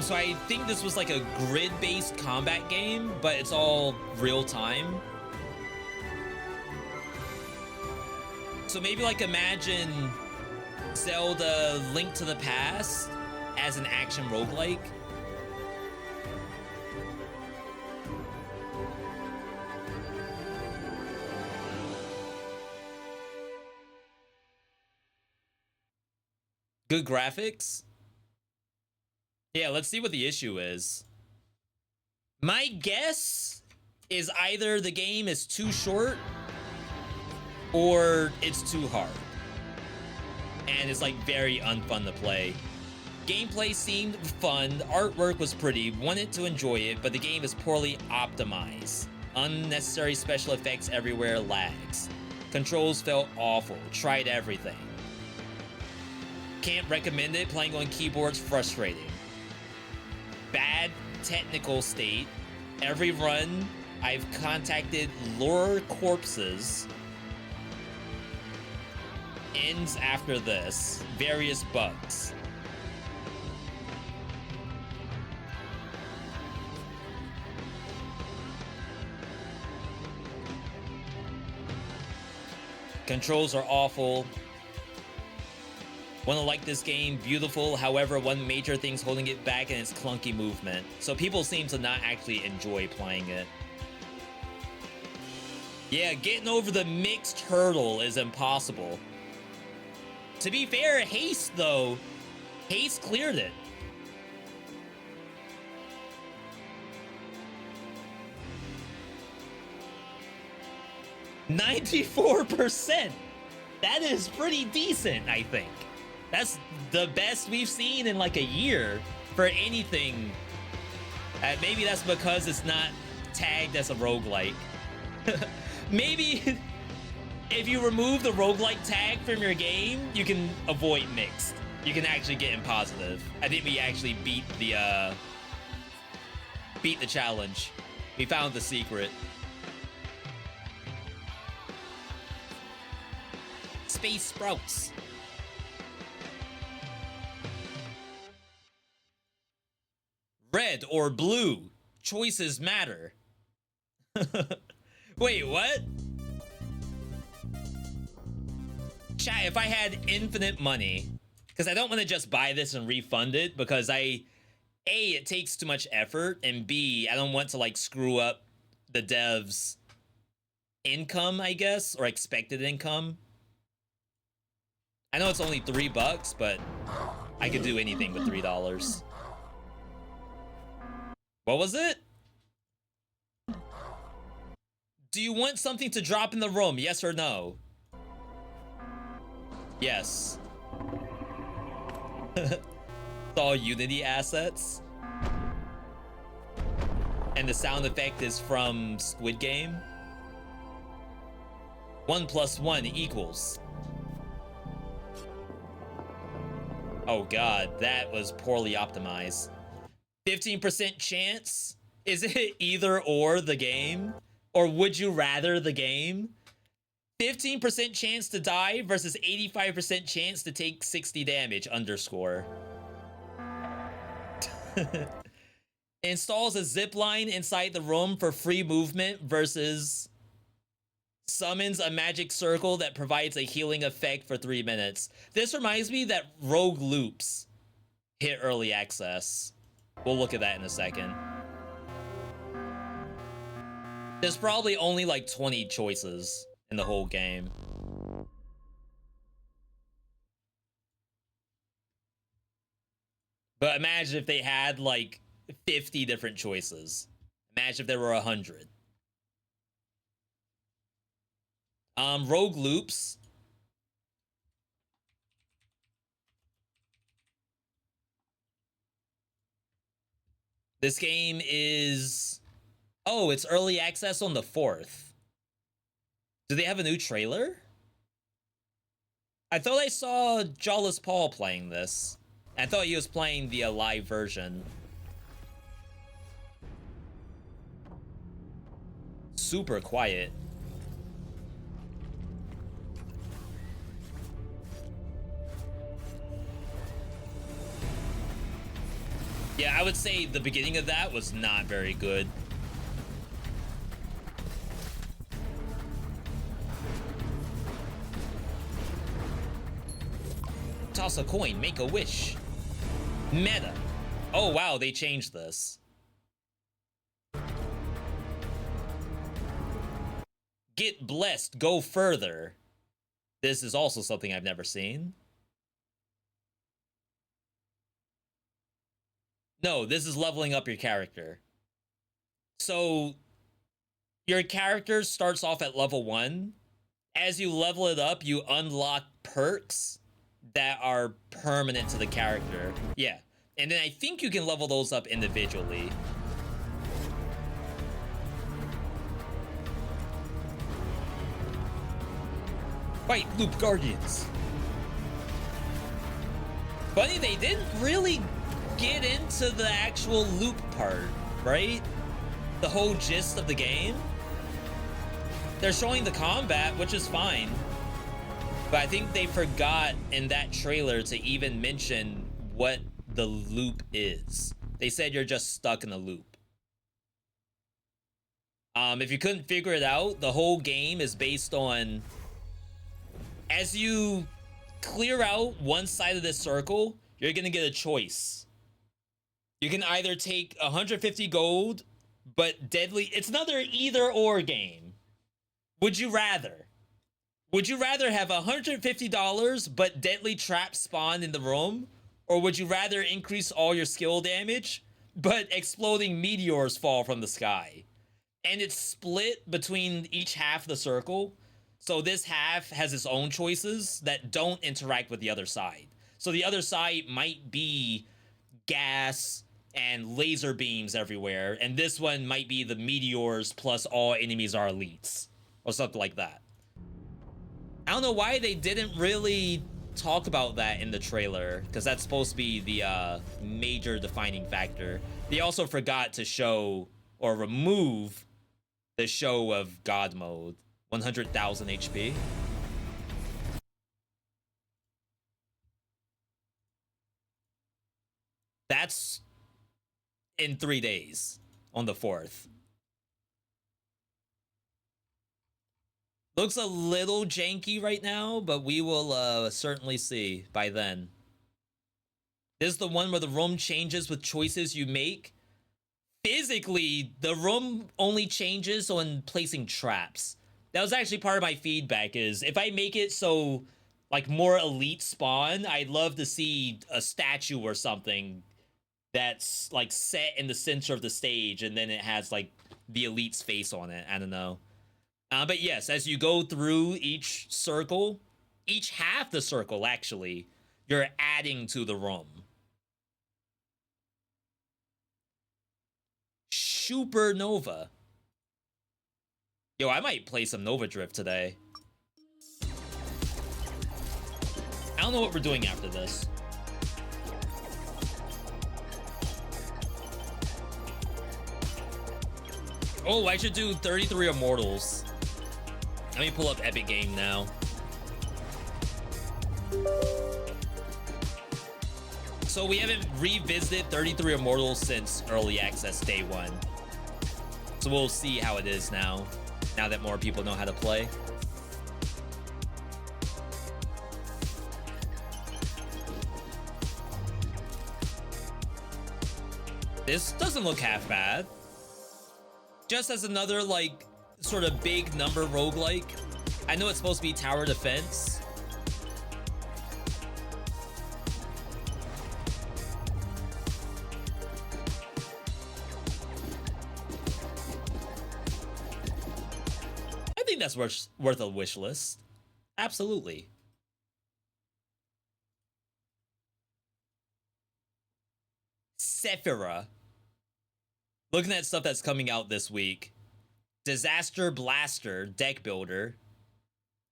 Speaker 3: So I think this was like a grid-based combat game, but it's all real-time. So maybe like imagine Zelda Link to the Past as an action roguelike. Good graphics. Yeah, let's see what the issue is. My guess is either the game is too short or it's too hard. And it's like very unfun to play. Gameplay seemed fun, the artwork was pretty, wanted to enjoy it, but the game is poorly optimized. Unnecessary special effects everywhere, lags. Controls felt awful, tried everything. Can't recommend it, playing on keyboard's frustrating. Bad technical state. Every run, I've contacted lure corpses. Ends after this. Various bugs. Controls are awful. Wanna like this game, beautiful. However, one major thing's holding it back and it's clunky movement. So people seem to not actually enjoy playing it. Yeah, getting over the mixed hurdle is impossible. To be fair, Haste though, Haste cleared it. %94%. That is pretty decent, I think. That's the best we've seen in like a year. for anything. Maybe that's because it's not tagged as a roguelike. Maybe if you remove the roguelike tag from your game, you can avoid mixed. You can actually get in positive. I think we actually beat the challenge. We found the secret. Space sprouts. Red or blue, choices matter. Wait, what? Chat, if I had infinite money, because I don't want to just buy this and refund it, because A, it takes too much effort, and B, I don't want to like screw up the devs' income, I guess, or expected income. I know it's only $3, but I could do anything with $3. What was it? Do you want something to drop in the room? Yes or no? Yes. It's all Unity assets. And the sound effect is from Squid Game. 1 + 1 =. Oh god, that was poorly optimized. 15% chance? Is it either or the game? Or would you rather the game? 15% chance to die versus 85% chance to take 60 damage _ Installs a zip line inside the room for free movement versus summons a magic circle that provides a healing effect for 3 minutes. This reminds me that Rogue Loops hit early access. We'll look at that in a second. There's probably only like 20 choices in the whole game. But imagine if they had like 50 different choices. Imagine if there were 100. Rogue Loops. This game is... Oh, it's early access on the 4th. Do they have a new trailer? I thought I saw Jawless Paul playing this. I thought he was playing the live version. Super quiet. Yeah, I would say the beginning of that was not very good. Toss a coin, make a wish. Meta. Oh wow, they changed this. Get blessed, go further. This is also something I've never seen. No, this is leveling up your character. So, your character starts off at level 1. As you level it up, you unlock perks that are permanent to the character. Yeah, and then I think you can level those up individually. Fight Loop Guardians. Funny, they didn't really get into the actual loop part, right? The whole gist of the game. They're showing the combat, which is fine. But I think they forgot in that trailer to even mention what the loop is. They said you're just stuck in a loop. If you couldn't figure it out, the whole game is based on... As you clear out one side of this circle, you're gonna get a choice. You can either take 150 gold, but deadly... It's another either-or game. Would you rather? Would you rather have $150, but deadly traps spawn in the room? Or would you rather increase all your skill damage, but exploding meteors fall from the sky? And it's split between each half of the circle. So this half has its own choices that don't interact with the other side. So the other side might be gas and laser beams everywhere, and this one might be the meteors plus all enemies are elites or something like that. I don't know why they didn't really talk about that in the trailer, because that's supposed to be the major defining factor. They also forgot to show or remove the show of God mode, 100,000 HP. That's in 3 days on the 4th. Looks a little janky right now, but we will certainly see by then. This is the one where the room changes with choices you make. Physically, the room only changes on placing traps. That was actually part of my feedback, is if I make it so like more elite spawn, I'd love to see a statue or something that's like set in the center of the stage, and then it has like the elite's face on it. I don't know. But yes, as you go through each circle, each half the circle actually, you're adding to the room. Supernova. Yo, I might play some Nova Drift today. I don't know what we're doing after this. Oh, I should do 33 Immortals. Let me pull up Epic Game now. So we haven't revisited 33 Immortals since early access day 1. So we'll see how it is now that more people know how to play. This doesn't look half bad. Just as another, like, sort of big number roguelike. I know it's supposed to be tower defense. I think that's worth a wish list. Absolutely. Sephira. Looking at stuff that's coming out this week. Disaster Blaster Deck Builder.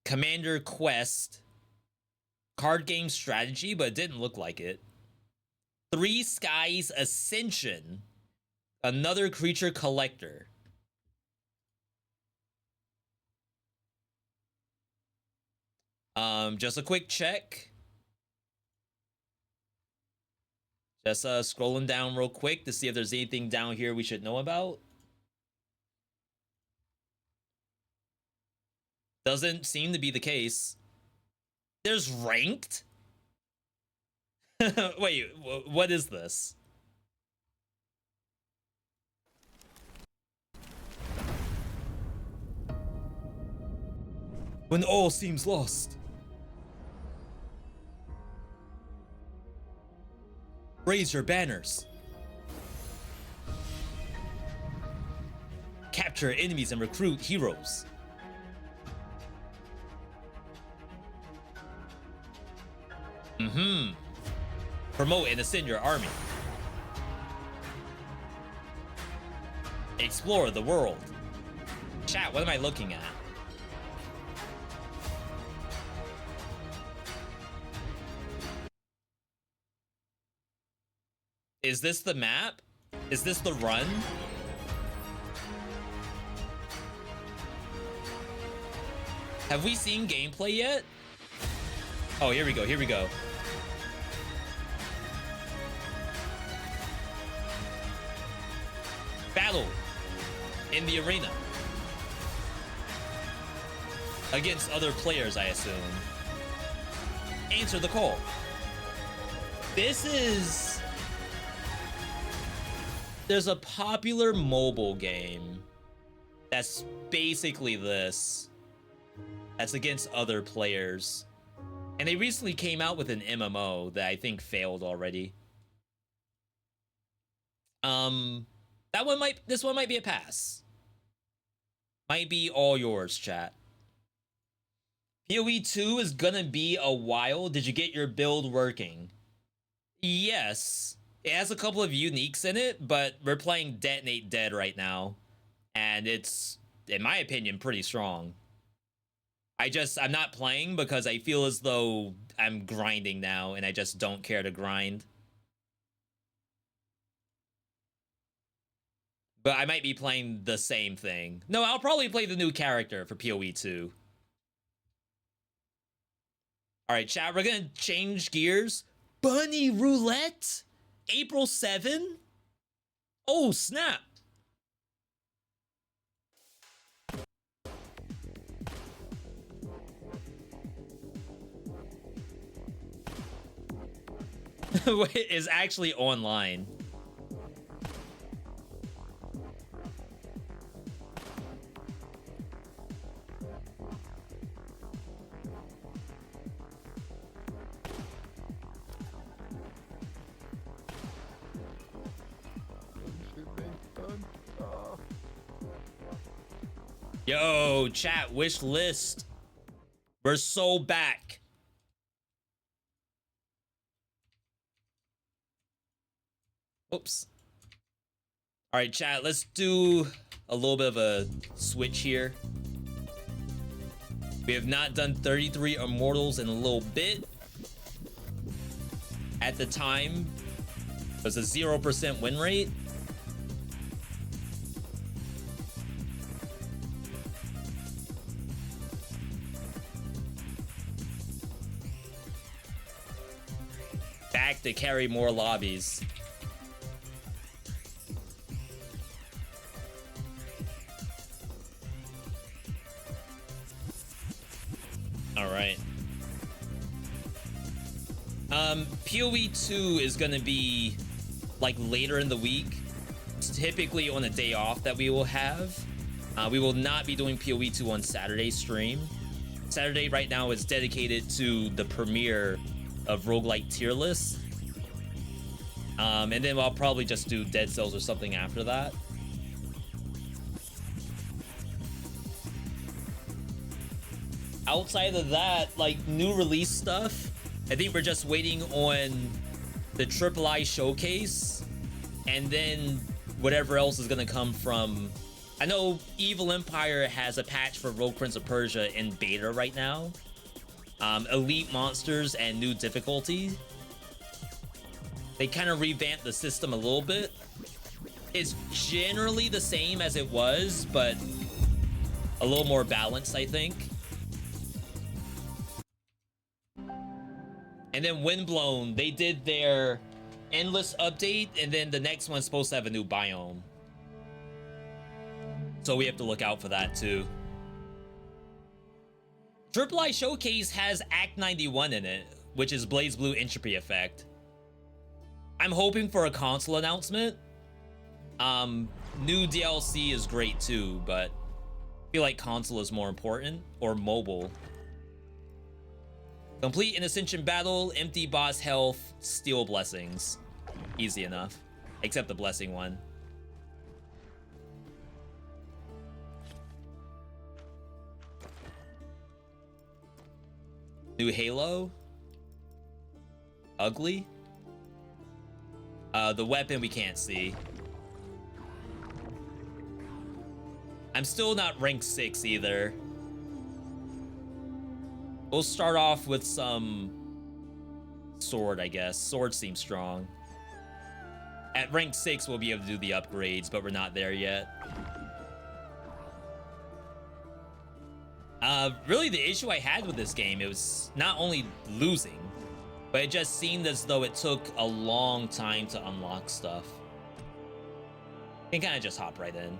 Speaker 3: Commander Quest. Card game strategy, but it didn't look like it. Three Skies Ascension. Another creature collector. Just a quick check. Just scrolling down real quick to see if there's anything down here we should know about. Doesn't seem to be the case. There's ranked? Wait, what is this? When all seems lost, raise your banners. Capture enemies and recruit heroes. Promote and ascend your army. Explore the world. Chat, what am I looking at? Is this the map? Is this the run? Have we seen gameplay yet? Oh, here we go, here we go. Battle in the arena. Against other players, I assume. Answer the call. This is... There's a popular mobile game that's basically this. That's against other players. And they recently came out with an MMO that I think failed already. This one might be a pass. Might be all yours, chat. PoE 2 is gonna be a while. Did you get your build working? Yes. It has a couple of uniques in it, but we're playing Detonate Dead right now. And it's, in my opinion, pretty strong. I'm not playing because I feel as though I'm grinding now and I just don't care to grind. But I might be playing the same thing. No, I'll probably play the new character for PoE 2. Alright, chat, we're gonna change gears. Bunny Roulette? April 7? Oh, snap. Is actually online. Yo, chat, wish list. We're so back. Oops. All right, chat, let's do a little bit of a switch here. We have not done 33 Immortals in a little bit. At the time, it was a 0% win rate. Back to carry more lobbies. All right. PoE 2 is gonna be like later in the week. It's typically on a day off that we will have. We will not be doing PoE 2 on Saturday stream. Saturday right now is dedicated to the premiere of roguelike tier list. And then I'll probably just do Dead Cells or something after that. Outside of that, like new release stuff, I think we're just waiting on the SlimyYy showcase and then whatever else is gonna come from. I know Evil Empire has a patch for Rogue Prince of Persia in beta right now. Elite monsters and new difficulty. They kind of revamped the system a little bit. It's generally the same as it was, but a little more balanced, I think. And then Windblown, they did their endless update, and then the next one's supposed to have a new biome. So we have to look out for that too. SlimyYy Showcase has Act 91 in it, which is BlazBlue Entropy Effect. I'm hoping for a console announcement. New DLC is great too, but I feel like console is more important, or mobile. Complete an Ascension battle, empty boss health, steal blessings. Easy enough, except the blessing one. New Halo. Ugly. The weapon we can't see. I'm still not rank 6 either. We'll start off with some sword, I guess. Sword seems strong. At rank 6, we'll be able to do the upgrades, but we're not there yet. Really, the issue I had with this game, it was not only losing, but it just seemed as though it took a long time to unlock stuff. You can kind of just hop right in.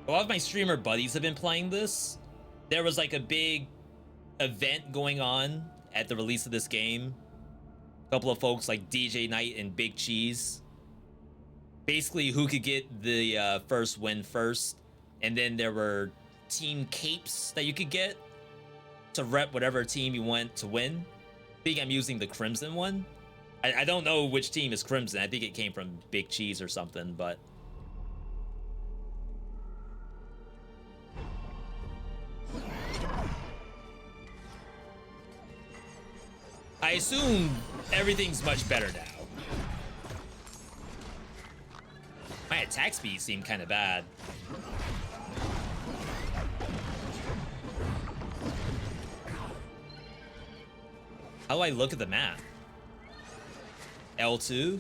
Speaker 3: A lot of my streamer buddies have been playing this. There was like a big event going on at the release of this game. A couple of folks like DJ Knight and Big Cheese. Basically, who could get the first win first. And then there were team capes that you could get to rep whatever team you want to win. I think I'm using the Crimson one. I don't know which team is Crimson. I think it came from Big Cheese or something, but... assume everything's much better now. My attack speed seemed kind of bad. How do I look at the map? L2?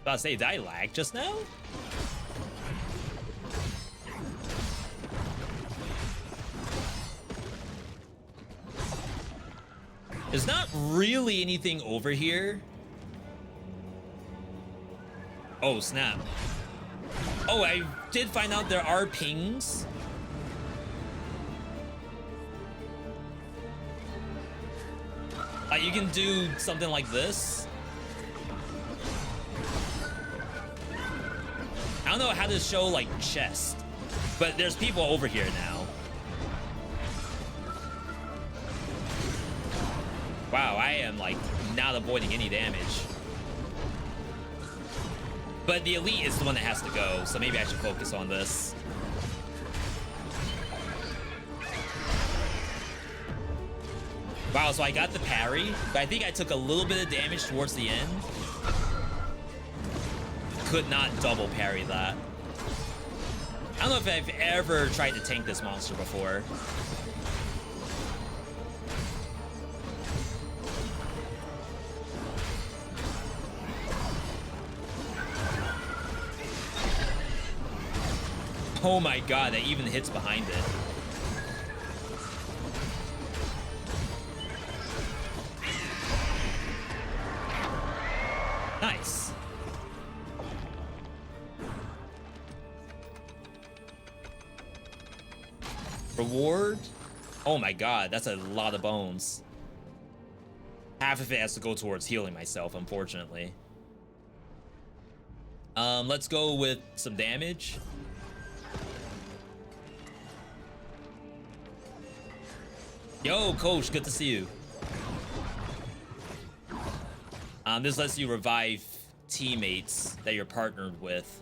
Speaker 3: About to say, did I lag just now? There's not really anything over here. Oh, snap. Oh, I did find out there are pings. You can do something like this. I don't know how to show like chest, but there's people over here now. Wow, I am like not avoiding any damage. But the elite is the one that has to go, so maybe I should focus on this. Wow, so I got the parry, but I think I took a little bit of damage towards the end. Could not double parry that. I don't know if I've ever tried to tank this monster before. Oh my god, that even hits behind it. Nice. Reward? Oh my god, that's a lot of bones. Half of it has to go towards healing myself, unfortunately. Let's go with some damage. Yo, coach, good to see you. This lets you revive teammates that you're partnered with.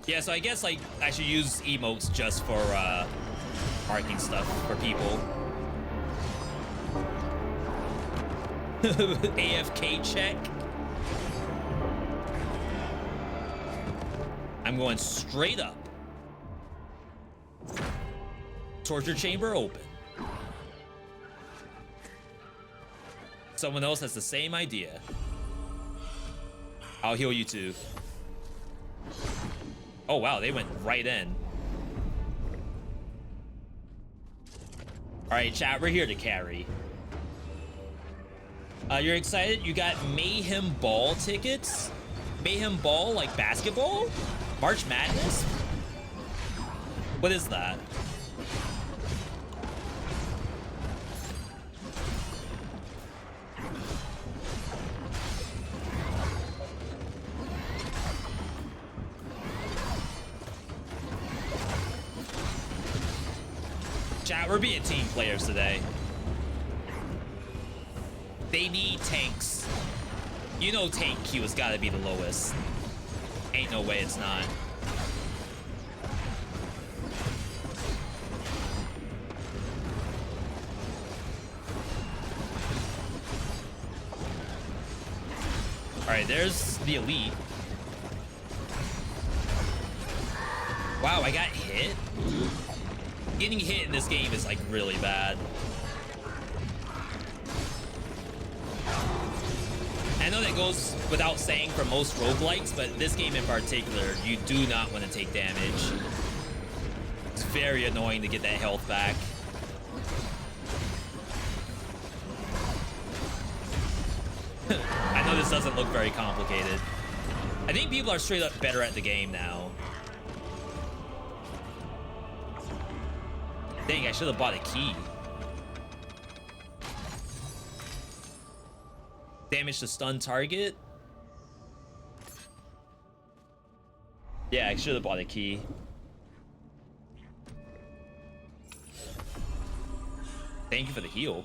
Speaker 3: Yeah, so I guess like I should use emotes just for marking stuff for people. AFK check. I'm going straight up. Torture chamber open. Someone else has the same idea. I'll heal you too. Oh wow, they went right in. All right, chat, we're here to carry. You're excited? You got Mayhem Ball tickets? Mayhem Ball, like basketball? March Madness? What is that? Chat, we're being team players today. They need tanks. You know tank Q has got to be the lowest. Ain't no way it's not. All right, there's the elite. Wow, I got hit? Getting hit in this game is like really bad. I know that goes without saying for most roguelikes, but this game in particular, you do not want to take damage. It's very annoying to get that health back. I know this doesn't look very complicated. I think people are straight up better at the game now. Dang, I should have bought a key. Damage to stun target. Yeah, I should have bought a key. Thank you for the heal.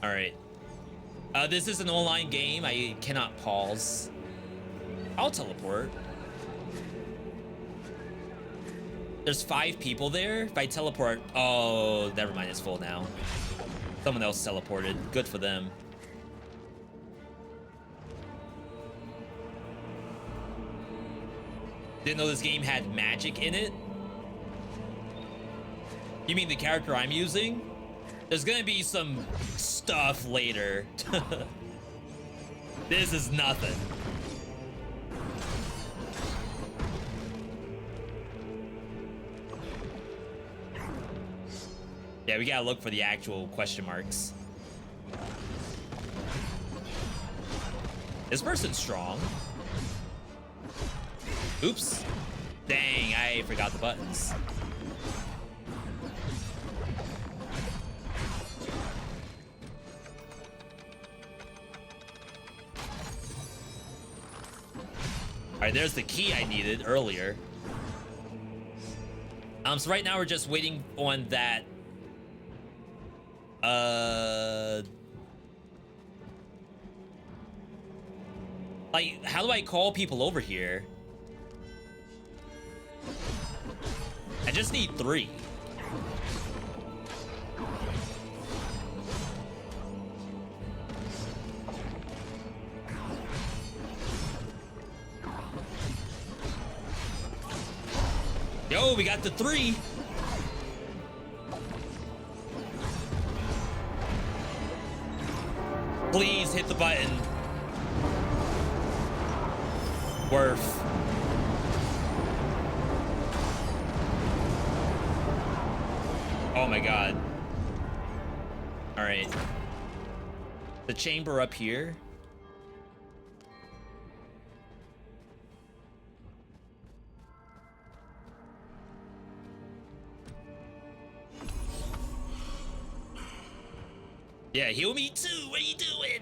Speaker 3: All right. This is an online game. I cannot pause. I'll teleport. There's 5 people there. If I teleport, oh, never mind. It's full now. Someone else teleported. Good for them. Didn't know this game had magic in it. You mean the character I'm using? There's gonna be some stuff later. This is nothing. Yeah, we gotta look for the actual question marks. This person's strong. Oops. Dang, I forgot the buttons. All right, there's the key I needed earlier. So right now we're just waiting on that. Like, how do I call people over here? I just need 3. Yo, we got the 3. Please hit the button. Worth. Oh my god. All right. The chamber up here. Yeah, heal me too. What are you doing?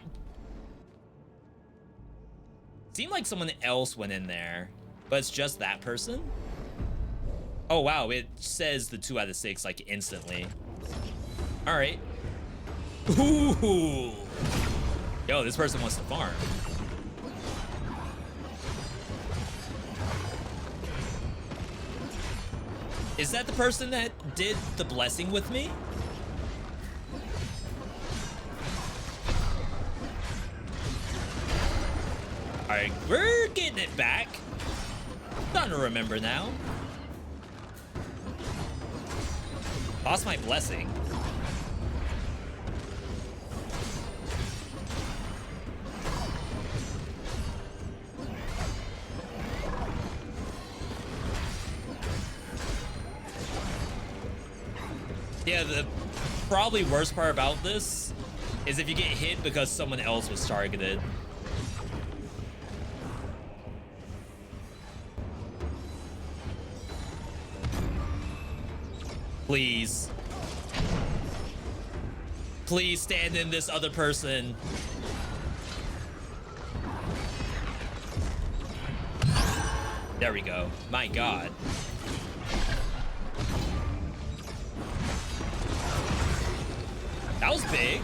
Speaker 3: Seemed like someone else went in there, but it's just that person. Oh wow, it says the 2 out of 6 like instantly. All right. Ooh. Yo, this person wants to farm. Is that the person that did the blessing with me? All right, we're getting it back. Starting to remember now. Lost my blessing. Yeah, the probably worst part about this is if you get hit because someone else was targeted. Please. Please stand in this other person. There we go. My god. That was big.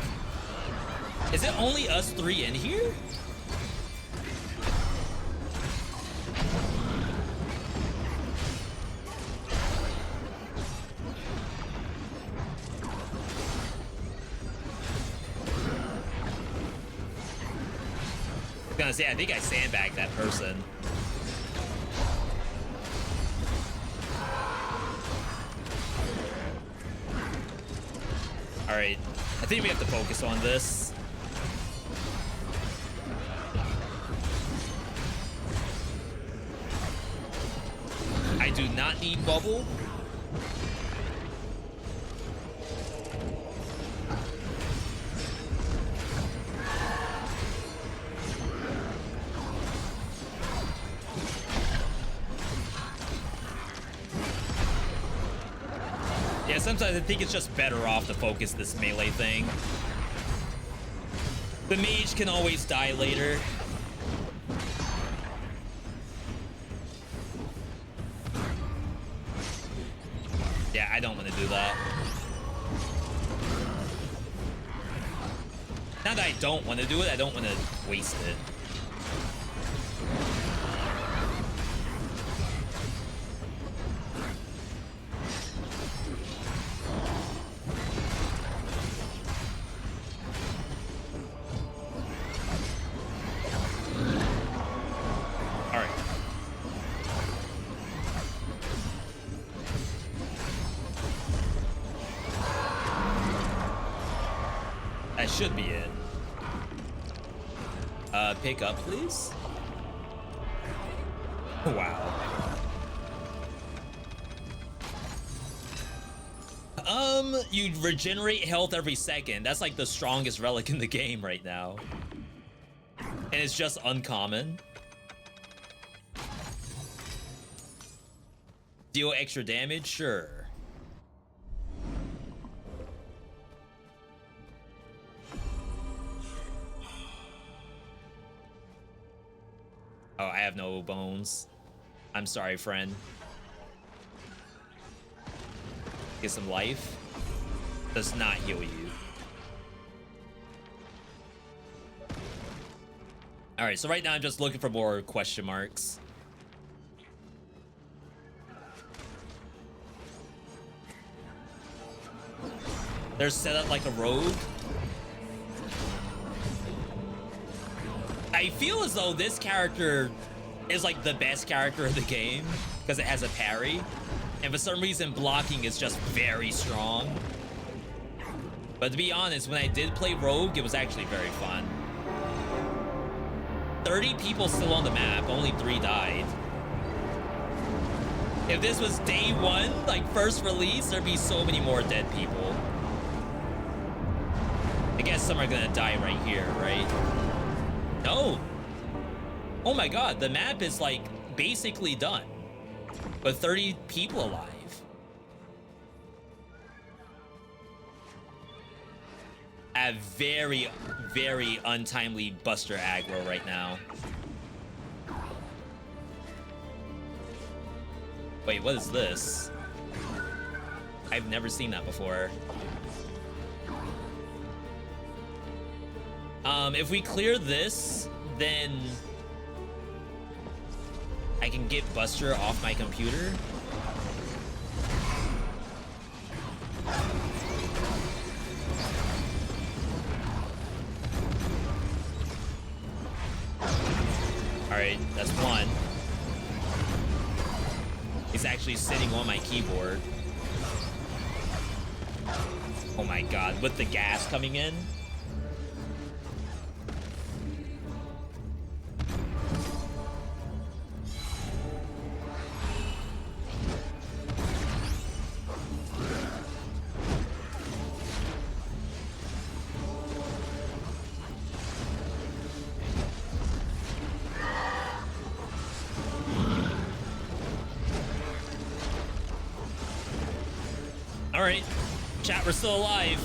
Speaker 3: Is it only us 3 in here? I was gonna say, I think I sandbagged that person. All right, I think we have to focus on this. I do not need bubble. Yeah, sometimes I think it's just better off to focus this melee thing. The mage can always die later. Yeah, I don't want to do that. Not that I don't want to do it, I don't want to waste it. That should be it. Pick up, please. Wow. You regenerate health every second. That's like the strongest relic in the game right now. And it's just uncommon. Deal extra damage? Sure. Oh, I have no bones. I'm sorry, friend. Get some life. Does not heal you. Alright, so right now I'm just looking for more question marks. They're set up like a rogue. I feel as though this character is like the best character in the game because it has a parry, and for some reason blocking is just very strong. But to be honest, when I did play rogue, it was actually very fun. 30 people still on the map, only 3 died. If this was day 1, like first release, there'd be so many more dead people. I guess some are gonna die right here, right? No. Oh my god, the map is like basically done. But 30 people alive. A very, very untimely Buster aggro right now. Wait, what is this? I've never seen that before. If we clear this, then I can get Buster off my computer. Alright, that's one. He's actually sitting on my keyboard. Oh my god, with the gas coming in. Alright, chat, we're still alive.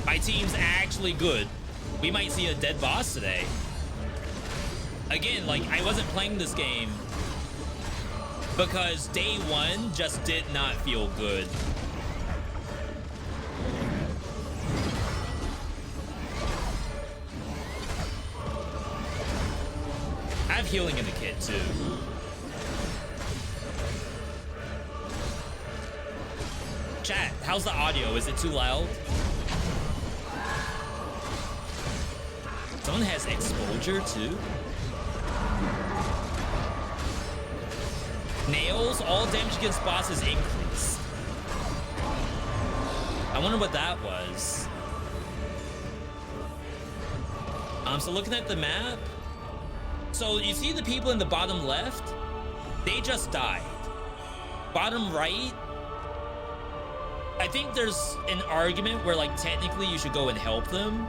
Speaker 3: My team's actually good. We might see a dead boss today. Again, like, I wasn't playing this game because day 1 just did not feel good. I have healing in the kit too. Chat, how's the audio? Is it too loud? Someone has exposure too. Nails, all damage against bosses increased. I wonder what that was. So looking at the map, so you see the people in the bottom left? They just died. Bottom right, I think there's an argument where, like, technically you should go and help them.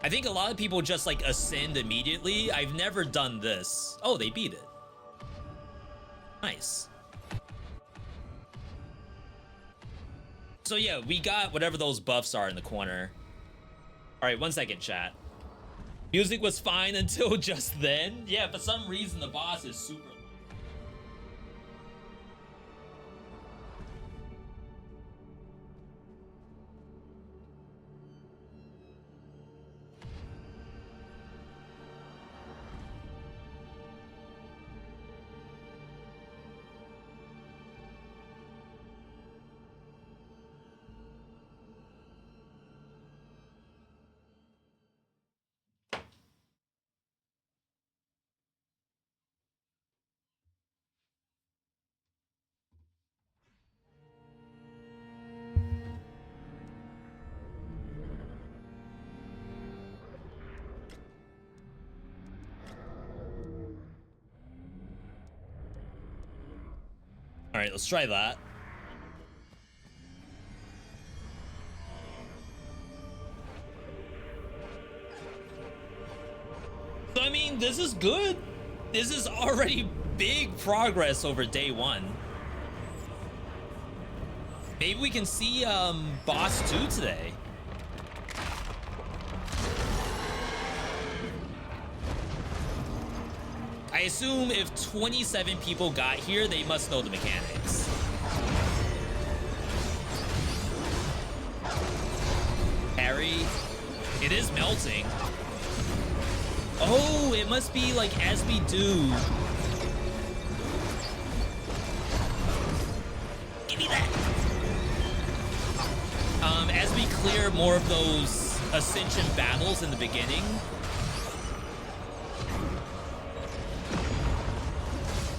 Speaker 3: I think a lot of people just, like, ascend immediately. I've never done this. Oh, they beat it. Nice. So, yeah, we got whatever those buffs are in the corner. All right, 1 second, chat. Music was fine until just then. Yeah, for some reason, the boss is super... Alright, let's try that. So, I mean, this is good. This is already big progress over day 1. Maybe we can see boss 2 today. I assume if 27 people got here, they must know the mechanics. Harry, it is melting. Oh, it must be like as we do. Give me that. As we clear more of those ascension battles in the beginning,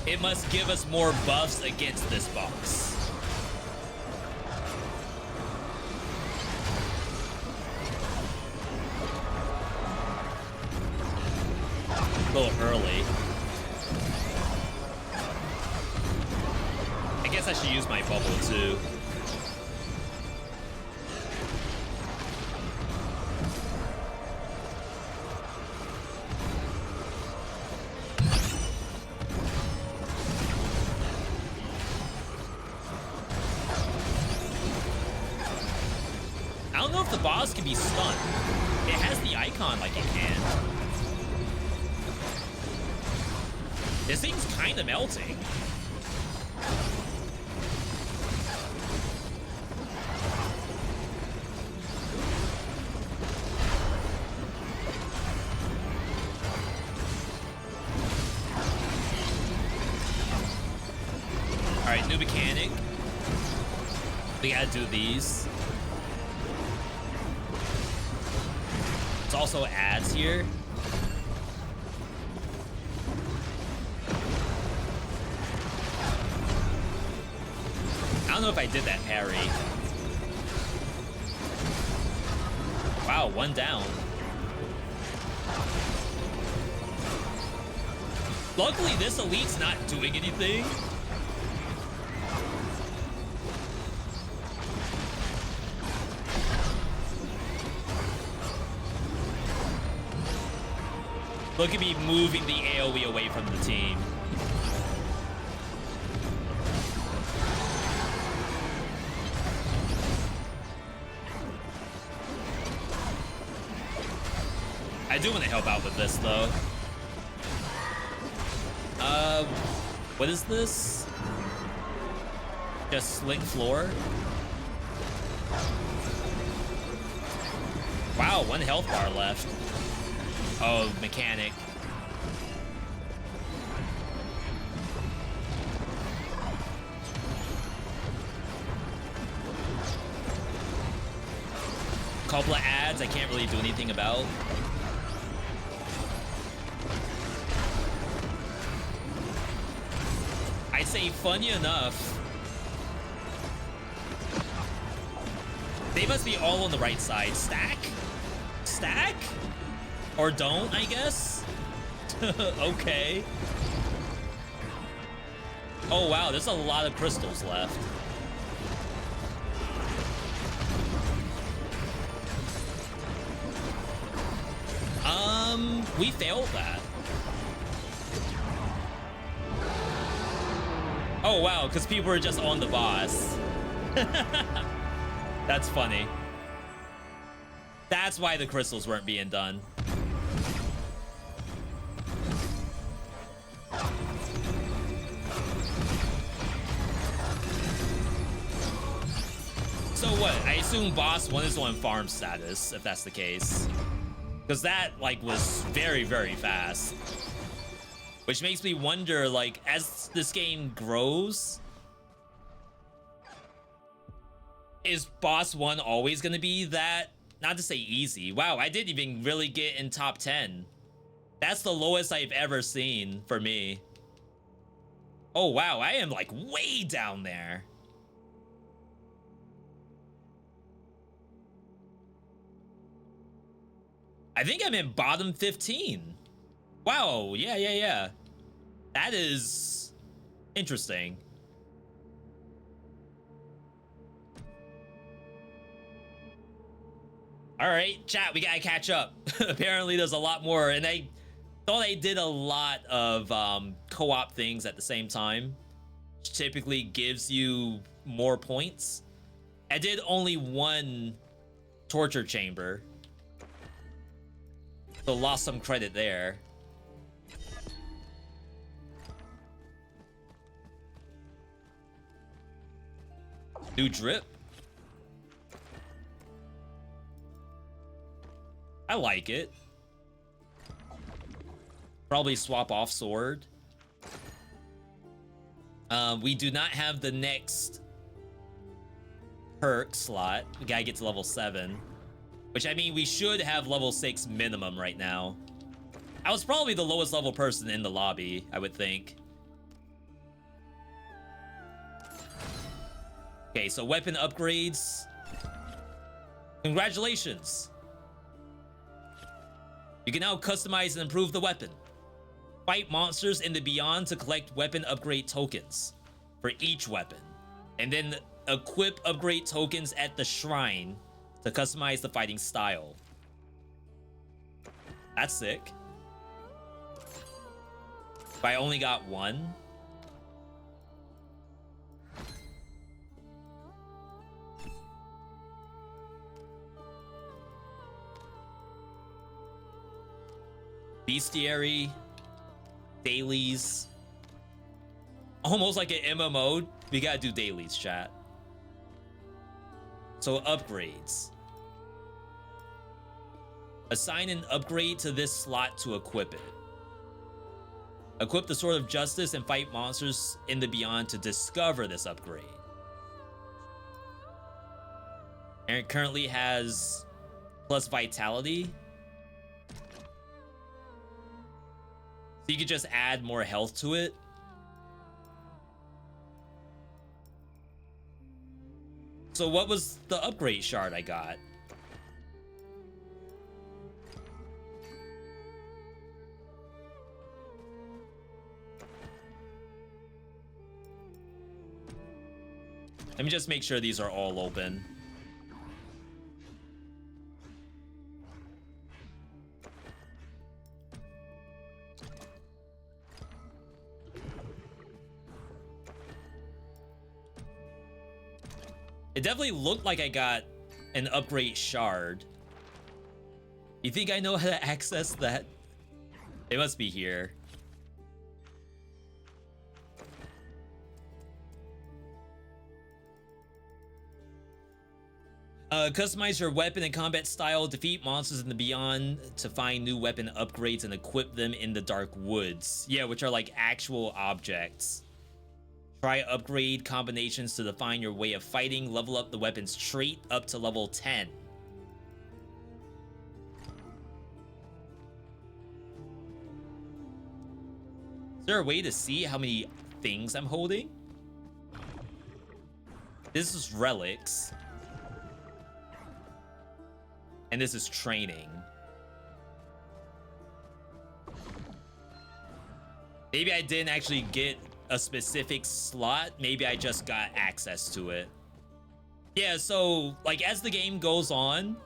Speaker 3: it must give us more buffs against this boss. A little early. I guess I should use my bubble too. I don't know if the boss can be stunned. It has the icon like it can. This thing's kind of melting. All right, new mechanic. We gotta do these. It's also ads here. I don't know if I did that parry. Wow, 1 down. Luckily, this elite's not doing anything. Look at me moving the AoE away from the team. I do want to help out with this, though. What is this? Just sling floor? Wow, 1 health bar left. Oh, mechanic. Couple of ads I can't really do anything about. I'd say funny enough, they must be all on the right side. Stack? Stack? Or don't, I guess? Okay. Oh wow, there's a lot of crystals left. We failed that. Oh wow, because people were just on the boss. That's funny. That's why the crystals weren't being done. So what? I assume boss 1 is on farm status, if that's the case. Because that, like, was very, very fast. Which makes me wonder, like, as this game grows, is boss 1 always going to be that, not to say easy. Wow, I didn't even really get in top 10. That's the lowest I've ever seen for me. Oh, wow, I am, like, way down there. I think I'm in bottom 15. Wow, yeah. That is interesting. All right, chat, we gotta catch up. Apparently there's a lot more, and I thought I did a lot of co-op things at the same time, which typically gives you more points. I did only one torture chamber, so lost some credit there. New drip. I like it. Probably swap off sword. We do not have the next perk slot. We gotta get to level 7. Which, I mean, we should have level 6 minimum right now. I was probably the lowest level person in the lobby, I would think. Okay, so weapon upgrades. Congratulations. You can now customize and improve the weapon. Fight monsters in the Beyond to collect weapon upgrade tokens for each weapon. And then equip upgrade tokens at the shrine to customize the fighting style. That's sick. But I only got one. Bestiary, dailies, almost like an MMO. We gotta do dailies, chat. So upgrades. Assign an upgrade to this slot to equip it. Equip the Sword of Justice and fight monsters in the Beyond to discover this upgrade. And it currently has plus vitality. So you could just add more health to it. So what was the upgrade shard I got? Let me just make sure these are all open. It definitely looked like I got an upgrade shard. You think I know how to access that? It must be here. Customize your weapon and combat style. Defeat monsters in the Beyond to find new weapon upgrades and equip them in the Dark Woods. Yeah, which are like actual objects. Try upgrade combinations to define your way of fighting. Level up the weapon's trait up to level 10. Is there a way to see how many things I'm holding? This is relics. And this is training. Maybe I didn't actually get a specific slot. Maybe I just got access to it. Yeah, so like as the game goes on,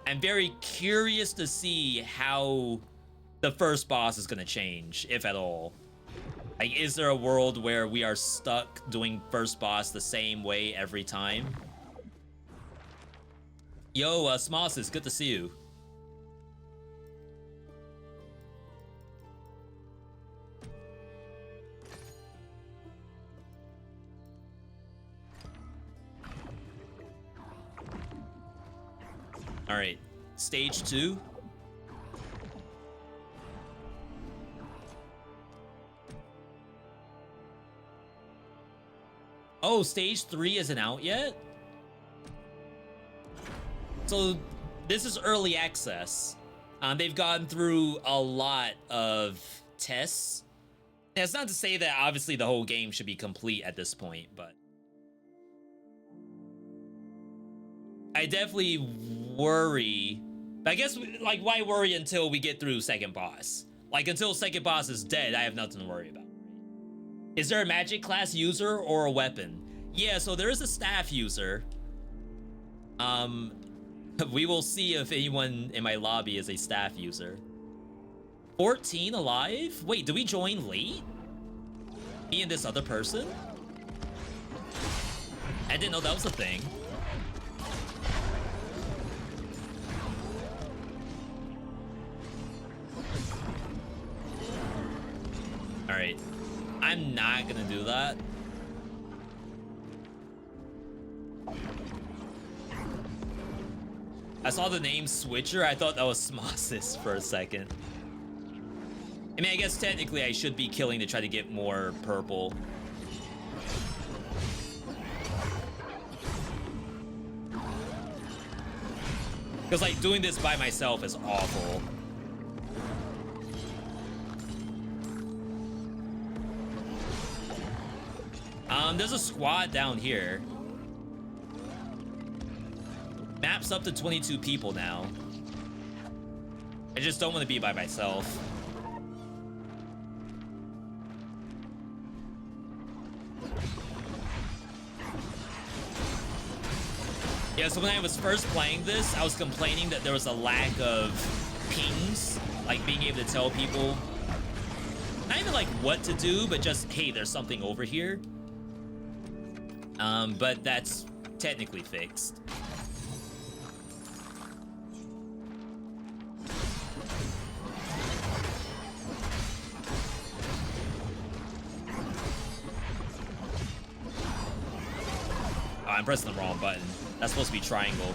Speaker 3: I'm very curious to see how the first boss is gonna change, if at all. Like, is there a world where we are stuck doing first boss the same way every time? Yo, Smosis, good to see you. All right, stage 2. Oh, stage 3 isn't out yet? So this is early access. They've gone through a lot of tests. And it's not to say that obviously the whole game should be complete at this point, but I definitely worry. But I guess, like, why worry until we get through second boss? Like, until second boss is dead, I have nothing to worry about. Is there a magic class user or a weapon? Yeah, so there is a staff user. We will see if anyone in my lobby is a staff user. 14 alive? Wait, did we join late? Me and this other person? I didn't know that was a thing. Alright. I'm not gonna do that. I saw the name Switcher. I thought that was Smosis for a second. I mean, I guess technically I should be killing to try to get more purple. Because, like, doing this by myself is awful. There's a squad down here. Map's up to 22 people now. I just don't want to be by myself. Yeah, so when I was first playing this, I was complaining that there was a lack of pings, like being able to tell people, not even like what to do, but just, hey, there's something over here. But that's technically fixed. Oh, I'm pressing the wrong button. That's supposed to be triangle.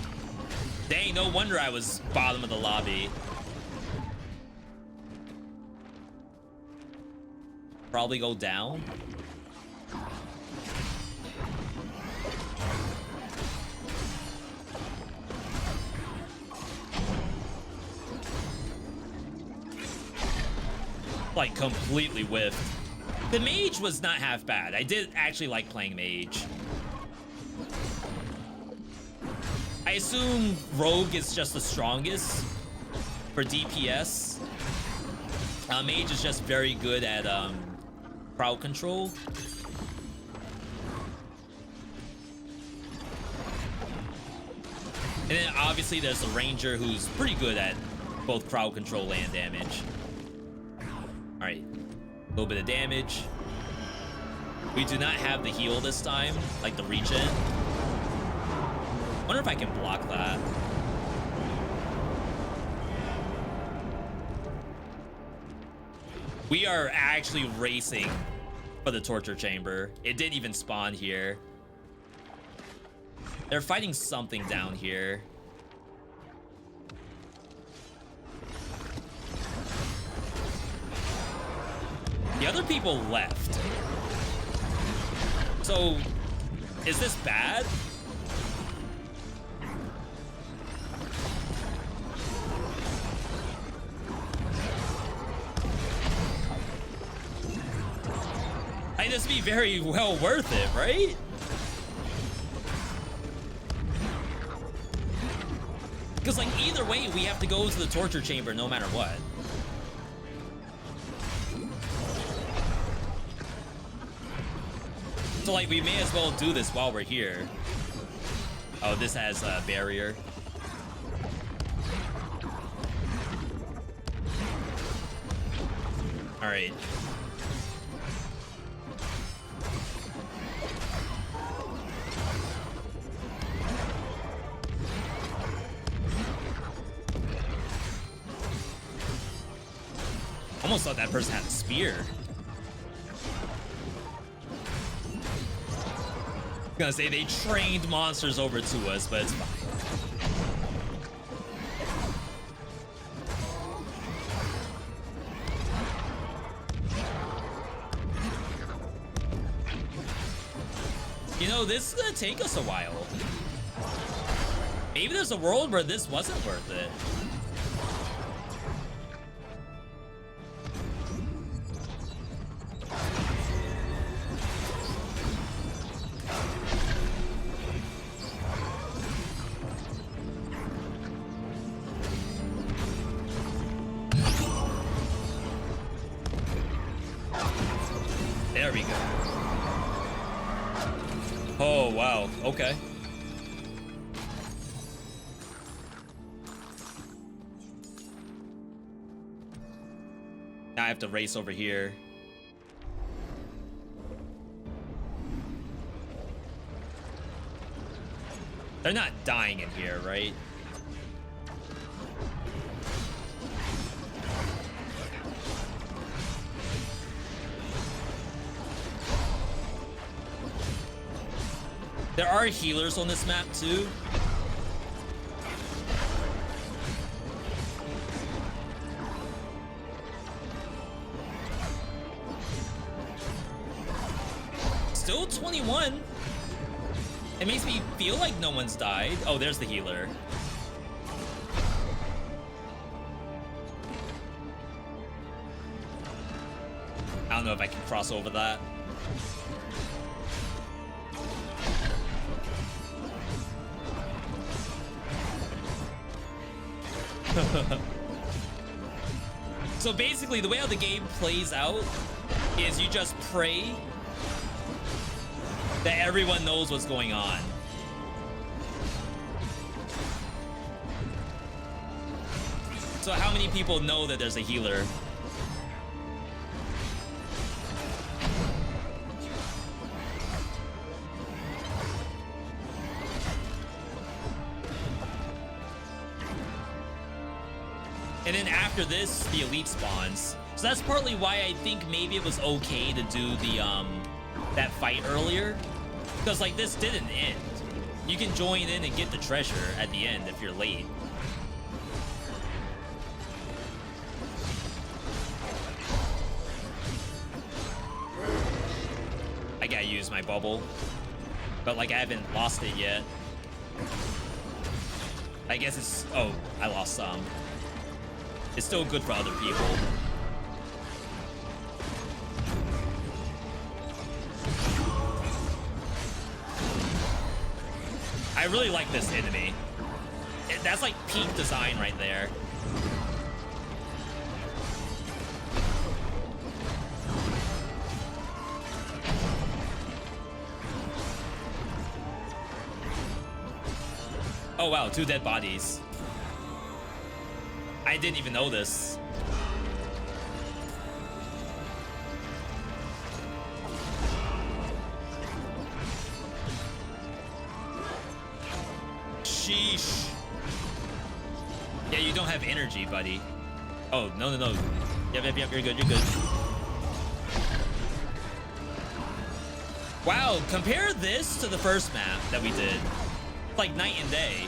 Speaker 3: Dang, no wonder I was bottom of the lobby. Probably go down. Like, completely whiffed. The mage was not half bad. I did actually like playing mage. I assume rogue is just the strongest for DPS. Mage is just very good at crowd control. And then obviously there's the ranger who's pretty good at both crowd control and damage. All right, a little bit of damage. We do not have the heal this time, like the regen. Wonder if I can block that. We are actually racing for the torture chamber. It didn't even spawn here. They're fighting something down here. The other people left. So, is this bad? I'd just be very well worth it, right? Because, like, either way, we have to go to the torture chamber no matter what. So, like, we may as well do this while we're here. Oh, this has a barrier. All right. Almost thought that person had a spear. I was gonna say they trained monsters over to us, but it's fine. You know, this is gonna take us a while. Maybe there's a world where this wasn't worth it. There we go. Oh, wow. Okay. I have to race over here. They're not dying in here, right? There are healers on this map too. Still 21. It makes me feel like no one's died. Oh, there's the healer. I don't know if I can cross over that. So basically, the way how the game plays out is you just pray that everyone knows what's going on. So how many people know that there's a healer? And then after this, the elite spawns. So that's partly why I think maybe it was okay to do the that fight earlier. Because like this didn't end. You can join in and get the treasure at the end if you're late. I gotta use my bubble. But like I haven't lost it yet. I guess it's, oh, I lost some. It's still good for other people. I really like this enemy. That's like peak design right there. Oh wow, 2 dead bodies. I didn't even know this. Sheesh. Yeah, you don't have energy, buddy. Oh, no. Yep, you're good, you're good. Wow, compare this to the first map that we did. Like night and day.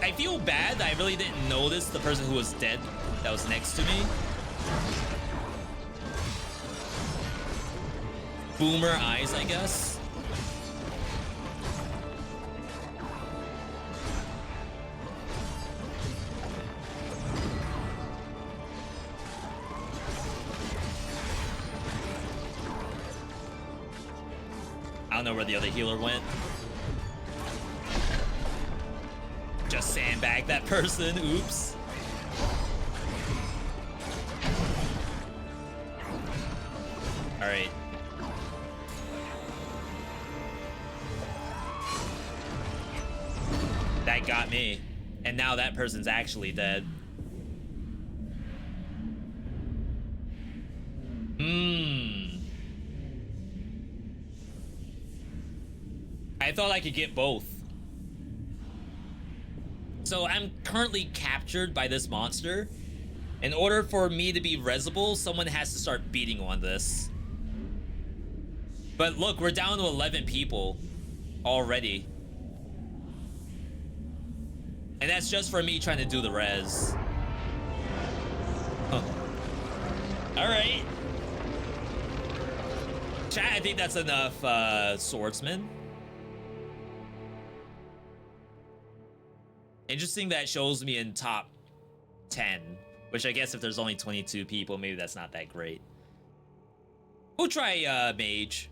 Speaker 3: I feel bad that I really didn't notice the person who was dead that was next to me. Boomer eyes, I guess. I don't know where the other healer went. Just sandbag that person. Oops. All right. That got me. And now that person's actually dead. I thought I could get both. So I'm currently captured by this monster. In order for me to be resable, someone has to start beating on this. But look, we're down to 11 people already. And that's just for me trying to do the res. Huh. All right. Chat, I think that's enough swordsman. Interesting that shows me in top 10, which I guess if there's only 22 people, maybe that's not that great. We'll try mage.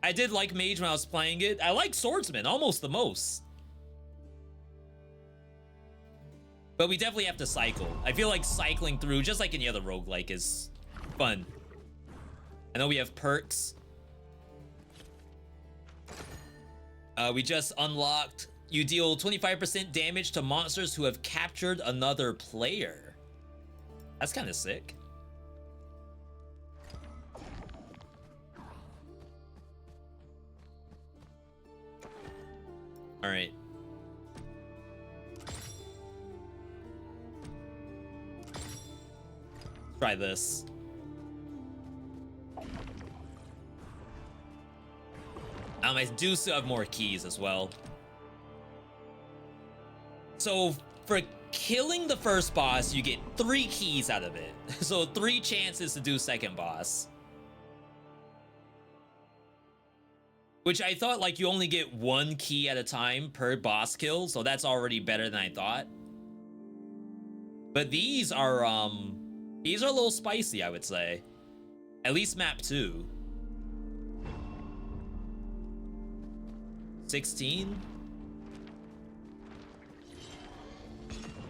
Speaker 3: I did like mage when I was playing it. I like swordsman almost the most. But we definitely have to cycle. I feel like cycling through, just like any other roguelike, is fun. I know we have perks. We just unlocked. You deal 25% damage to monsters who have captured another player. That's kind of sick. All right. Try this. I do still have more keys as well. So for killing the first boss, you get 3 keys out of it. So 3 chances to do second boss. Which I thought like you only get 1 key at a time per boss kill, so that's already better than I thought. But these are a little spicy, I would say. At least map 2. 16.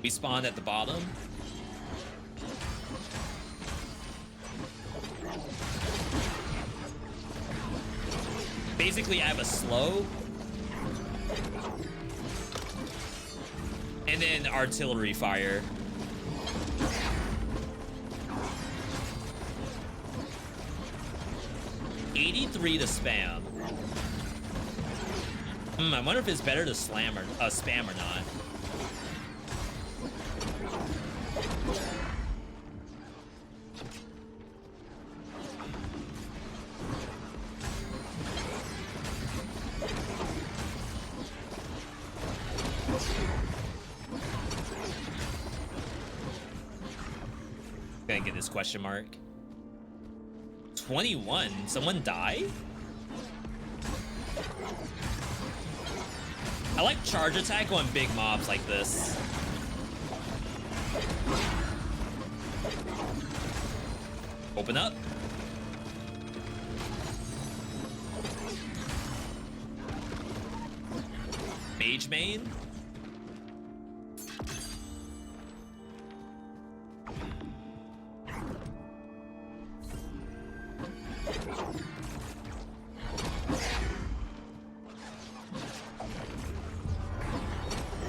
Speaker 3: We spawned at the bottom. Basically, I have a slow. And then artillery fire. $83 to spam. I wonder if it's better to spam or not. Gonna get this question mark. 21. Someone die? I like charge attack on big mobs like this. Open up. Mage main.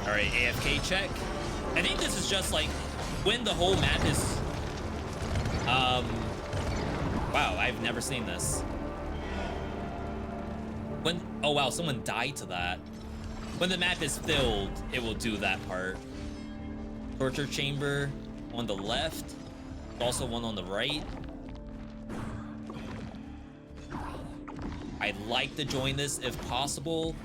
Speaker 3: Alright, AFK check. I think this is just like when the whole map is... Wow, I've never seen this. When... Oh wow, someone died to that. When the map is filled, it will do that part. Torture chamber on the left. Also one on the right. I'd like to join this if possible.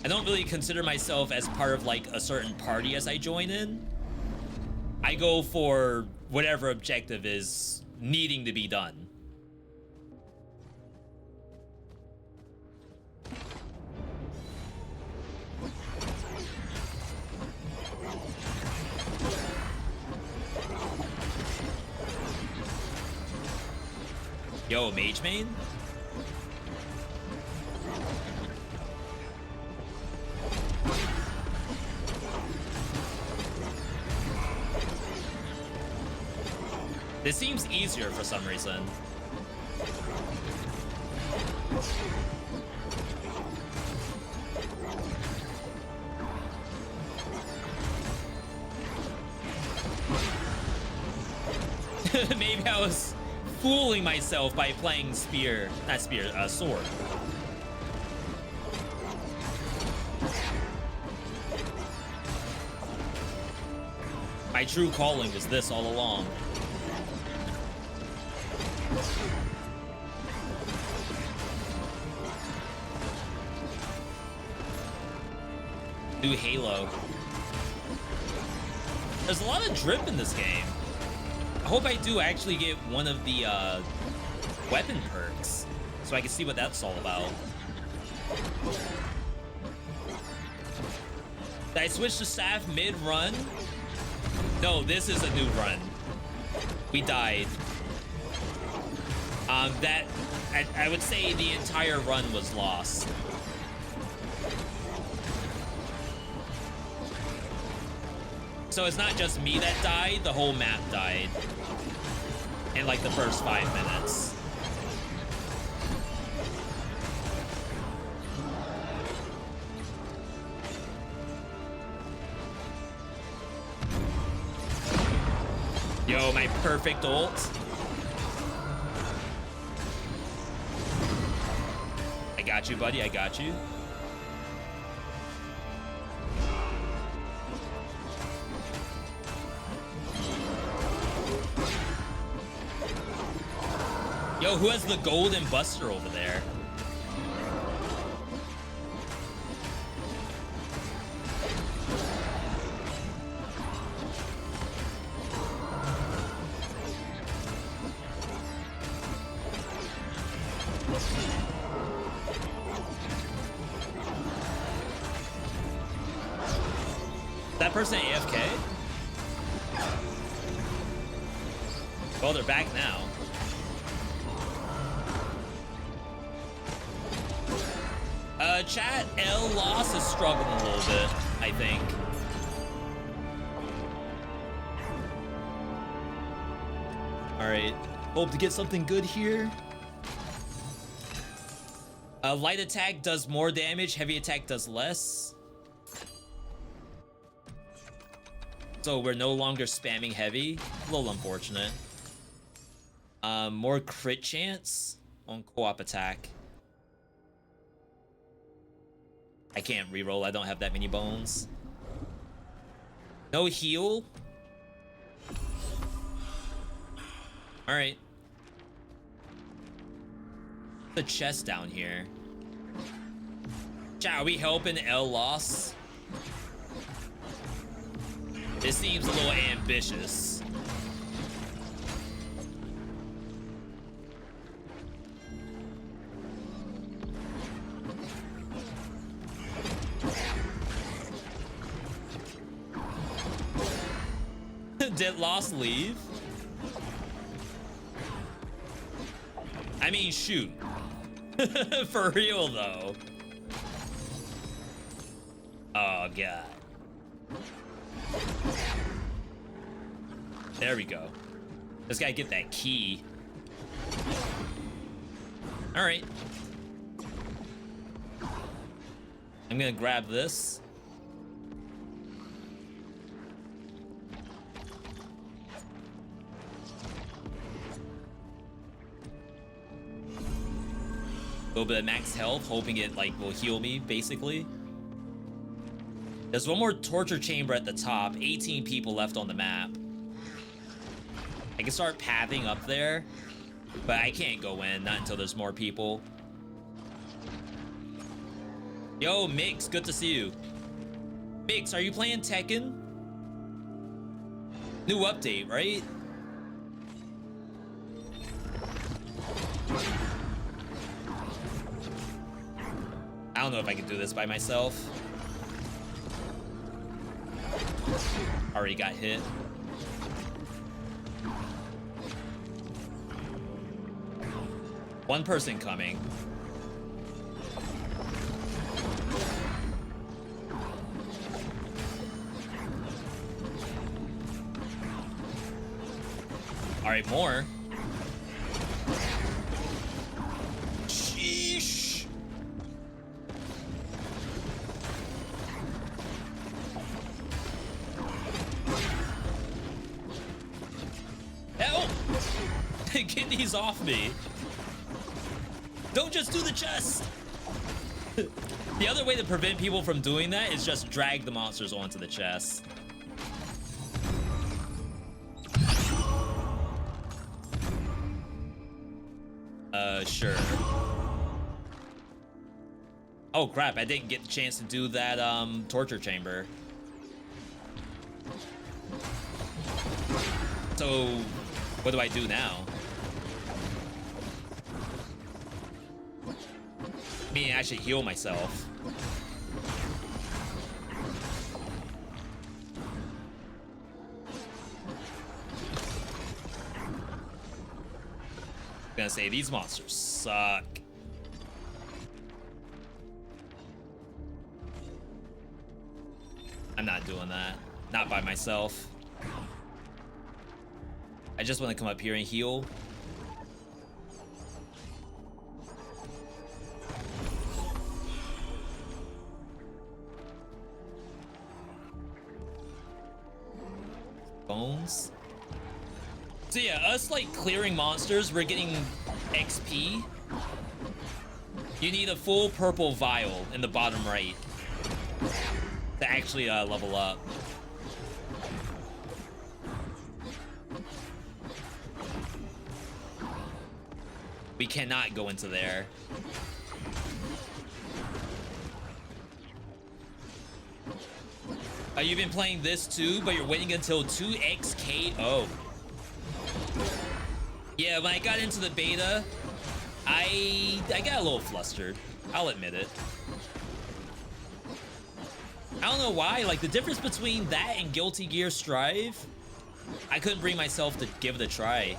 Speaker 3: I don't really consider myself as part of like a certain party as I join in. I go for whatever objective is needing to be done. Yo, mage main? This seems easier for some reason. Maybe I was fooling myself by playing sword. My true calling was this all along. New Halo. There's a lot of drip in this game. I hope I do actually get one of the weapon perks so I can see what that's all about. Did I switch to staff mid-run? No, this is a new run. We died. That I would say the entire run was lost. So it's not just me that died, the whole map died in like the first 5 minutes. Yo, my perfect ult. I got you, buddy, I got you. Yo, who has the golden buster over there? That person AFK? Well, they're back now. Chat, L loss is struggling a little bit, I think. Alright, hope to get something good here. Light attack does more damage, heavy attack does less. So we're no longer spamming heavy. A little unfortunate. More crit chance on co-op attack. I can't reroll, I don't have that many bones. No heal. Alright. The chest down here. Chat, are we helping L loss? This seems a little ambitious. Did Lost leave? I mean, shoot. For real, though. Oh, God. There we go. Just gotta get that key. All right. I'm gonna grab this. A little bit of max health, hoping it like will heal me, basically. There's one more torture chamber at the top. 18 people left on the map. I can start pathing up there, but I can't go in, not until there's more people. Yo, Mix, good to see you. Mix, are you playing Tekken? New update, right? I don't know if I can do this by myself. Already got hit. One person coming. All right, more. Sheesh. Help! Get these off me. Don't just do the chest. The other way to prevent people from doing that is just drag the monsters onto the chest. Sure. Oh crap, I didn't get the chance to do that torture chamber. So what do I do now? I mean, I should heal myself. gonna say these monsters suck. I'm not doing that. Not by myself. I just want to come up here and heal. Bones. So yeah, us like clearing monsters, we're getting XP. You need a full purple vial in the bottom right to actually level up. We cannot go into there. You've been playing this too, but you're waiting until 2xKO. Yeah, when I got into the beta, I got a little flustered. I'll admit it. I don't know why, like the difference between that and Guilty Gear Strive, I couldn't bring myself to give it a try.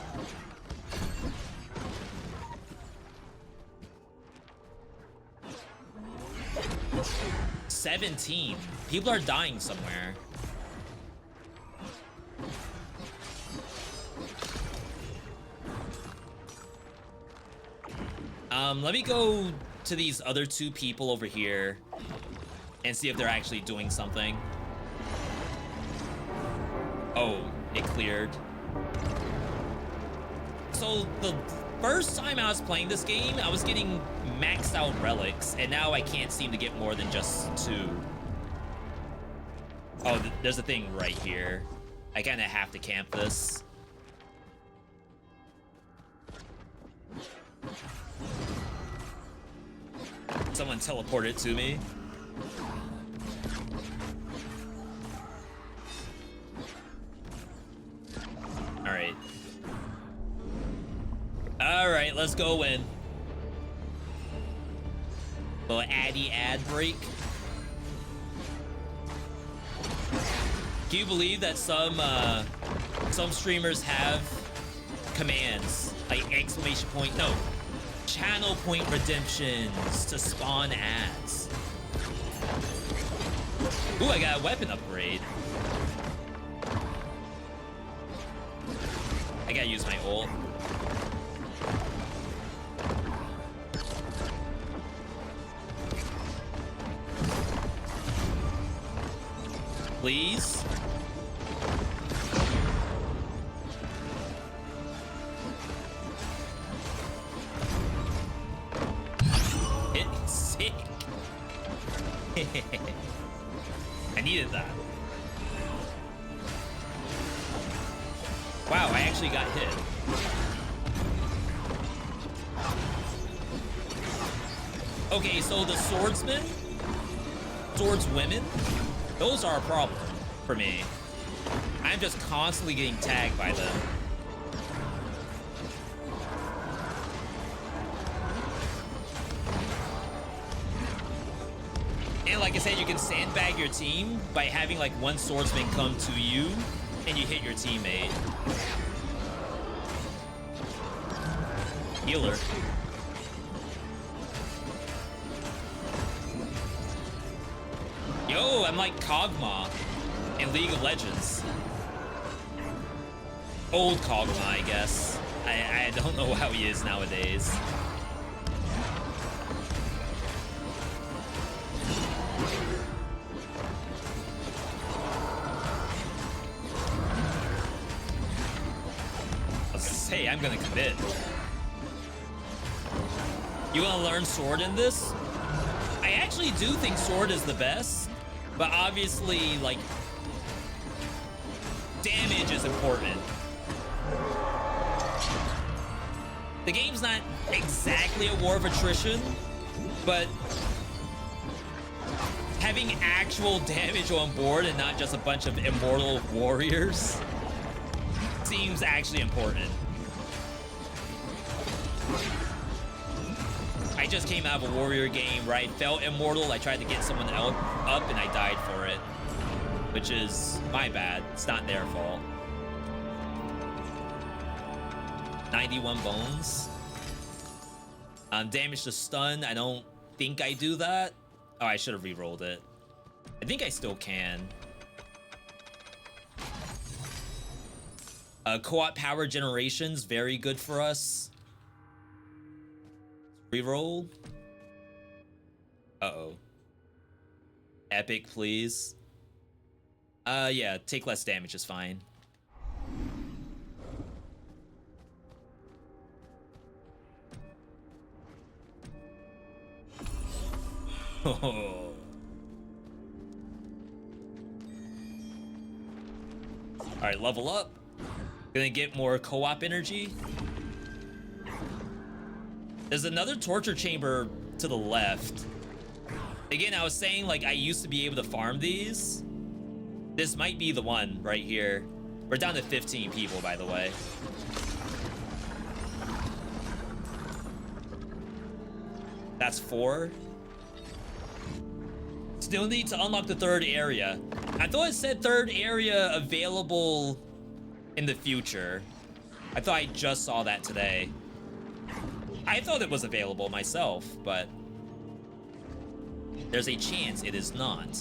Speaker 3: $17. People are dying somewhere. Let me go to these other two people over here and see if they're actually doing something. Oh, it cleared. So the first time I was playing this game, I was getting maxed out relics, and now I can't seem to get more than just 2. Oh, there's a thing right here. I kind of have to camp this. Someone teleported to me. Alright. Alright, let's go in. Little addy ad break. Can you believe that some streamers have commands like exclamation point, no, channel point redemptions to spawn ads? Ooh, I got a weapon upgrade. I gotta use my ult. Please. It's sick. I needed that. Wow, I actually got hit. Okay, so the swordsmen, swordswomen, those are a problem for me. I'm just constantly getting tagged by them. And like I said, you can sandbag your team by having like one swordsman come to you and you hit your teammate. Healer. Yo, I'm like Kog'Maw in League of Legends. Old Kog'Maw, I guess. I don't know how he is nowadays. Hey, I'm gonna commit. You wanna learn sword in this? I actually do think sword is the best, but obviously, like, damage is important. The game's not exactly a war of attrition, but having actual damage on board and not just a bunch of immortal warriors seems actually important. I just came out of a warrior game where I felt immortal. I tried to get someone else up and I died for it, which is my bad. It's not their fault. 91 bones. Damage to stun, I don't think I do that. Oh, I should have re-rolled it. I think I still can. Co-op power generation's very good for us. Reroll. Uh-oh. Epic, please. Yeah, take less damage is fine. Oh. Alright, level up. Gonna get more co-op energy. There's another torture chamber to the left. Again, I was saying, like, I used to be able to farm these. This might be the one right here. We're down to 15 people, by the way. That's 4. Still need to unlock the 3rd area. I thought it said 3rd area available in the future. I thought I just saw that today. I thought it was available myself, but there's a chance it is not.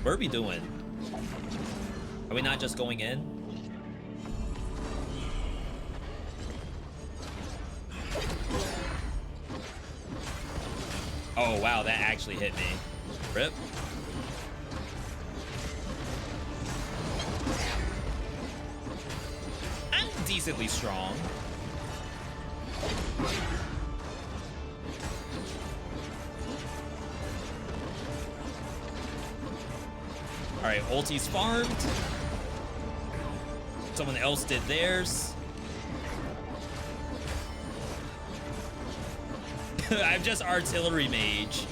Speaker 3: What are we doing? Are we not just going in? Oh wow, that actually hit me. Rip. I'm decently strong. Alright, ulti's farmed. Someone else did theirs. I'm just artillery mage.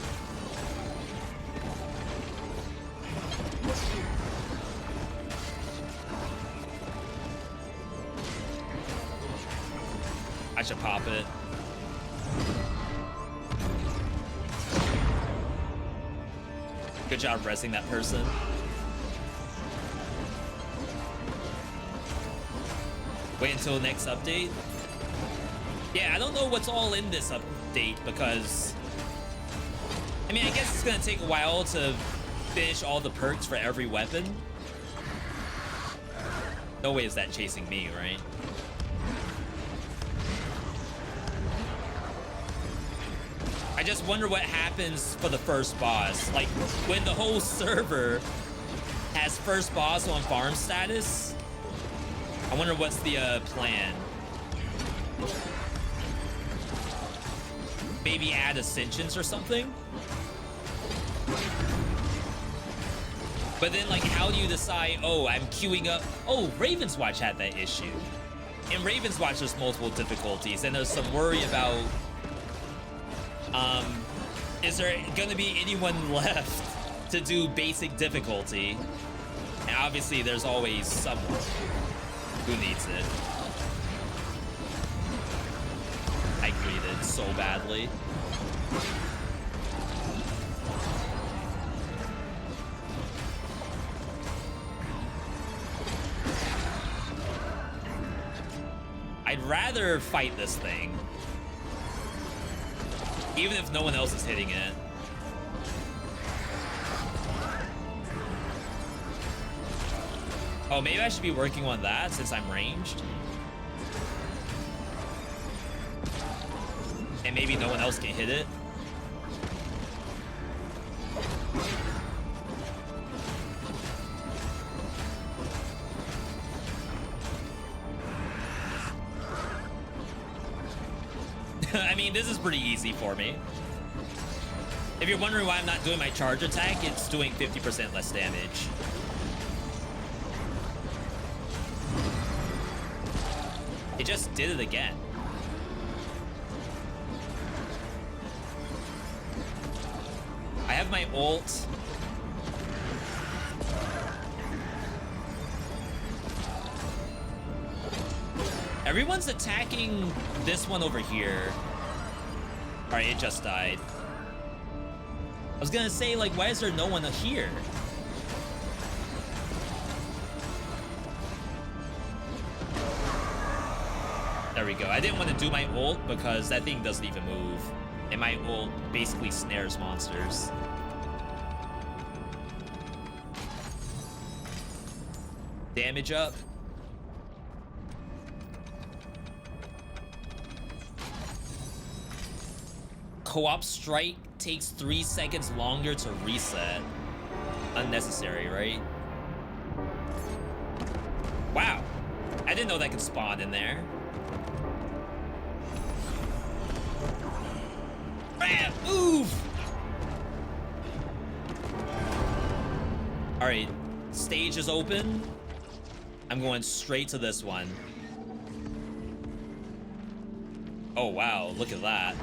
Speaker 3: I should pop it. Good job resing that person. Wait until next update. Yeah, I don't know what's all in this update because I mean, I guess it's gonna take a while to finish all the perks for every weapon. No way is that chasing me, right? I just wonder what happens for the first boss. Like, when the whole server has first boss on farm status, I wonder what's the plan. Maybe add ascensions or something? But then, like, how do you decide, oh, I'm queuing up? Oh, Raven's Watch had that issue. In Raven's Watch, there's multiple difficulties, and there's some worry about, is there gonna be anyone left to do basic difficulty? And obviously, there's always someone who needs it. I greeted so badly. I'd rather fight this thing, even if no one else is hitting it. Oh, maybe I should be working on that since I'm ranged. And maybe no one else can hit it. I mean, this is pretty easy for me. If you're wondering why I'm not doing my charge attack, it's doing 50% less damage. It just did it again. I have my ult. Everyone's attacking this one over here. All right, it just died. I was gonna say, like, why is there no one here? There we go. I didn't want to do my ult because that thing doesn't even move. And my ult basically snares monsters. Damage up. Co-op strike takes 3 seconds longer to reset. Unnecessary, right? Wow. I didn't know that could spawn in there. Bam! Move! Alright. Stage is open. I'm going straight to this one. Oh, wow. Look at that.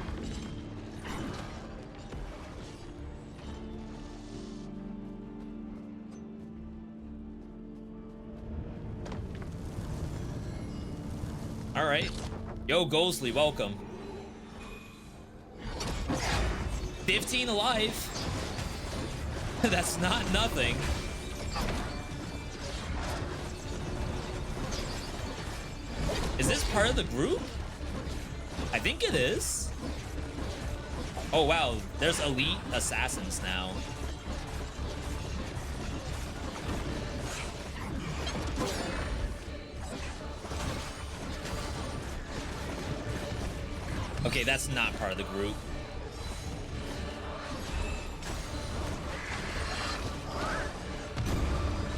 Speaker 3: All right. Yo, Ghostly, welcome. 15 alive. That's not nothing. Is this part of the group? I think it is. Oh, wow. There's elite assassins now. Okay, that's not part of the group.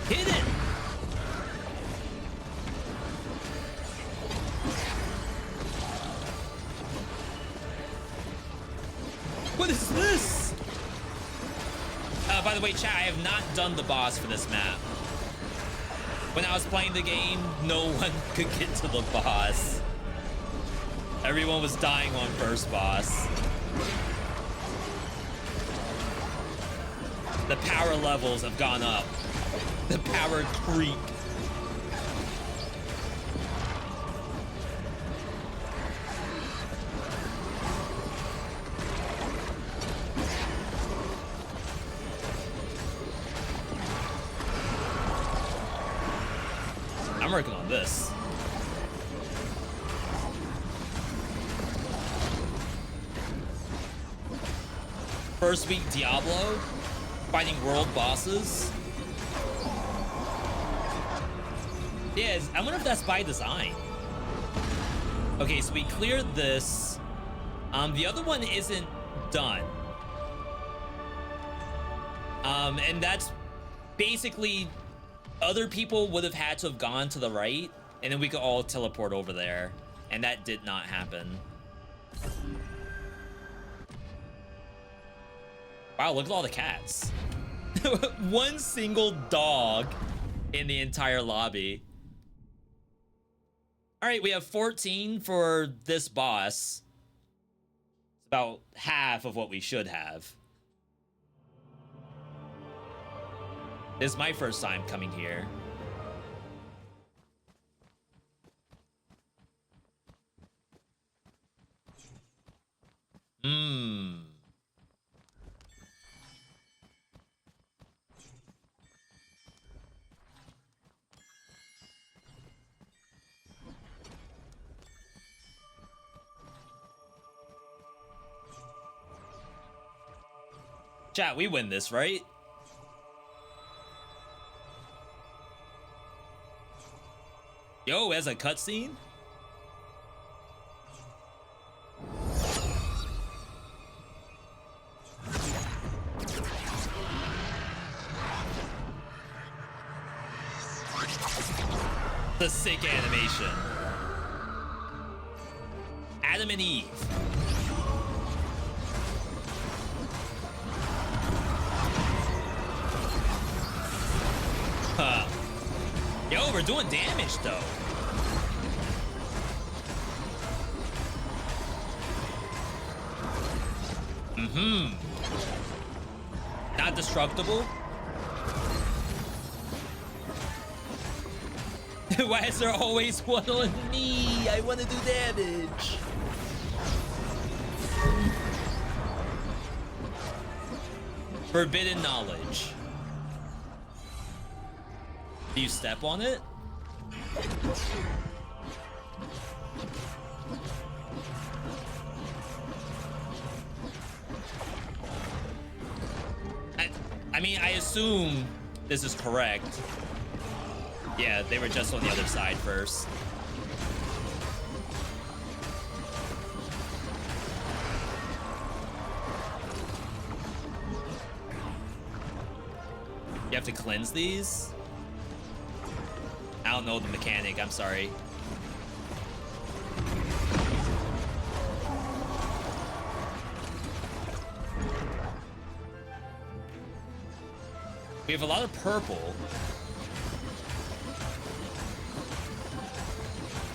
Speaker 3: Hit it! What is this? By the way, chat, I have not done the boss for this map. When I was playing the game, no one could get to the boss. Everyone was dying on first boss. The power levels have gone up. The power creep. I'm working on this. First week Diablo, fighting world bosses. Yeah, I wonder if that's by design. Okay, so we cleared this. The other one isn't done. And that's basically other people would have had to have gone to the right, and then we could all teleport over there, and that did not happen. Wow, look at all the cats. One single dog in the entire lobby. All right, we have 14 for this boss. It's about half of what we should have. This is my first time coming here. Chat, we win this, right? Yo, as a cutscene? The sick animation. Adam and Eve. Huh. Yo, we're doing damage though. Not destructible. Why is there always one on me? I want to do damage. Forbidden knowledge. Do you step on it? mean, I assume this is correct. Yeah, they were just on the other side first. You have to cleanse these? I don't know the mechanic, I'm sorry. We have a lot of purple.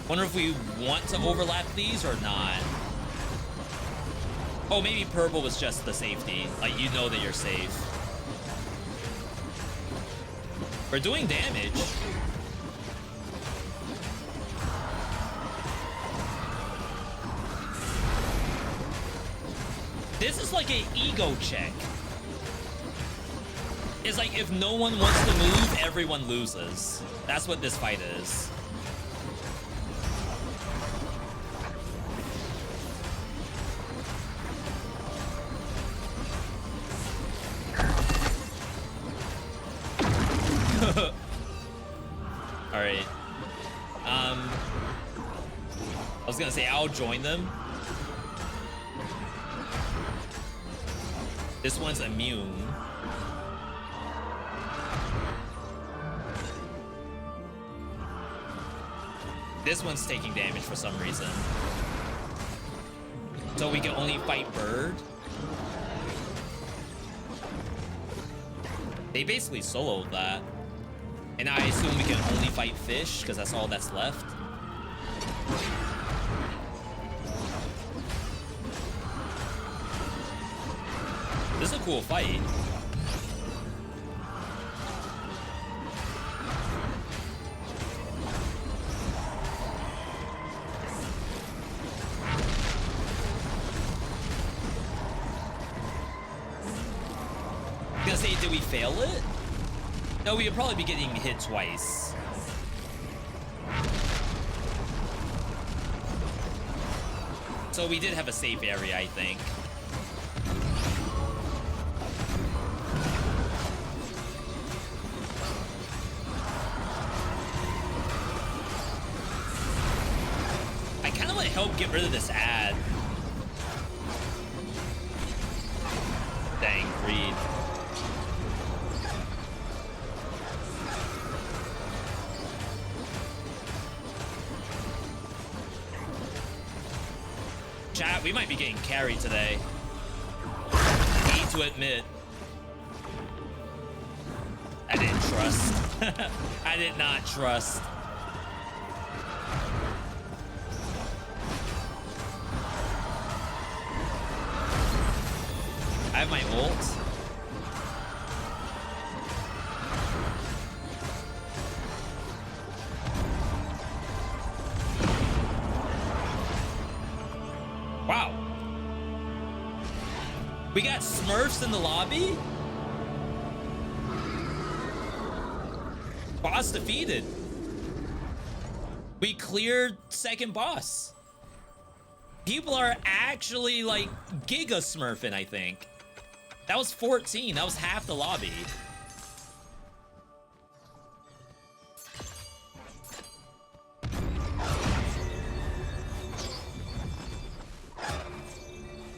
Speaker 3: Wonder if we want to overlap these or not. Oh, maybe purple was just the safety. Like, you know that you're safe. We're doing damage. This is like an ego check. It's like if no one wants to move, everyone loses. That's what this fight is. All right. I was gonna say I'll join them. This one's immune. This one's taking damage for some reason. So we can only fight bird. They basically soloed that. And I assume we can only fight fish, because that's all that's left. This is a cool fight. I'm gonna say, did we fail it? No, we would probably be getting hit twice. So we did have a safe area, I think. I kind of want to help get rid of this ad. Dang, greed. Chat, we might be getting carried today. Need to admit. I didn't trust. I did not trust. I have my ult. Wow. We got Smurfs in the lobby? Boss defeated. We cleared second boss. People are actually like giga smurfing, I think. That was 14. That was half the lobby.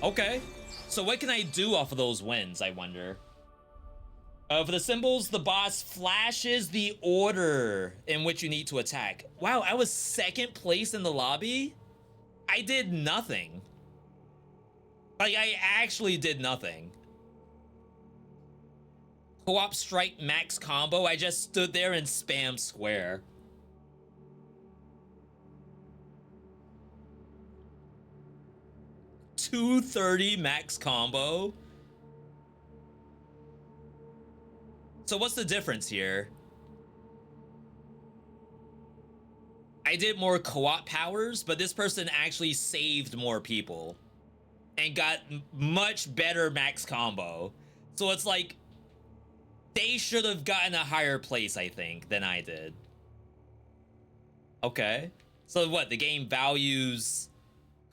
Speaker 3: Okay. So what can I do off of those wins, I wonder? For the symbols, the boss flashes the order in which you need to attack. Wow, I was second place in the lobby? I did nothing. Like, I actually did nothing. Co-op strike max combo, I just stood there and spammed square. $230 max combo? So what's the difference here? I did more co-op powers, but this person actually saved more people and got much better max combo. So it's like, they should have gotten a higher place, I think, than I did. Okay. So what, the game values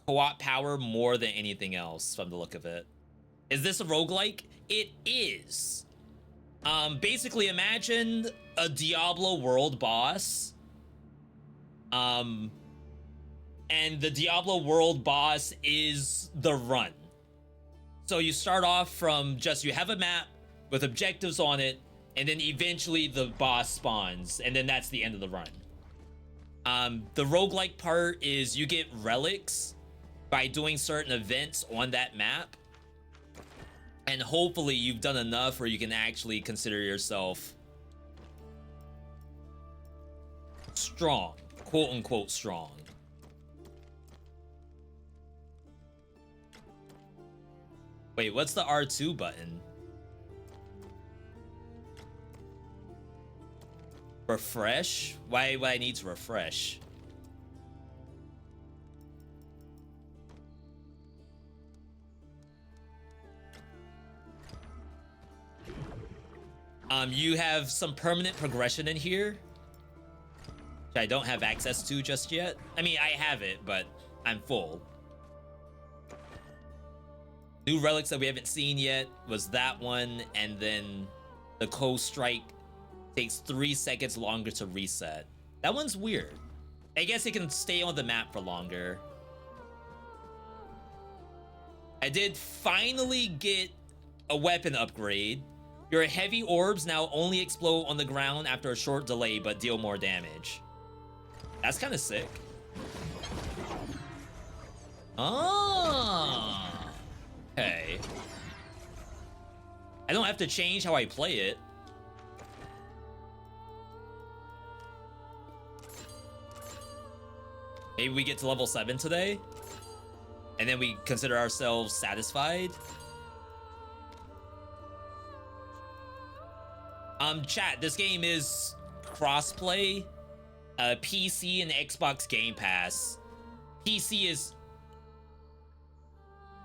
Speaker 3: co-op power more than anything else from the look of it. Is this a roguelike? It is. Basically imagine a Diablo world boss. And the Diablo world boss is the run. So you start off from just, you have a map with objectives on it, and then eventually the boss spawns, and then that's the end of the run. The roguelike part is you get relics by doing certain events on that map. And hopefully you've done enough where you can actually consider yourself strong, quote unquote strong. Wait, what's the R2 button? Refresh? Why would I need to refresh? You have some permanent progression in here, which I don't have access to just yet. I mean, I have it, but I'm full. New relics that we haven't seen yet was that one, and then the Coast Strike takes 3 seconds longer to reset. That one's weird. I guess it can stay on the map for longer. I did finally get a weapon upgrade. Your heavy orbs now only explode on the ground after a short delay, but deal more damage. That's kind of sick. Ah, okay. I don't have to change how I play it. Maybe we get to level 7 today, and then we consider ourselves satisfied. Chat, this game is crossplay, PC and Xbox Game Pass. PC is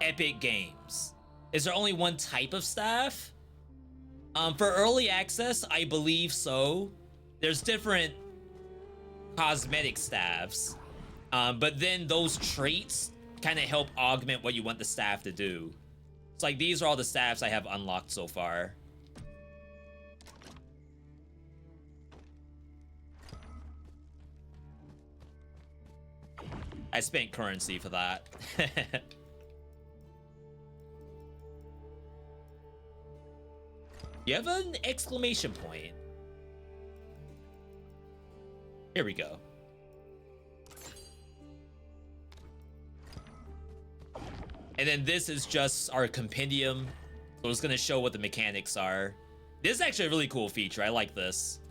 Speaker 3: Epic Games. Is there only one type of staff? For early access, I believe so. There's different cosmetic staffs, but then those traits kind of help augment what you want the staff to do. It's like, these are all the staffs I have unlocked so far. I spent currency for that. You have an exclamation point. Here we go. And then this is just our compendium. So it's gonna show what the mechanics are. This is actually a really cool feature. I like this.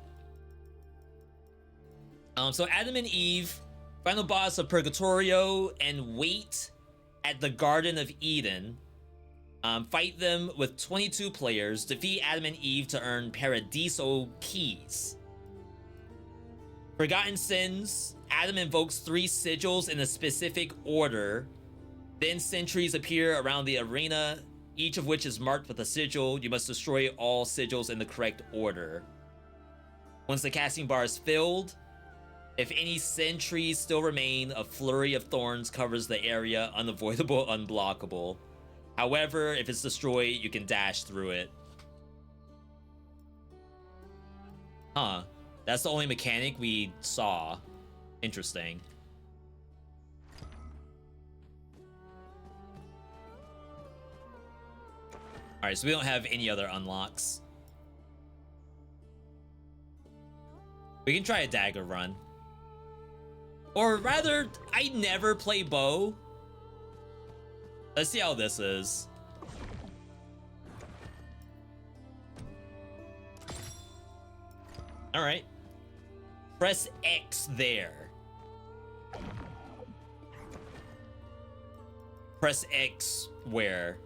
Speaker 3: So Adam and Eve, final boss of Purgatorio, and wait at the Garden of Eden. Fight them with 22 players. Defeat Adam and Eve to earn Paradiso keys. Forgotten Sins. Adam invokes 3 sigils in a specific order. Then sentries appear around the arena, each of which is marked with a sigil. You must destroy all sigils in the correct order. Once the casting bar is filled, if any sentries still remain, a flurry of thorns covers the area, unavoidable, unblockable. However, if it's destroyed, you can dash through it. Huh. That's the only mechanic we saw. Interesting. Alright, so we don't have any other unlocks. We can try a dagger run. Or rather, I never play bow. Let's see how this is. All right. Press X there. Press X where?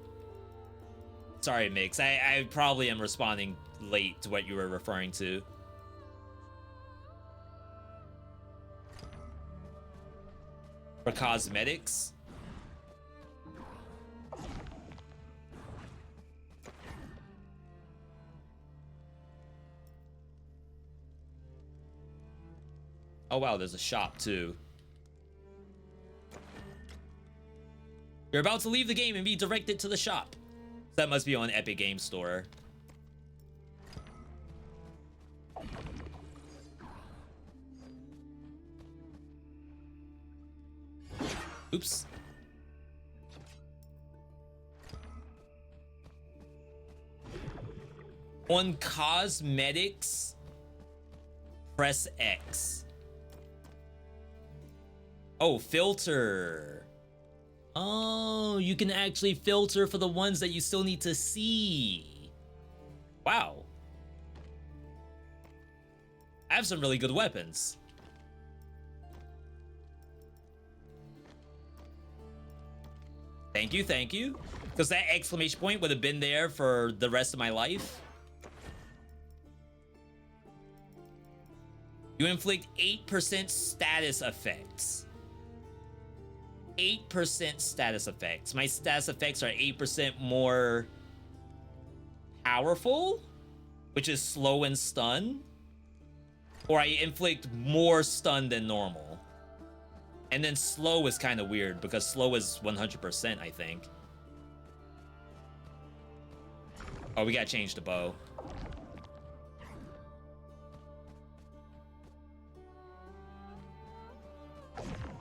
Speaker 3: Sorry, Mix. I probably am responding late to what you were referring to. For cosmetics. Oh wow, there's a shop too. You're about to leave the game and be directed to the shop. That must be on Epic Games Store. Oops. On cosmetics, press X. Oh, filter. Oh, you can actually filter for the ones that you still need to see. Wow. I have some really good weapons. Thank you, thank you. Because that exclamation point would have been there for the rest of my life. You inflict 8% status effects. 8% status effects. My status effects are 8% more powerful, which is slow and stun. Or I inflict more stun than normal. And then slow is kind of weird because slow is 100%, I think. Oh, we gotta change the bow.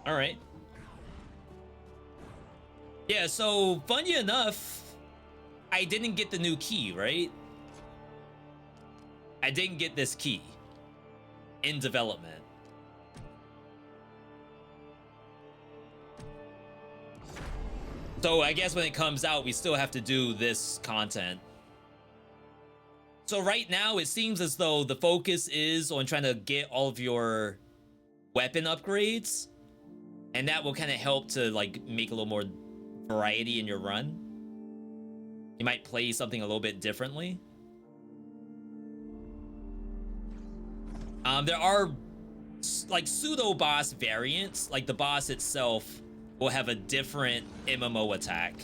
Speaker 3: All right. Yeah, so funny enough, I didn't get the new key, right? I didn't get this key in development. So I guess when it comes out, we still have to do this content. So right now, it seems as though the focus is on trying to get all of your weapon upgrades. And that will kind of help to like make a little more variety in your run. You might play something a little bit differently. There are like pseudo boss variants, like the boss itself will have a different MMO attack.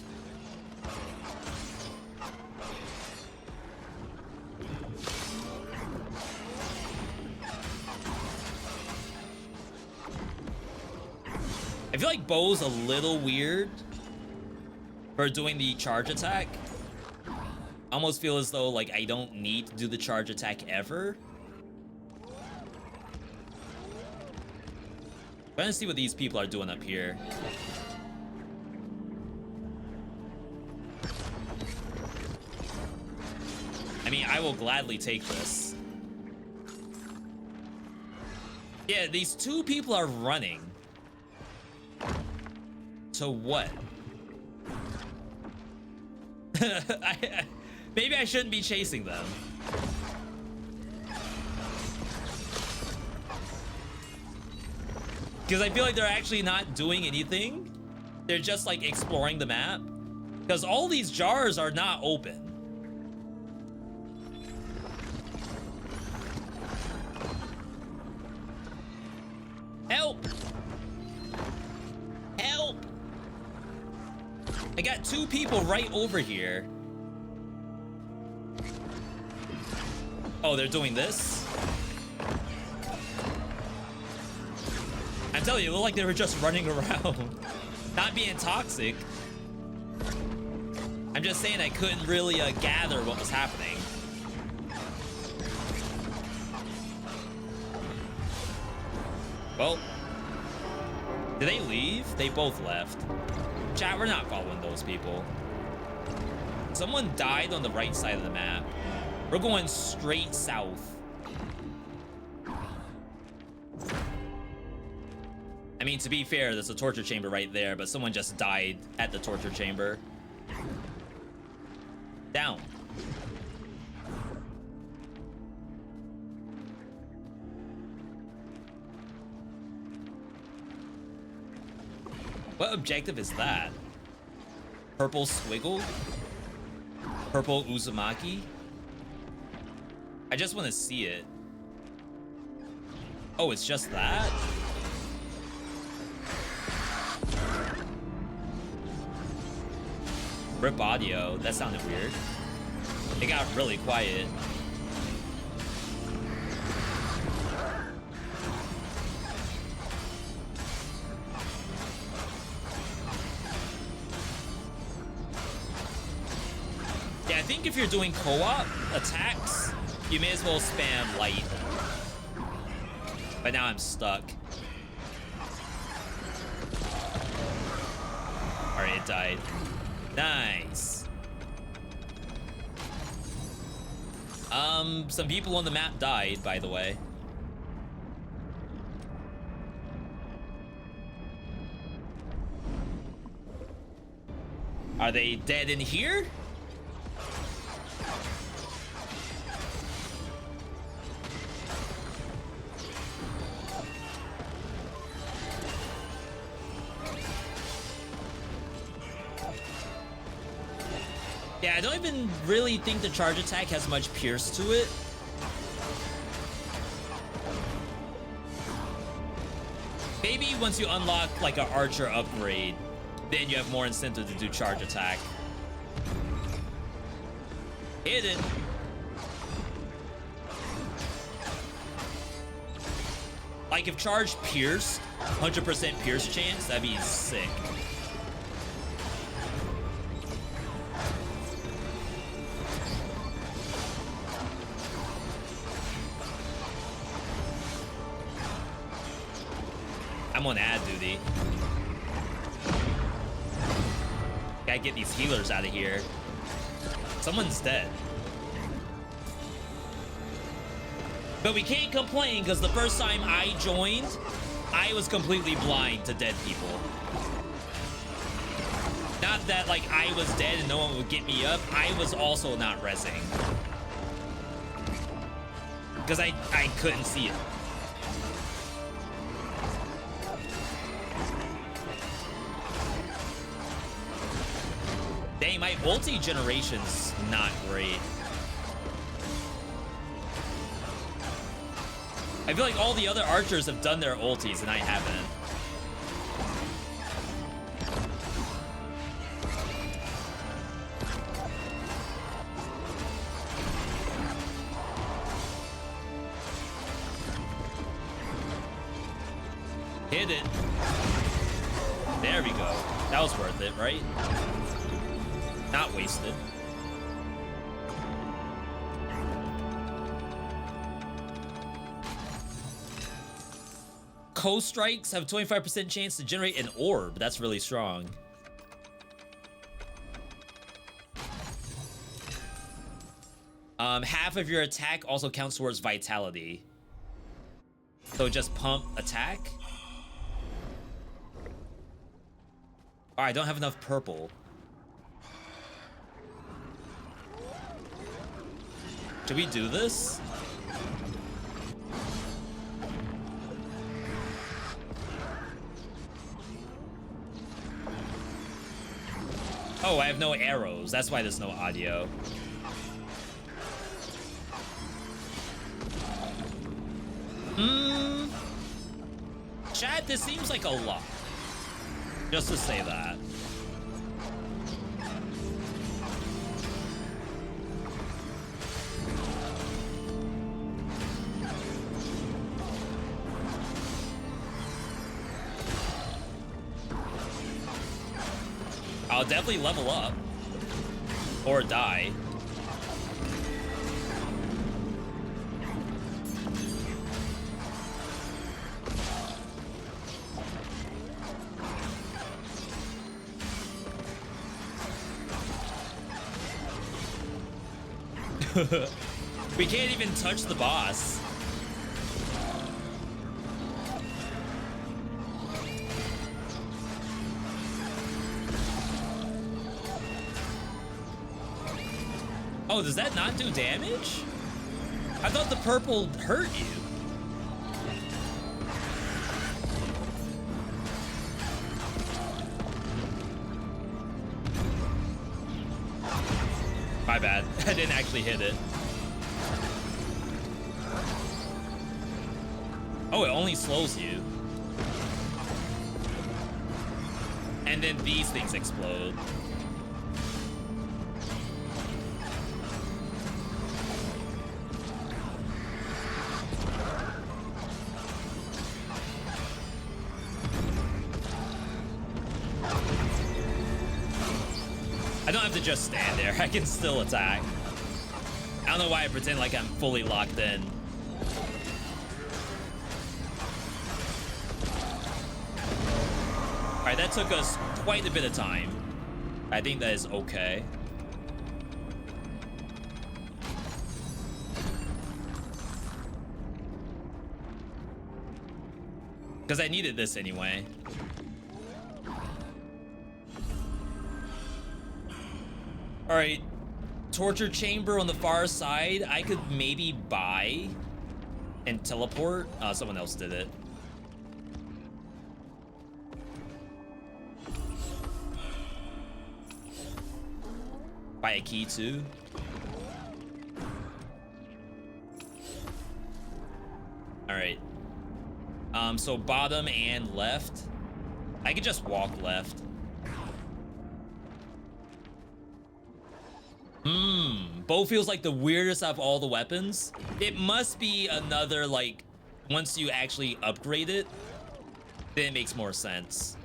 Speaker 3: I feel like bow's a little weird for doing the charge attack. I almost feel as though like I don't need to do the charge attack ever. Trying to see what these people are doing up here. I mean, I will gladly take this. Yeah, these two people are running. So what? Maybe I shouldn't be chasing them. Because I feel like they're actually not doing anything. They're just like exploring the map. Because all these jars are not open. Help! Help! I got two people right over here. Oh, they're doing this? I'm telling you, it looked like they were just running around. Not being toxic. I'm just saying I couldn't really gather what was happening. Well, did they leave? They both left. Chat, we're not following those people. Someone died on the right side of the map. We're going straight south. I mean, to be fair, there's a torture chamber right there, but someone just died at the torture chamber. Down. What objective is that? Purple squiggle? Purple Uzumaki? I just want to see it. Oh, it's just that? Rip audio. That sounded weird. It got really quiet. Yeah, I think if you're doing co-op attacks, you may as well spam light. But now I'm stuck. Alright, it died. Nice. Some people on the map died, by the way. Are they dead in here? Yeah, I don't even really think the charge attack has much pierce to it. Maybe once you unlock like an archer upgrade, then you have more incentive to do charge attack. Hit it. Like if charge pierced, 100% pierce chance, that'd be sick. I'm on ad duty. Gotta get these healers out of here. Someone's dead. But we can't complain because the first time I joined, I was completely blind to dead people. Not that like I was dead and no one would get me up. I was also not rezzing. Because I couldn't see it. Dang, my ulti generation's not great. I feel like all the other archers have done their ultis and I haven't. Hit it. There we go. That was worth it, right? Not wasted. Co-strikes have 25% chance to generate an orb. That's really strong. Half of your attack also counts towards vitality. So just pump attack. Oh, I don't have enough purple. Should we do this? Oh, I have no arrows. That's why there's no audio. Chat, this seems like a lot. Just to say that. I'll definitely level up. Or die. We can't even touch the boss. Oh, does that not do damage? I thought the purple hurt you. My bad. I didn't actually hit it. Oh, it only slows you. And then these things explode. I don't have to just stand there. I can still attack. I don't know why I pretend like I'm fully locked in. Alright, that took us quite a bit of time. I think that is okay. Because I needed this anyway. Alright. Torture chamber on the far side. I could maybe buy and teleport. Someone else did it. Buy a key too. All right. So bottom and left. I could just walk left. Bow feels like the weirdest out of all the weapons. It must be another, like, once you actually upgrade it, then it makes more sense.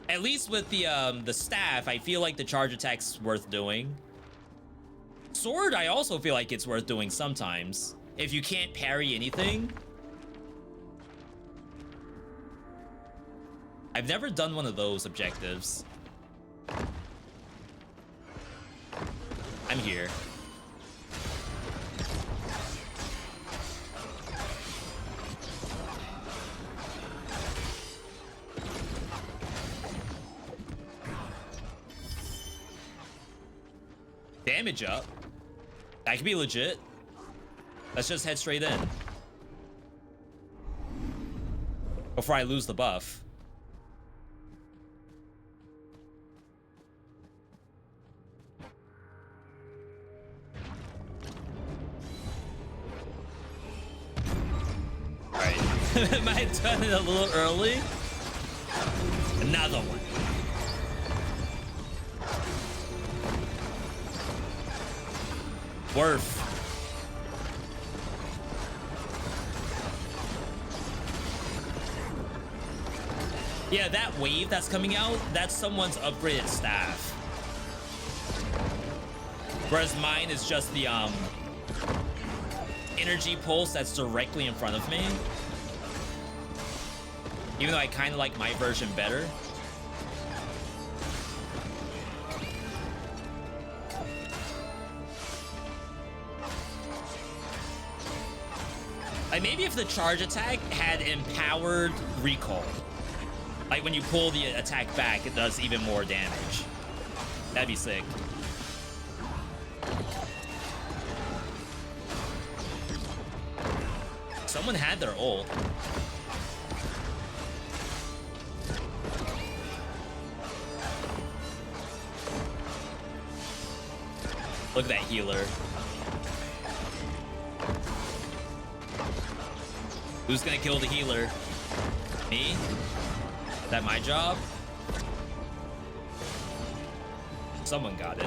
Speaker 3: At least with the staff, I feel like the charge attack's worth doing. Sword, I also feel like it's worth doing sometimes. If you can't parry anything. I've never done one of those objectives. I'm here. Damage up. That could be legit. Let's just head straight in. Before I lose the buff. Alright. Am I done it a little early? Another one. Worth. Yeah, that wave that's coming out, that's someone's upgraded staff. Whereas mine is just the energy pulse that's directly in front of me. Even though I kind of like my version better. Like maybe if the charge attack had empowered recall. Like when you pull the attack back, it does even more damage. That'd be sick. Someone had their ult. Look at that healer. Who's gonna kill the healer? Me? Is that my job? Someone got it.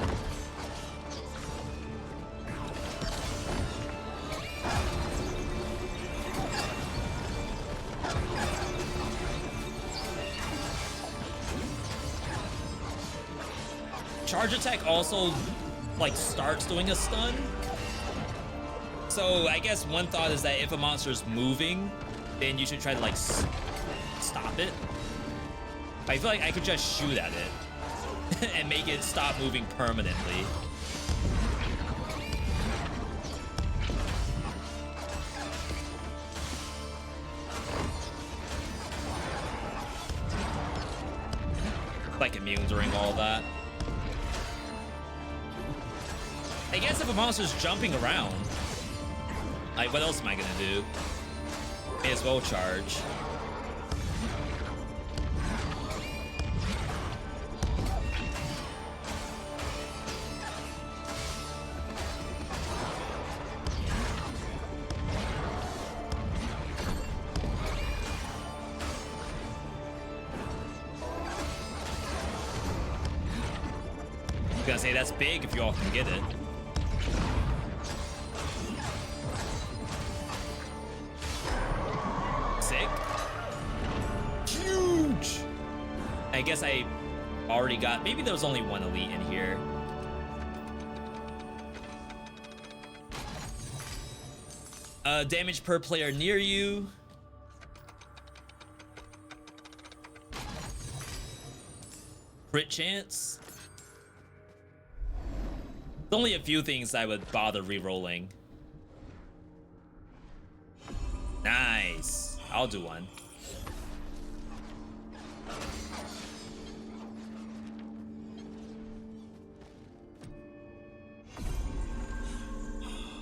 Speaker 3: Charge attack also, like, starts doing a stun. So I guess one thought is that if a monster's moving, then you should try to, like, stop it. I feel like I could just shoot at it and make it stop moving permanently. Like immune during all that. I guess if a monster's jumping around, like, what else am I gonna do? May as well charge. I'm gonna say that's big if you all can get it. Sick. Huge. I guess I already got, maybe there was only one elite in here. Damage per player near you. Crit chance? There's only a few things I would bother re-rolling. Nice. I'll do one.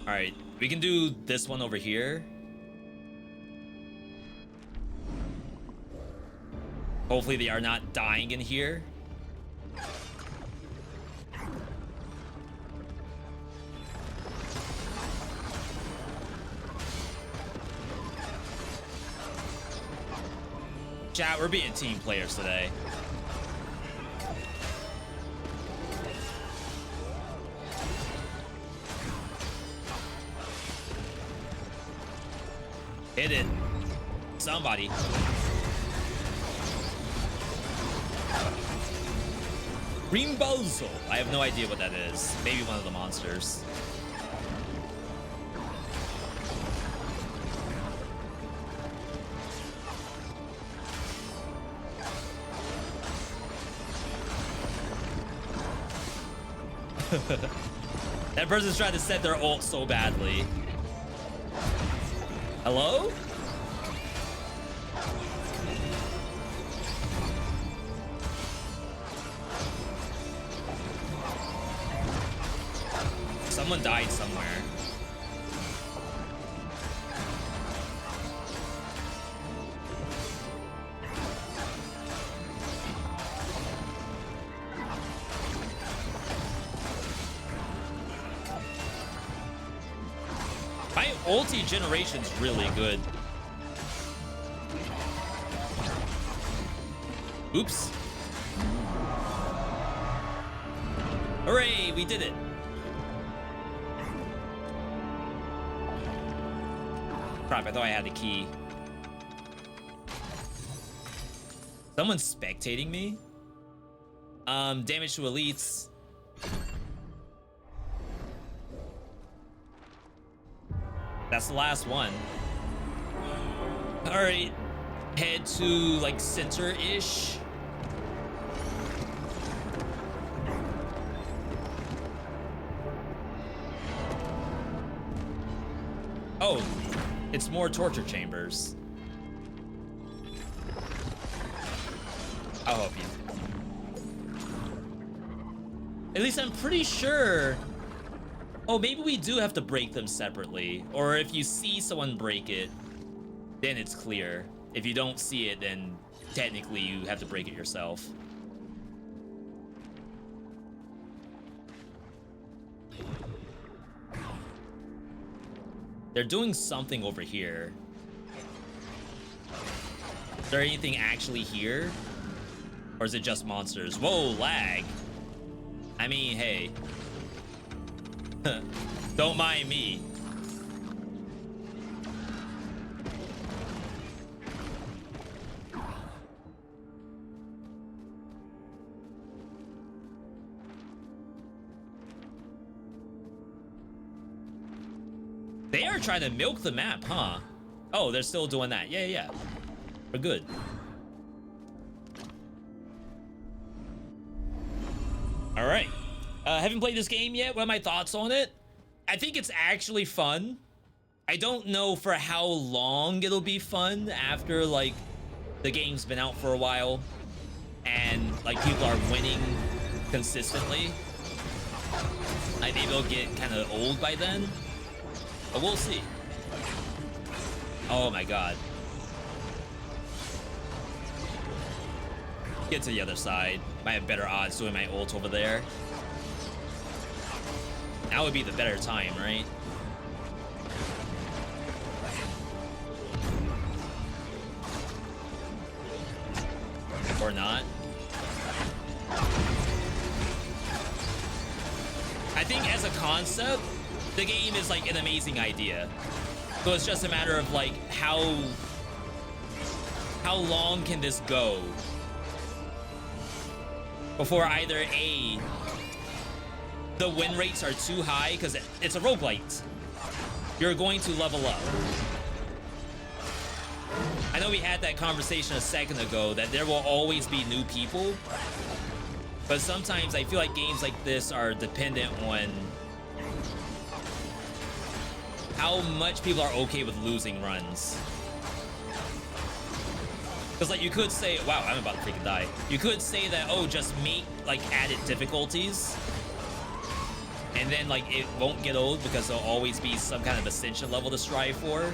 Speaker 3: All right, we can do this one over here. Hopefully they are not dying in here. Chat, we're being team players today. Hit it. Somebody. Rimbozo. I have no idea what that is. Maybe one of the monsters. That person's trying to set their ult so badly. Hello? Someone died somewhere. My ulti generation's really good. Oops. Hooray, we did it. Crap, I thought I had the key. Someone's spectating me? Damage to elites. That's the last one. All right, head to like center-ish. Oh, it's more torture chambers. I'll help you. At least I'm pretty sure. Oh, maybe we do have to break them separately. Or if you see someone break it, then it's clear. If you don't see it, then technically you have to break it yourself. They're doing something over here. Is there anything actually here? Or is it just monsters? Whoa, lag. I mean, hey. Don't mind me. They are trying to milk the map, huh? Oh, they're still doing that. Yeah, yeah. We're good. All right. Haven't played this game yet. What are my thoughts on it? I think it's actually fun. I don't know for how long it'll be fun after like the game's been out for a while and like people are winning consistently. Like maybe it'll get kind of old by then, but we'll see. Oh my god. Get to the other side. Might have better odds doing my ult over there. Now would be the better time, right? Or not. I think as a concept, the game is like an amazing idea. So it's just a matter of like how long can this go before either A, the win rates are too high because it's a roguelite. You're going to level up. I know we had that conversation a second ago that there will always be new people. But sometimes I feel like games like this are dependent on how much people are okay with losing runs. Because like you could say, wow, I'm about to freaking die. You could say that, oh, just make like added difficulties. And then like it won't get old because there'll always be some kind of ascension level to strive for.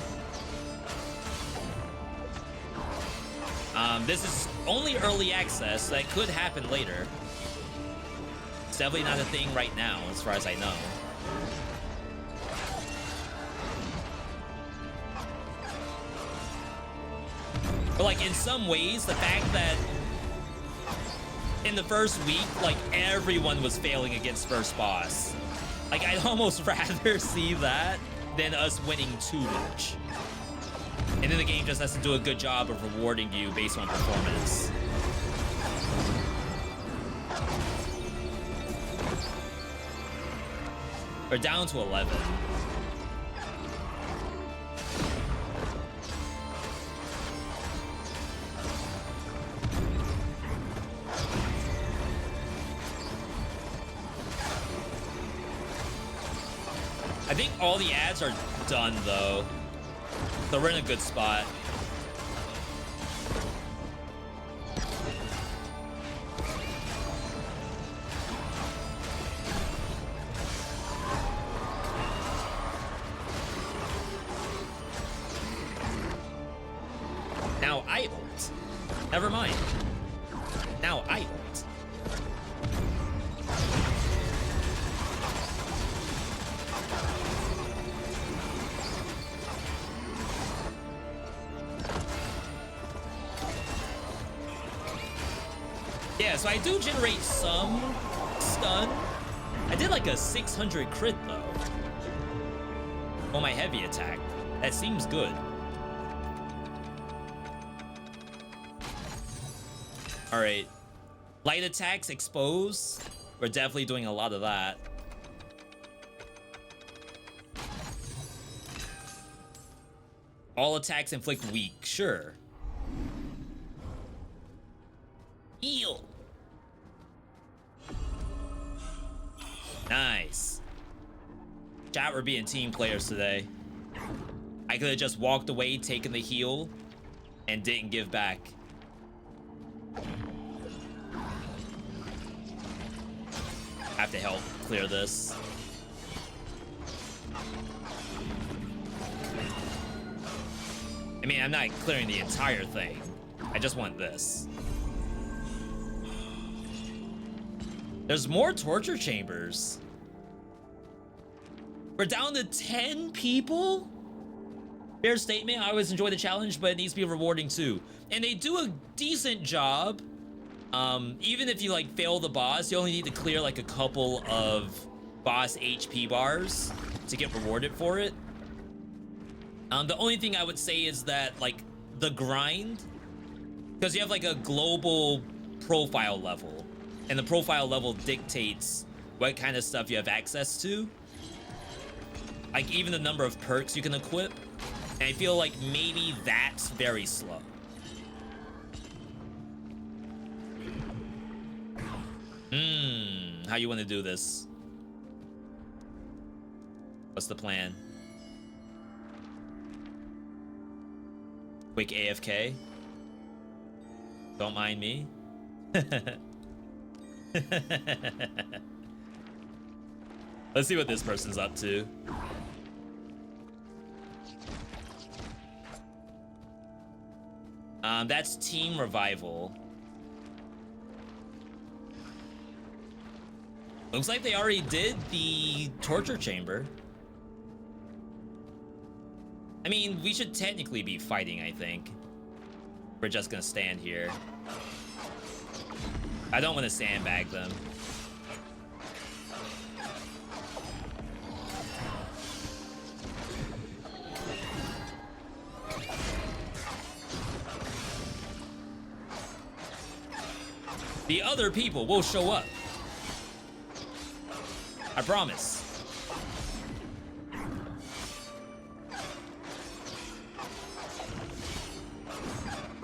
Speaker 3: This is only early access, so that could happen later. It's definitely not a thing right now, as far as I know. But like in some ways, the fact that in the first week, like everyone was failing against first boss. Like I'd almost rather see that than us winning too much. And then the game just has to do a good job of rewarding you based on performance. We're down to 11. I think all the ads are done though. So we're in a good spot. Now I ult. Never mind. Now I ult. Yeah, so I do generate some stun. I did like a 600 crit though on my heavy attack. That seems good. All right, light attacks expose. We're definitely doing a lot of that. All attacks inflict weak, sure. Heal. Nice. Chat, we're being team players today. I could have just walked away, taken the heal, and didn't give back. I have to help clear this. I mean, I'm not clearing the entire thing. I just want this. There's more torture chambers. We're down to 10 people? Fair statement. I always enjoy the challenge, but it needs to be rewarding too. And they do a decent job. Even if you like fail the boss, you only need to clear like a couple of boss HP bars to get rewarded for it. The only thing I would say is that like the grind, because you have like a global profile level, and the profile level dictates what kind of stuff you have access to. Like even the number of perks you can equip. And I feel like maybe that's very slow. How you want to do this? What's the plan? Quick AFK? Don't mind me. Let's see what this person's up to. That's Team Revival. Looks like they already did the torture chamber. I mean, we should technically be fighting, I think. We're just gonna stand here. I don't want to sandbag them. The other people will show up. I promise.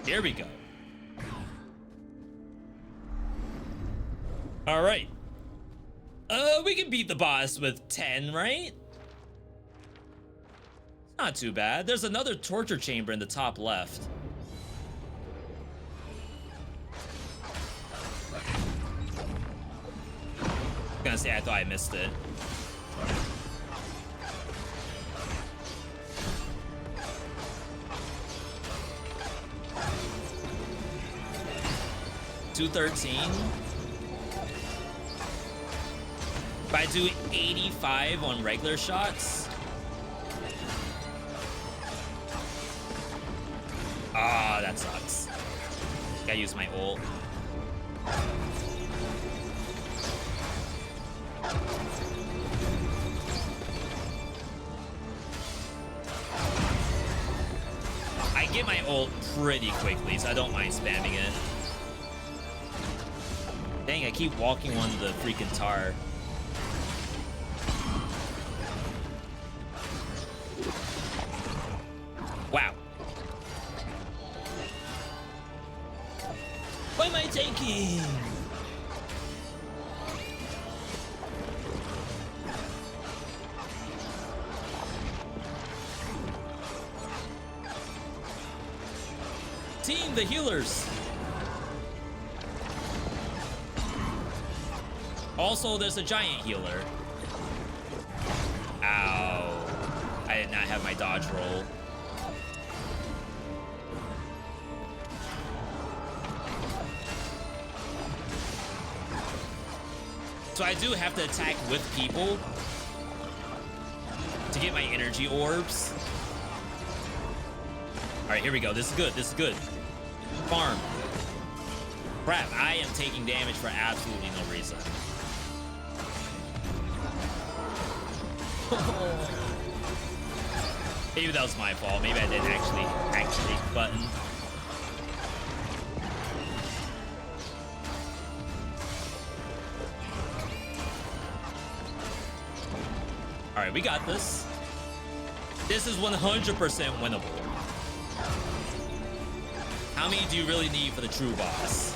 Speaker 3: Here we go. All right. We can beat the boss with 10, right? Not too bad. There's another torture chamber in the top left. I'm gonna say I thought I missed it. $213. If I do 85 on regular shots. Ah, that sucks. Gotta use my ult. I get my ult pretty quickly, so I don't mind spamming it. Dang, I keep walking on the freaking tar. Wow. What am I taking? Team, the healers. Also, there's a giant healer. Ow. I did not have my dodge roll. So I do have to attack with people to get my energy orbs. All right, here we go. This is good. This is good. Farm. Crap, I am taking damage for absolutely no reason. Maybe that was my fault. Maybe I didn't actually activate the button. All right, we got this. This is 100% winnable. How many do you really need for the true boss?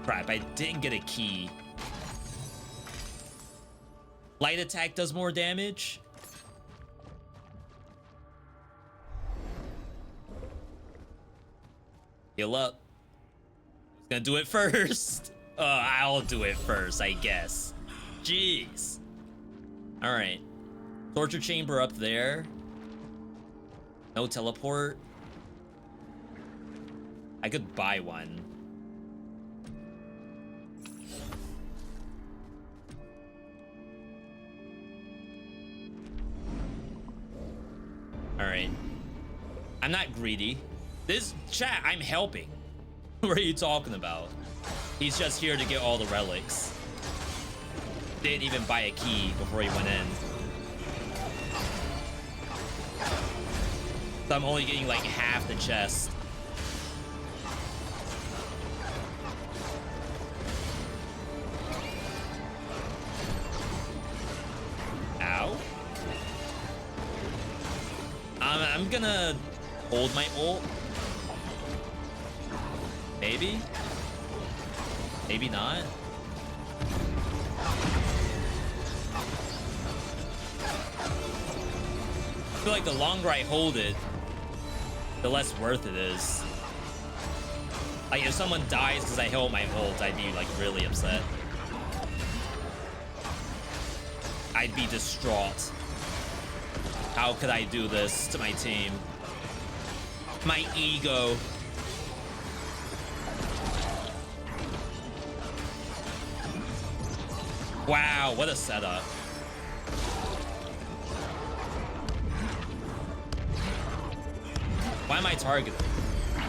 Speaker 3: Crap, I didn't get a key. Light attack does more damage. Heal up. Who's gonna do it first? I'll do it first, I guess. Jeez. All right. Torture chamber up there. No teleport. I could buy one. All right. I'm not greedy. This chat, I'm helping. What are you talking about? He's just here to get all the relics. Didn't even buy a key before he went in. So I'm only getting like half the chest. Ow. I'm gonna hold my ult. Maybe? Maybe not. I feel like the longer I hold it, the less worth it is. Like if someone dies because I held my ult, I'd be like really upset. I'd be distraught. How could I do this to my team? My ego. Wow, what a setup. Why am I targeted?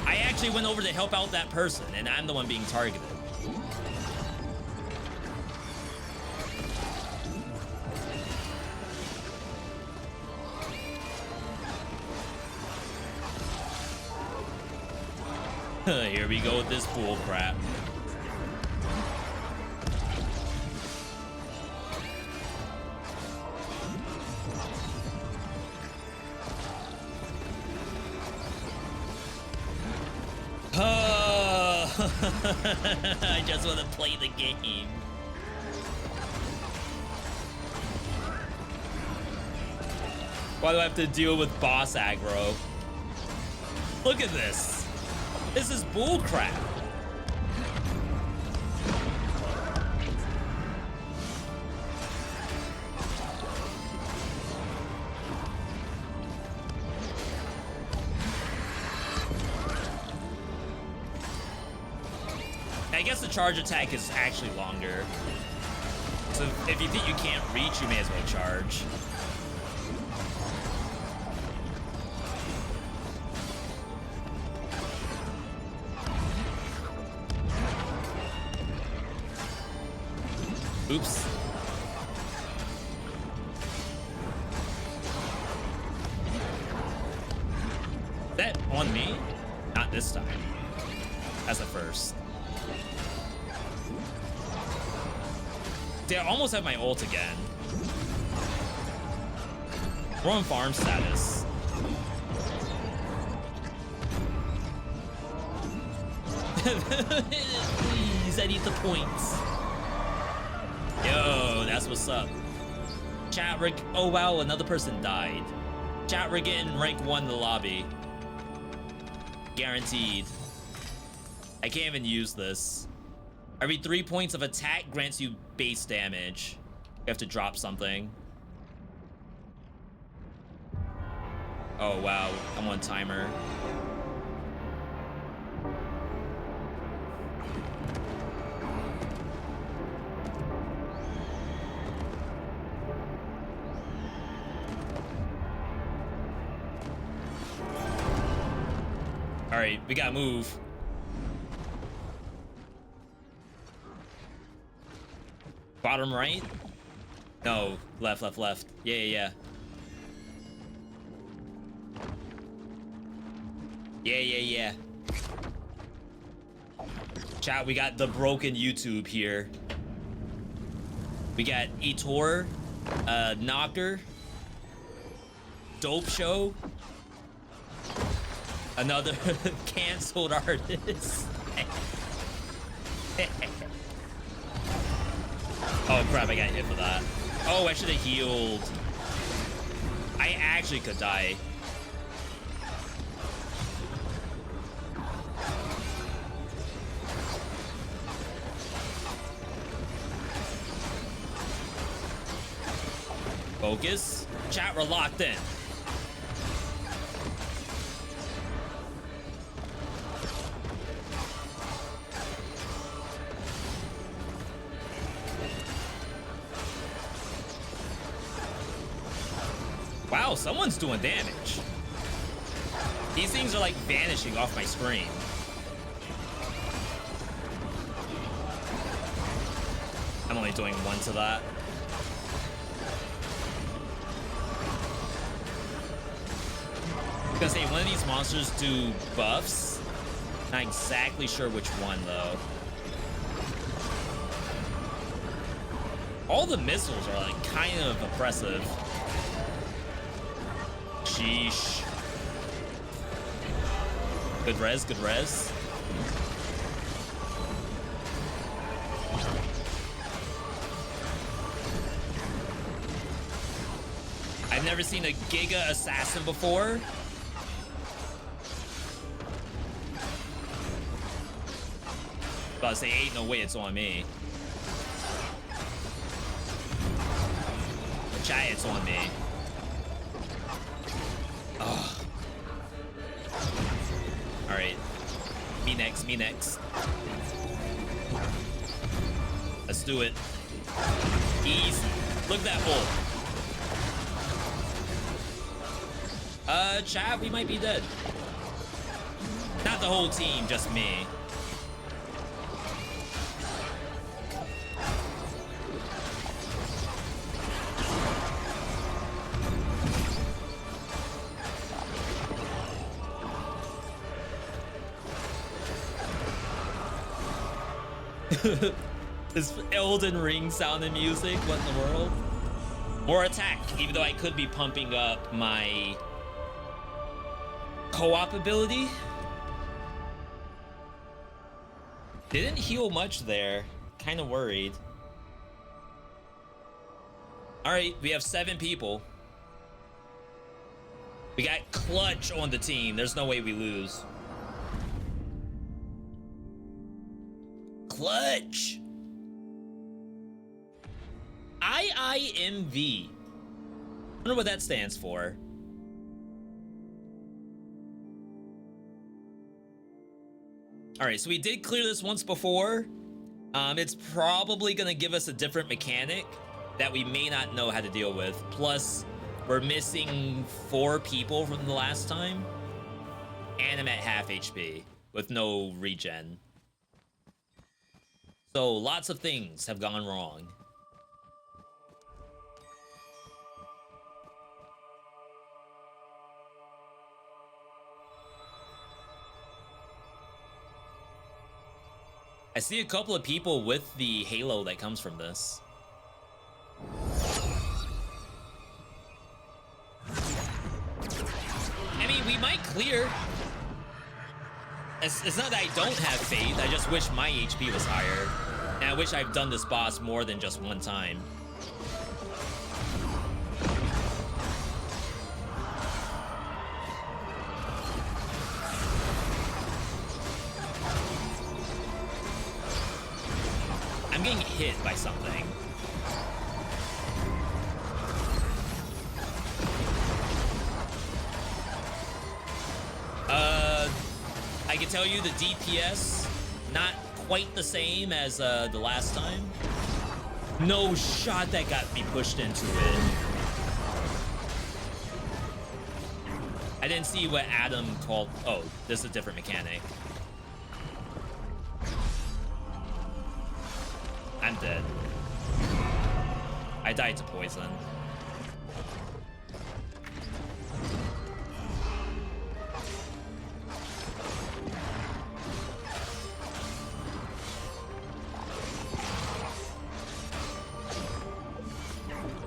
Speaker 3: I actually went over to help out that person, and I'm the one being targeted. Here we go with this bull crap. I just want to play the game. Why do I have to deal with boss aggro? Look at this. This is bull crap. I guess the charge attack is actually longer. So if you think you can't reach, you may as well charge. Oops. Is that on me? Not this time. That's the first. I almost have my ult again. We're on farm status. Please, I need the points. Yo, that's what's up. Chat, Rick. Oh, wow, another person died. Chat, we're getting rank 1 in the lobby. Guaranteed. I can't even use this. Every 3 points of attack grants you base damage. You have to drop something. Oh, wow. I'm on timer. All right, we gotta move. Bottom right? No, left, left, left. Yeah, yeah, yeah. Yeah, yeah, yeah. Chat, we got the broken YouTube here. We got Etor, Knocker, Dope Show, another canceled artist. Oh crap, I got hit for that. Oh, I should have healed. I actually could die. Focus. Chat, we're locked in. Wow, someone's doing damage. These things are like vanishing off my screen. I'm only doing 1 to that. I was gonna say, one of these monsters do buffs. Not exactly sure which one though. All the missiles are like kind of oppressive. Sheesh. Good res, good res. I've never seen a Giga Assassin before. About to say, ain't no way it's on me. Chat, it's on me. Oh. Alright. Me next, me next. Let's do it. Easy. Look at that bull. Chat, we might be dead. Not the whole team, just me. This Elden Ring sound and music, what in the world? More attack, even though I could be pumping up my co-op ability. Didn't heal much there. Kind of worried. All right, we have 7 people. We got Clutch on the team. There's no way we lose. Clutch. IIMV. I wonder what that stands for. All right, so we did clear this once before. It's probably gonna give us a different mechanic that we may not know how to deal with. Plus, we're missing 4 people from the last time. And I'm at half HP with no regen. So lots of things have gone wrong. I see a couple of people with the halo that comes from this. I mean, we might clear. It's not that I don't have faith, I just wish my HP was higher. And I wish I've done this boss more than just one time. I'm getting hit by something. I can tell you the DPS, not quite the same as the last time. No shot that got me pushed into it. I didn't see what Adam called. Oh, this is a different mechanic. I'm dead. I died to poison.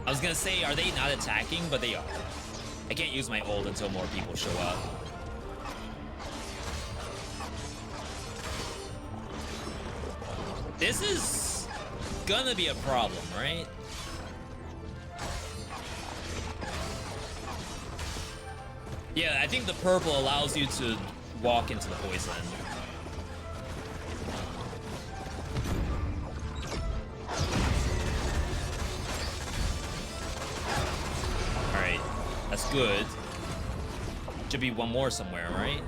Speaker 3: I was gonna say, are they not attacking? But they are. I can't use my ult until more people show up. This is gonna be a problem, right? Yeah, I think the purple allows you to walk into the poison. Alright, that's good. Should be one more somewhere, right?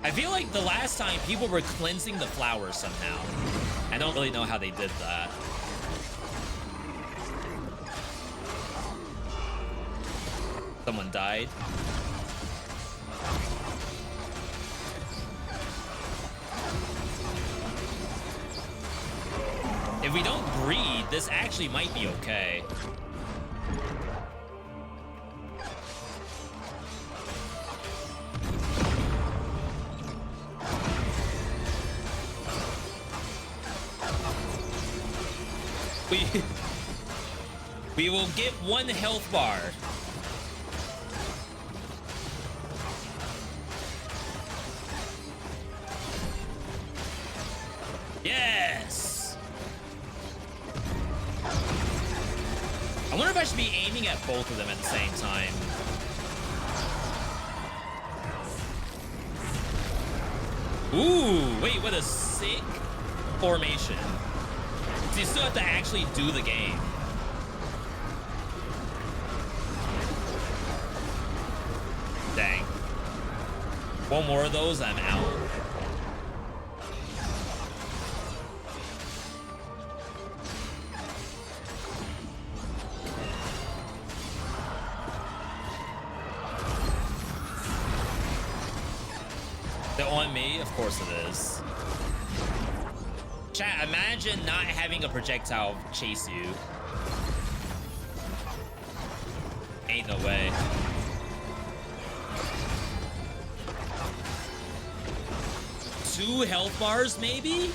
Speaker 3: I feel like the last time people were cleansing the flowers somehow. I don't really know how they did that. Someone died. If we don't breed, this actually might be okay. We will get 1 health bar. Yes! I wonder if I should be aiming at both of them at the same time. Ooh, wait, what a sick formation. So you still have to actually do the game. Dang. One more of those, I'm out. They're on me? Of course it is. Chat, imagine not having a projectile chase you. Ain't no way. 2 health bars, maybe?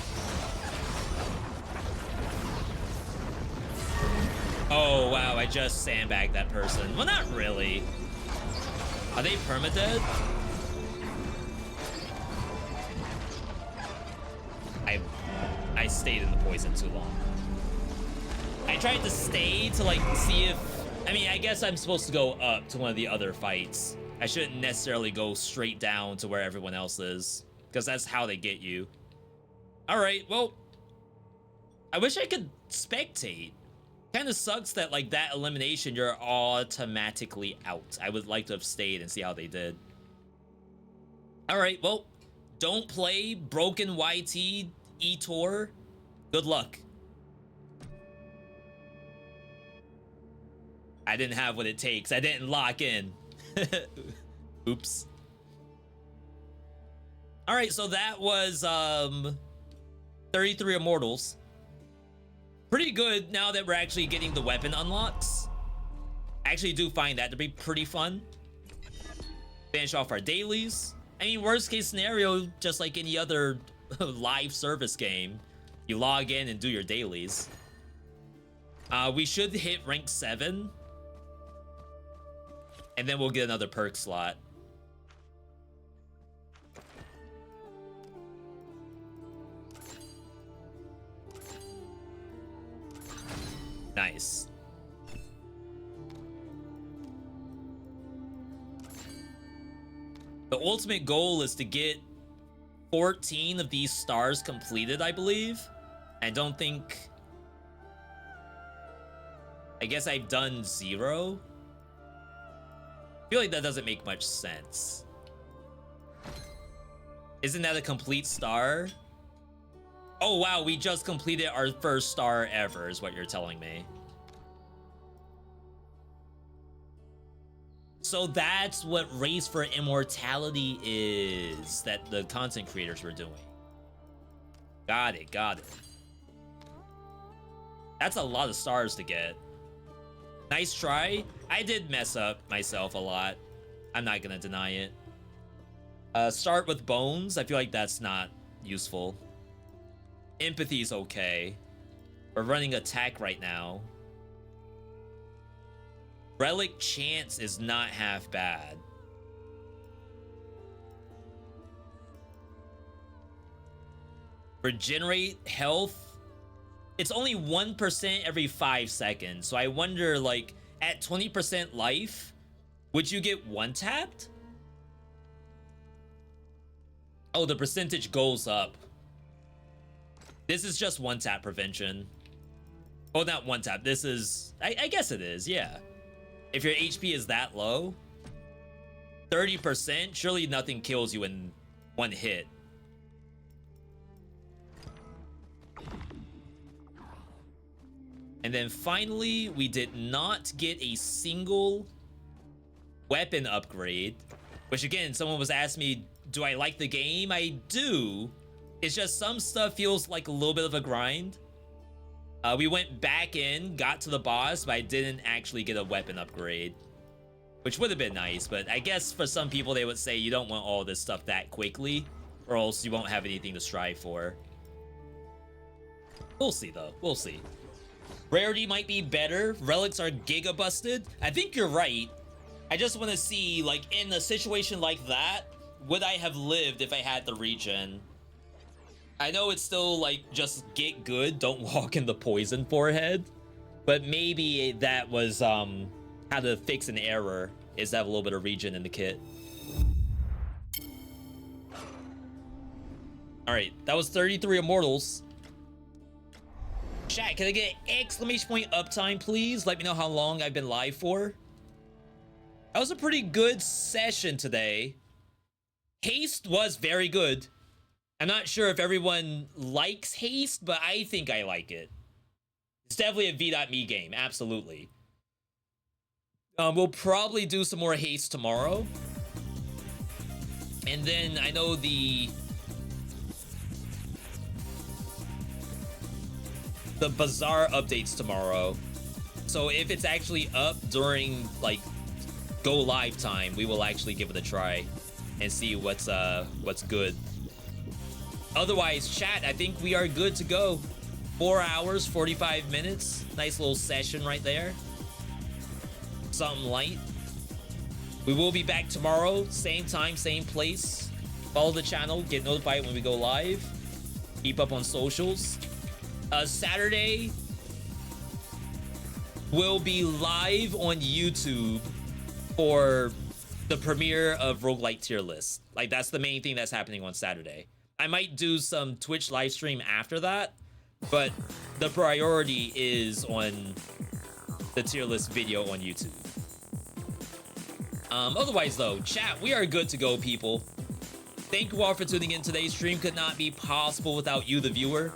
Speaker 3: Oh, wow, I just sandbagged that person. Well, not really. Are they permadead? I stayed in the poison too long. I tried to stay to, like, see if... I mean, I guess I'm supposed to go up to one of the other fights. I shouldn't necessarily go straight down to where everyone else is, because that's how they get you. All right, well, I wish I could spectate. Kind of sucks that, like, that elimination, you're automatically out. I would like to have stayed and see how they did. All right, well, don't play Broken YT Etor. Good luck. I didn't have what it takes. I didn't lock in. Oops. All right, so that was 33 Immortals. Pretty good now that we're actually getting the weapon unlocks. I actually do find that to be pretty fun. Finish off our dailies. I mean, worst case scenario, just like any other live service game, you log in and do your dailies. We should hit rank 7. And then we'll get another perk slot. Nice. The ultimate goal is to get 14 of these stars completed, I believe. I don't think... I guess I've done 0. I feel like that doesn't make much sense. Isn't that a complete star? Oh, wow, we just completed our first star ever, is what you're telling me. So that's what Race for Immortality is, that the content creators were doing. Got it, got it. That's a lot of stars to get. Nice try. I did mess up myself a lot. I'm not gonna deny it. Start with bones. I feel like that's not useful. Empathy's okay. We're running attack right now. Relic chance is not half bad. Regenerate health. It's only 1% every 5 seconds. So I wonder, like, at 20% life, would you get one-tapped? Oh, the percentage goes up. This is just one-tap prevention. Oh, not one-tap. This is... I guess it is, yeah. If your HP is that low, 30%, surely nothing kills you in one hit. And then finally, we did not get a single weapon upgrade, which again, someone was asking me, do I like the game? I do. It's just some stuff feels like a little bit of a grind. We went back in, got to the boss, but I didn't actually get a weapon upgrade, which would have been nice. But I guess for some people, they would say you don't want all this stuff that quickly, or else you won't have anything to strive for. We'll see, though. We'll see. Rarity might be better. Relics are giga busted. I think you're right. I just want to see, like, in a situation like that, would I have lived if I had the regen? I know it's still, like, just get good, don't walk in the poison forehead. But maybe that was, how to fix an error, is to have a little bit of regen in the kit. Alright, that was 33 Immortals. Chat, can I get an exclamation point uptime, please? Let me know how long I've been live for. That was a pretty good session today. Haste was very good. I'm not sure if everyone likes Haste, but I think I like it. It's definitely a VeeDotMe game, absolutely. We'll probably do some more Haste tomorrow. And then I know the Bazaar updates tomorrow. So if it's actually up during, like, go live time, we will actually give it a try and see what's good. Otherwise, chat, I think we are good to go. 4 hours, 45 minutes. Nice little session right there. Something light. We will be back tomorrow. Same time, same place. Follow the channel. Get notified when we go live. Keep up on socials. Saturday, we'll be live on YouTube for the premiere of Roguelite Tier List. Like, that's the main thing that's happening on Saturday. I might do some Twitch live stream after that, but the priority is on the tier list video on YouTube. Otherwise, though, chat, we are good to go, people. Thank you all for tuning in. Today's stream could not be possible without you, the viewer.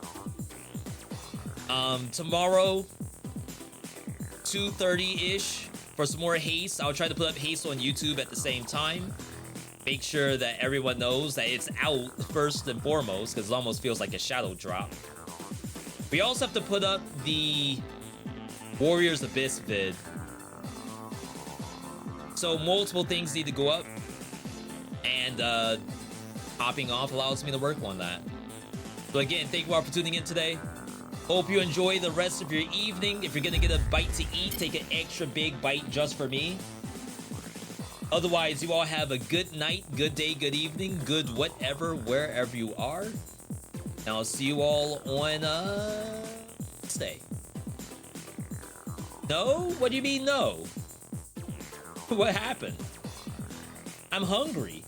Speaker 3: Tomorrow, 2:30-ish for some more Haste. I'll try to put up Haste on YouTube at the same time. Make sure that everyone knows that it's out first and foremost, because it almost feels like a shadow drop. We also have to put up the Warriors Abyss vid. So multiple things need to go up, and hopping off allows me to work on that. So again, thank you all for tuning in today. Hope you enjoy the rest of your evening. If you're gonna get a bite to eat, take an extra big bite just for me. Otherwise, you all have a good night, good day, good evening, good whatever, wherever you are. And I'll see you all on Wednesday. No? What do you mean no? What happened? I'm hungry.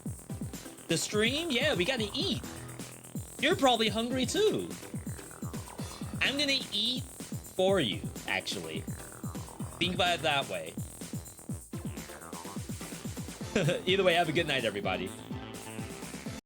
Speaker 3: The stream? Yeah, we gotta eat. You're probably hungry too. I'm gonna eat for you, actually. Think about it that way. Either way, have a good night, everybody.